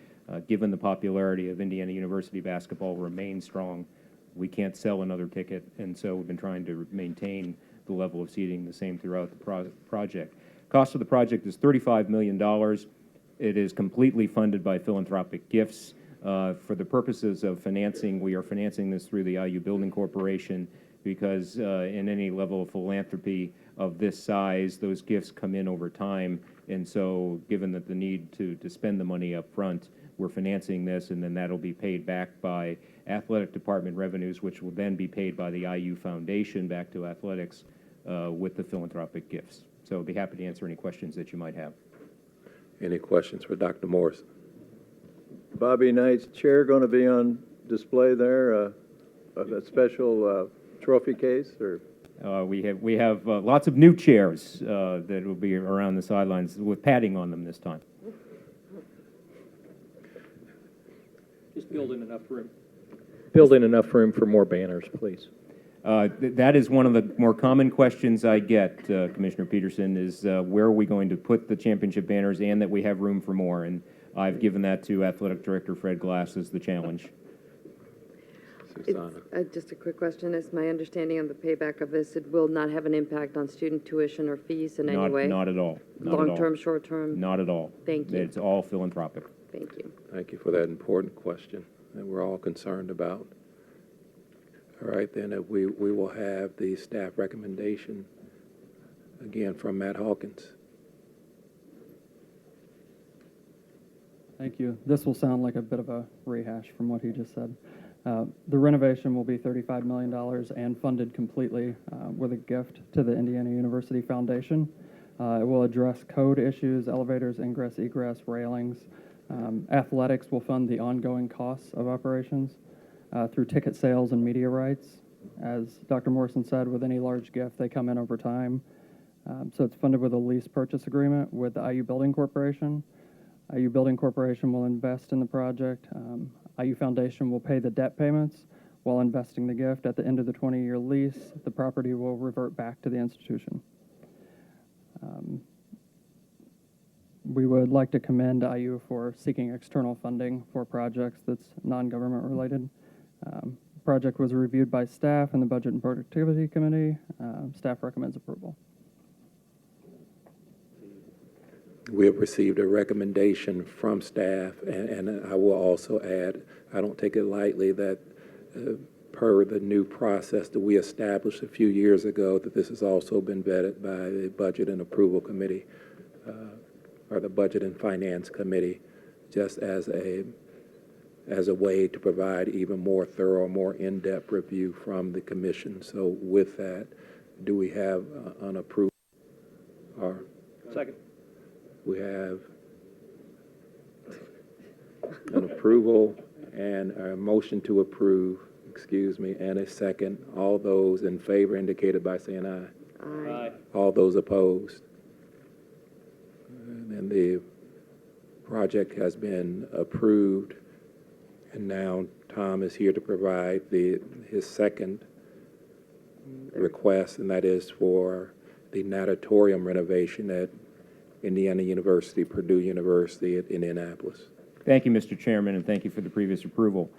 given the popularity of Indiana University basketball, remains strong. We can't sell another ticket, and so we've been trying to maintain the level of seating the same throughout the project. Cost of the project is $35 million. It is completely funded by philanthropic gifts. For the purposes of financing, we are financing this through the IU Building Corporation because in any level of philanthropy of this size, those gifts come in over time. And so given that the need to spend the money up front, we're financing this, and then that'll be paid back by athletic department revenues, which will then be paid by the IU Foundation back to athletics with the philanthropic gifts. So I'll be happy to answer any questions that you might have. Any questions for Dr. Morrison? Bobby Knight's chair going to be on display there, a special trophy case, or? We have lots of new chairs that will be around the sidelines with padding on them this time. Just building enough room. Building enough room for more banners, please. That is one of the more common questions I get, Commissioner Peterson, is where are we going to put the championship banners and that we have room for more. And I've given that to Athletic Director Fred Glass as the challenge. Just a quick question. Is my understanding on the payback of this, it will not have an impact on student tuition or fees in any way? Not at all. Long-term, short-term? Not at all. Thank you. It's all philanthropic. Thank you. Thank you for that important question that we're all concerned about. All right, then we will have the staff recommendation again from Matt Hawkins. Thank you. This will sound like a bit of a rehash from what he just said. The renovation will be $35 million and funded completely with a gift to the Indiana University Foundation. It will address code issues, elevators, ingress, egress, railings. Athletics will fund the ongoing costs of operations through ticket sales and media rights. As Dr. Morrison said, with any large gift, they come in over time. So it's funded with a lease purchase agreement with the IU Building Corporation. IU Building Corporation will invest in the project. IU Foundation will pay the debt payments while investing the gift. At the end of the 20-year lease, the property will revert back to the institution. We would like to commend IU for seeking external funding for projects that's non-government related. Project was reviewed by staff and the Budget and Productivity Committee. Staff recommends approval. We have received a recommendation from staff, and I will also add, I don't take it lightly that per the new process that we established a few years ago, that this has also been vetted by the Budget and Approval Committee, or the Budget and Finance Committee, just as a way to provide even more thorough, more in-depth review from the Commission. So with that, do we have an approval? Or Second. we have an approval and a motion to approve, and a second. All those in favor indicated by saying aye. Aye. All those opposed. And the project has been approved. And now Tom is here to provide his second request, and that is for the Natatorium renovation at Indiana University, Purdue University at Indianapolis. Thank you, Mr. Chairman, and thank you for the previous approval.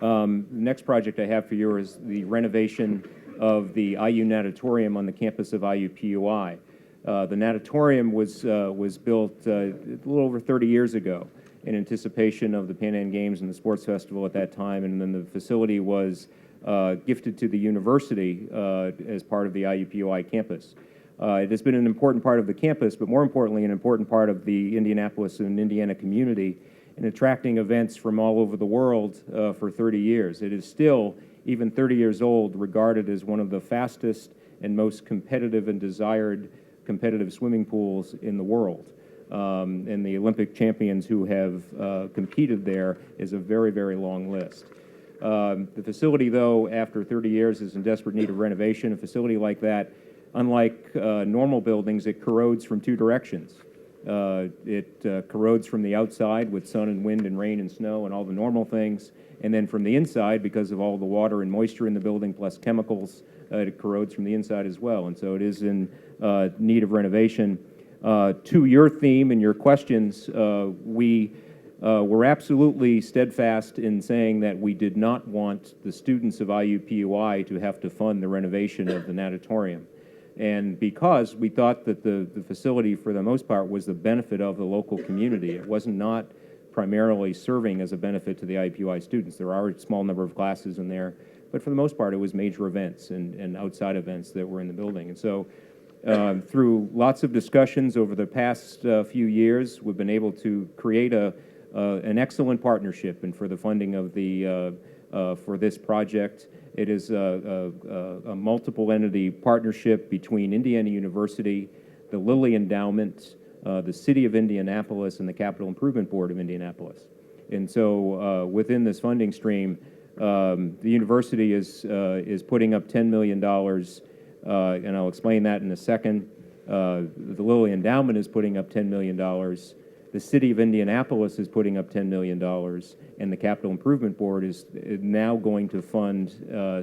The next project I have for you is the renovation of the IU Natatorium on the campus of Iupui. The Natatorium was built a little over 30 years ago in anticipation of the Pan Am Games and the Sports Festival at that time, and then the facility was gifted to the university as part of the Iupui campus. It has been an important part of the campus, but more importantly, an important part of the Indianapolis and Indiana community in attracting events from all over the world for 30 years. It is still, even 30 years old, regarded as one of the fastest and most competitive and desired competitive swimming pools in the world. And the Olympic champions who have competed there is a very, very long list. The facility, though, after 30 years is in desperate need of renovation. A facility like that, unlike normal buildings, it corrodes from two directions. It corrodes from the outside with sun and wind and rain and snow and all the normal things, and then from the inside, because of all the water and moisture in the building plus chemicals, it corrodes from the inside as well. And so it is in need of renovation. To your theme and your questions, we were absolutely steadfast in saying that we did not want the students of Iupui to have to fund the renovation of the Natatorium. And because we thought that the facility, for the most part, was the benefit of the local community. It was not primarily serving as a benefit to the Iupui students. There are a small number of classes in there, but for the most part, it was major events and outside events that were in the building. And so through lots of discussions over the past few years, we've been able to create an excellent partnership and for the funding of the for this project. It is a multiple entity partnership between Indiana University, the Lilly Endowment, the City of Indianapolis, and the Capital Improvement Board of Indianapolis. And so within this funding stream, the university is putting up $10 million, and I'll explain that in a second. The Lilly Endowment is putting up $10 million. The City of Indianapolis is putting up $10 million, and the Capital Improvement Board is now going to fund,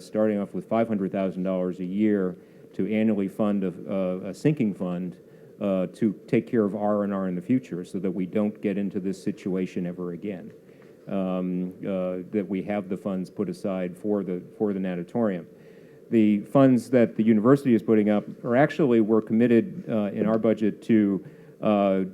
starting off with $500,000 a year, to annually fund a sinking fund to take care of R&R in the future, so that we don't get into this situation ever again. That we have the funds put aside for the Natatorium. The funds that the university is putting up are actually, we're committed in our budget to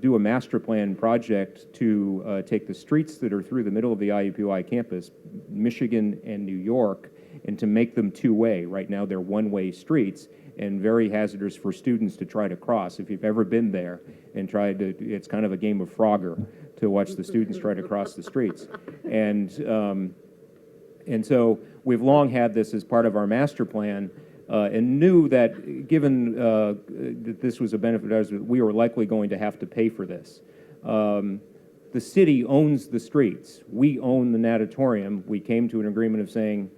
do a master plan project to take the streets that are through the middle of the Iupui campus, Michigan and New York, and to make them two-way. Right now they're one-way streets and very hazardous for students to try to cross. If you've ever been there and tried to, it's kind of a game of Frogger to watch the students try to cross the streets. And so we've long had this as part of our master plan, and knew that given that this was a benefit to us, we were likely going to have to pay for this. The city owns the streets. We own the Natatorium. We came to an agreement of saying,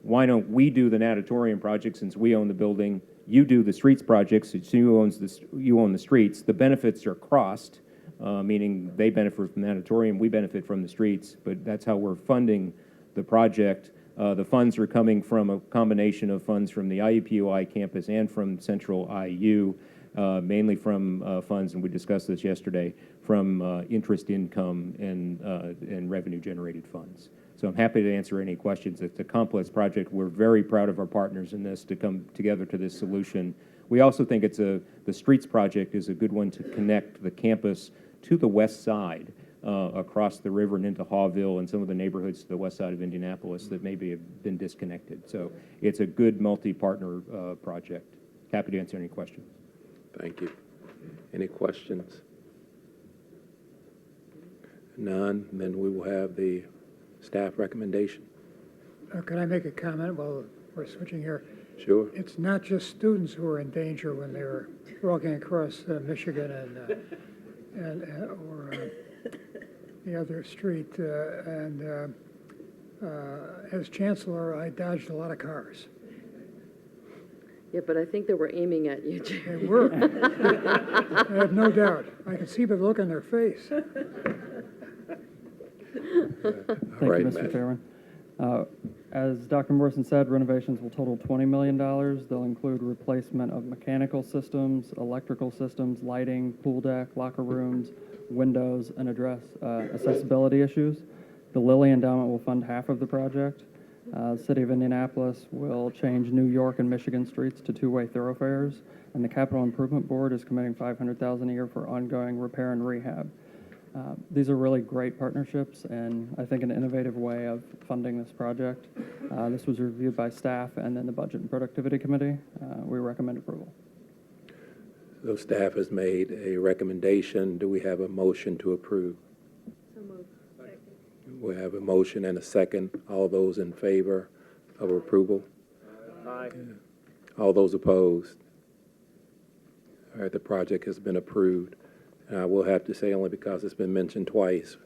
why don't we do the Natatorium project since we own the building? You do the streets project since you own the streets. The benefits are crossed, meaning they benefit from the Natatorium, we benefit from the streets, but that's how we're funding the project. The funds are coming from a combination of funds from the Iupui campus and from Central IU, mainly from funds, and we discussed this yesterday, from interest income and revenue-generated funds. So I'm happy to answer any questions. It's a complex project. We're very proud of our partners in this to come together to this solution. We also think the streets project is a good one to connect the campus to the west side, across the river and into Hawville and some of the neighborhoods to the west side of Indianapolis that maybe have been disconnected. So it's a good multi-partner project. Happy to answer any questions. Thank you. Any questions? None. Then we will have the staff recommendation. Could I make a comment while we're switching here? Sure. It's not just students who are in danger when they're walking across Michigan or the other street. As chancellor, I dodged a lot of cars. Yeah, but I think they were aiming at you, Jerry. They were. I have no doubt. I could see the look on their face. Thank you, Mr. Chairman. As Dr. Morrison said, renovations will total $20 million. They'll include replacement of mechanical systems, electrical systems, lighting, pool deck, locker rooms, windows, and address accessibility issues. The Lilly Endowment will fund half of the project. City of Indianapolis will change New York and Michigan streets to two-way thoroughfares, and the Capital Improvement Board is committing $500,000 a year for ongoing repair and rehab. These are really great partnerships and I think an innovative way of funding this project. This was reviewed by staff and then the Budget and Productivity Committee. We recommend approval. So staff has made a recommendation. Do we have a motion to approve? So moved. We have a motion and a second. All those in favor of approval? Aye. All those opposed? All right, the project has been approved. And I will have to say, only because it's been mentioned twice,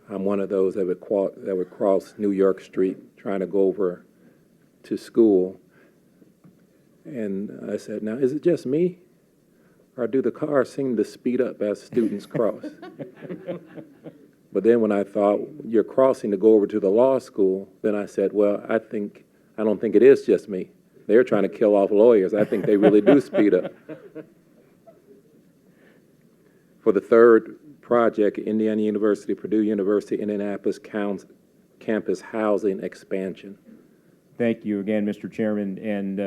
I'm one of those that would cross New York Street trying to go over to school. And I said, now, is it just me? Or do the cars seem to speed up as students cross? But then when I thought, you're crossing to go over to the law school, then I said, well, I don't think it is just me. They're trying to kill off lawyers. I think they really do speed up. For the third project, Indiana University, Purdue University, Indianapolis campus housing expansion. Thank you again, Mr. Chairman. And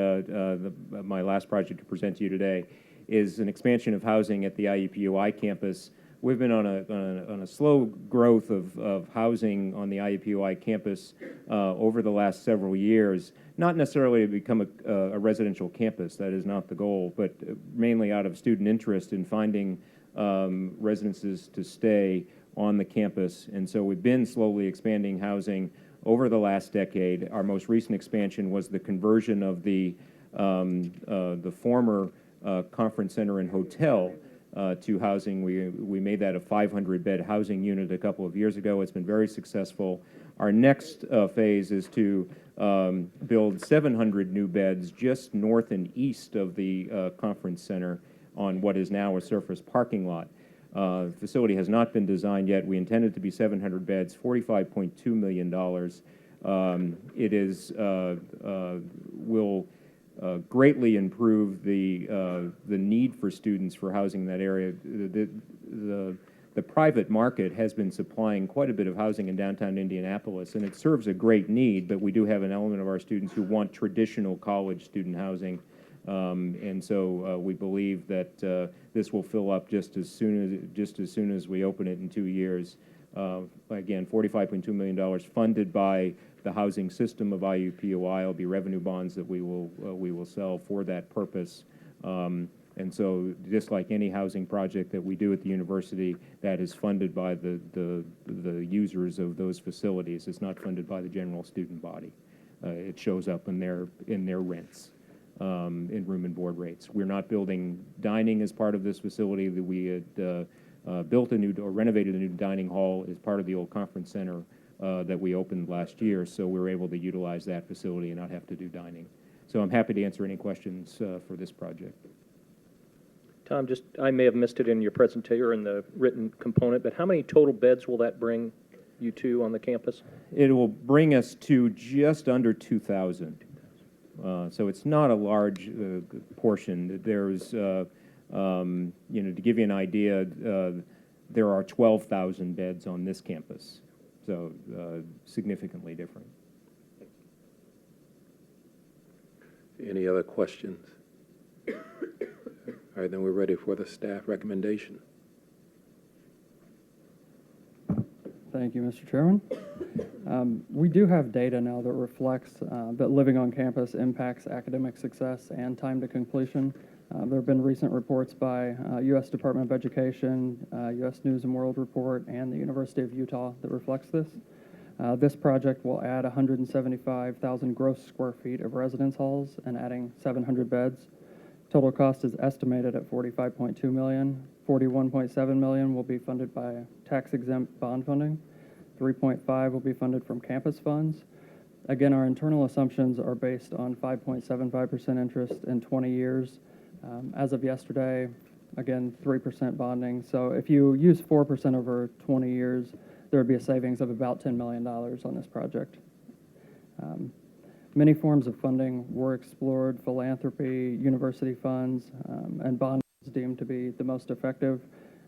my last project to present to you today is an expansion of housing at the Iupui campus. We've been on a slow growth of housing on the Iupui campus over the last several years, not necessarily to become a residential campus, that is not the goal, but mainly out of student interest in finding residences to stay on the campus. And so we've been slowly expanding housing over the last decade. Our most recent expansion was the conversion of the former conference center and hotel to housing. We made that a 500-bed housing unit a couple of years ago. It's been very successful. Our next phase is to build 700 new beds just north and east of the conference center on what is now a surface parking lot. The facility has not been designed yet. We intend it to be 700 beds, $45.2 million. It is will greatly improve the need for students for housing in that area. The private market has been supplying quite a bit of housing in downtown Indianapolis, and it serves a great need, but we do have an element of our students who want traditional college student housing. And so we believe that this will fill up just as soon as we open it in 2 years. Again, $45.2 million funded by the housing system of Iupui. Will be revenue bonds that we will sell for that purpose. And so, just like any housing project that we do at the university, that is funded by the users of those facilities. It's not funded by the general student body. It shows up in their rents. In room and board rates. We're not building dining as part of this facility. That we had built a new or renovated a new dining hall as part of the old conference center that we opened last year, so we were able to utilize that facility and not have to do dining. So I'm happy to answer any questions for this project. Tom, I may have missed it in your presentation or in the written component, but how many total beds will that bring you to on the campus? It will bring us to just under 2,000. So it's not a large portion. There's, to give you an idea, there are 12,000 beds on this campus, so significantly different. Any other questions? All right, then we're ready for the staff recommendation. Thank you, Mr. Chairman. We do have data now that reflects that living on campus impacts academic success and time to completion. There have been recent reports by U.S. Department of Education, U.S. News and World Report, and the University of Utah that reflects this. This project will add 175,000 gross square feet of residence halls and adding 700 beds. Total cost is estimated at $45.2 million. $41.7 million will be funded by tax-exempt bond funding. $3.5 will be funded from campus funds. Again, our internal assumptions are based on 5.75% interest in 20 years. As of yesterday, again, 3% bonding. So if you use 4% over 20 years, there would be a savings of about $10 million on this project. Many forms of funding were explored: philanthropy, university funds, and bond is deemed to be the most effective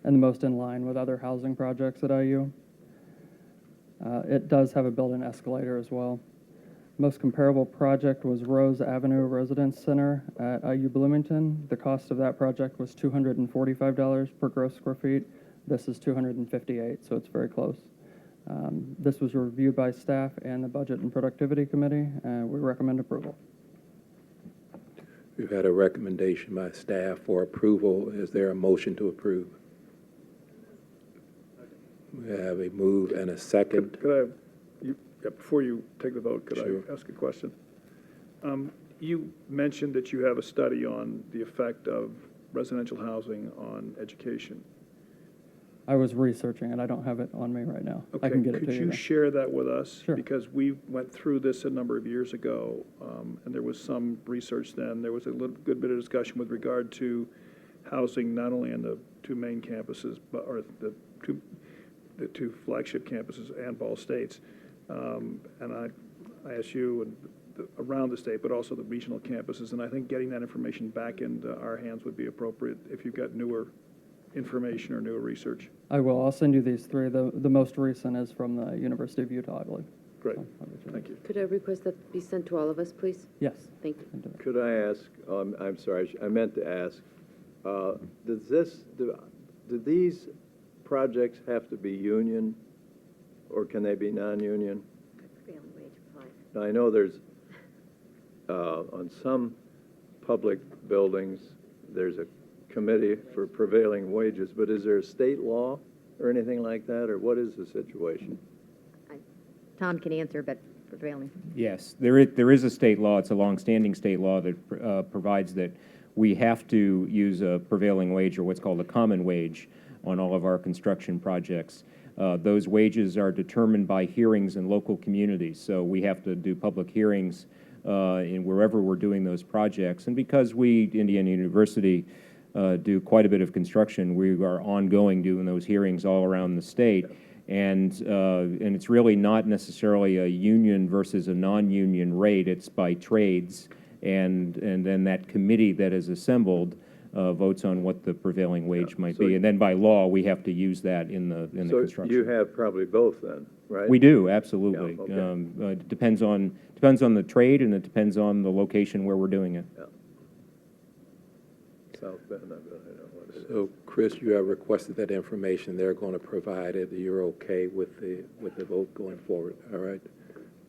and the most in line with other housing projects at IU. It does have a built-in escalator as well. Most comparable project was Rose Avenue Residence Center at IU Bloomington. The cost of that project was $245 per gross square feet. This is $258, so it's very close. This was reviewed by staff and the Budget and Productivity Committee, and we recommend approval. We've had a recommendation by staff for approval. Is there a motion to approve? We have a move and a second. Could before you take the vote, could I ask a question? You mentioned that you have a study on the effect of residential housing on education. I was researching it. I don't have it on me right now. Okay. I can get it to you. Could you share that with us? Sure. Because we went through this a number of years ago, and there was some research then. There was a good bit of discussion with regard to housing not only on the two main campuses, or the two flagship campuses and Ball States. And ISU and around the state, but also the regional campuses. And I think getting that information back into our hands would be appropriate if you've got newer information or newer research. I will. I'll send you these three. The most recent is from the University of Utah, I believe. Great. So, thank you. Could I request that be sent to all of us, please? Yes. Thank you. Could I ask, I'm sorry, I meant to ask, do these projects have to be union, or can they be non-union? Now, I know there's, on some public buildings, there's a committee for prevailing wages, but is there a state law or anything like that, or what is the situation? Tom can answer, but prevailing. Yes, there is a state law. It's a longstanding state law that provides that we have to use a prevailing wage, or what's called a common wage, on all of our construction projects. Those wages are determined by hearings in local communities, so we have to do public hearings in wherever we're doing those projects. And because we, Indiana University, do quite a bit of construction, we are ongoing doing those hearings all around the state. And it's really not necessarily a union versus a non-union rate. It's by trades, and then that committee that is assembled votes on what the prevailing wage might be. And then by law, we have to use that in the construction. So you have probably both then, right? We do, absolutely. Yeah, okay. It depends on the trade, and it depends on the location where we're doing it. Yeah. South Bend, I don't know what it is. So, Chris, you have requested that information. They're going to provide it. You're okay with the vote going forward, all right?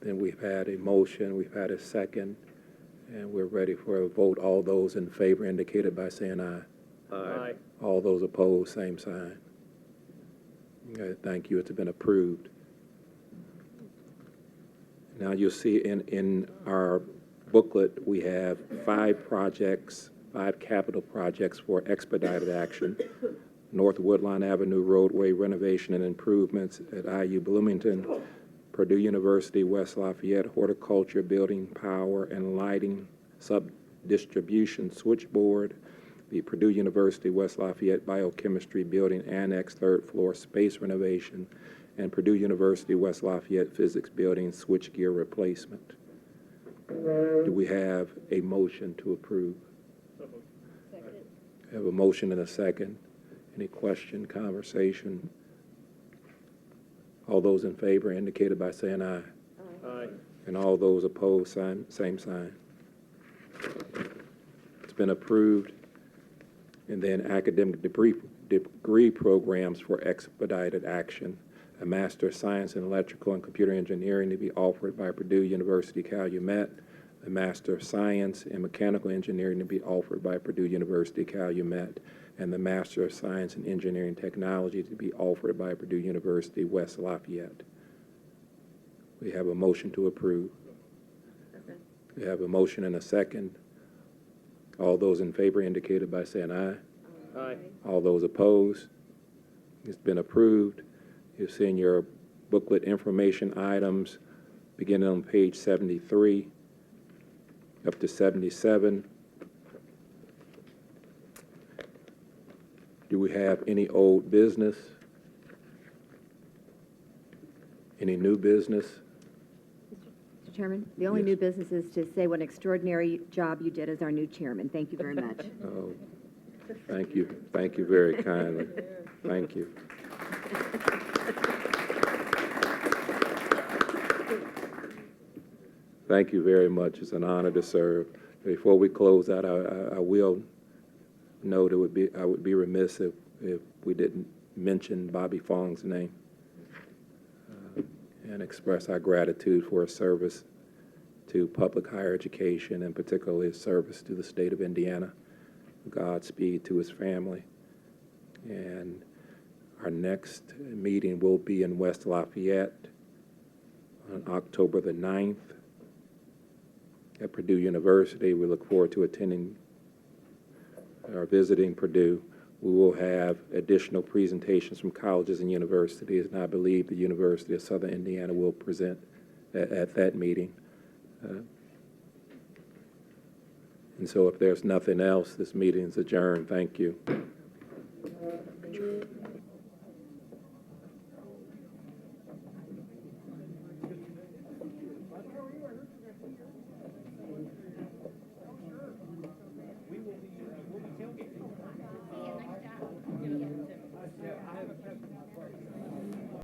Then we've had a motion, we've had a second, and we're ready for a vote. All those in favor indicated by saying aye. Aye. All those opposed, same sign. Okay, thank you. It's been approved. Now you'll see in our booklet, we have 5 capital projects for expedited action. North Woodline Avenue roadway renovation and improvements at IU Bloomington, Purdue University West Lafayette horticulture building power and lighting sub-distribution switchboard, the Purdue University West Lafayette biochemistry building annex 3rd floor space renovation, and Purdue University West Lafayette physics building switchgear replacement. Do we have a motion to approve? I have a motion and a second. Any question, conversation? All those in favor indicated by saying aye. Aye. And all those opposed, same sign. It's been approved. And then academic degree programs for expedited action. A Master of Science in Electrical and Computer Engineering to be offered by Purdue University Calumet. A Master of Science in Mechanical Engineering to be offered by Purdue University Calumet, and the Master of Science in Engineering Technology to be offered by Purdue University West Lafayette. We have a motion to approve. We have a motion and a second. All those in favor indicated by saying aye. Aye. All those opposed? It's been approved. You've seen your booklet information items beginning on page 73 up to 77. Do we have any old business? Any new business? Mr. Chairman, the only new business is to say what an extraordinary job you did as our new chairman. Thank you very much. Oh, thank you. Thank you very kindly. Thank you. Thank you very much. It's an honor to serve. Before we close out, I will note I would be remiss if we didn't mention Bobby Fong's name and express our gratitude for his service to public higher education, and particularly his service to the state of Indiana. Godspeed to his family. And our next meeting will be in West Lafayette on October the 9th. At Purdue University. We look forward to attending or visiting Purdue. We will have additional presentations from colleges and universities, and I believe the University of Southern Indiana will present at that meeting. And so if there's nothing else, this meeting is adjourned. Thank you.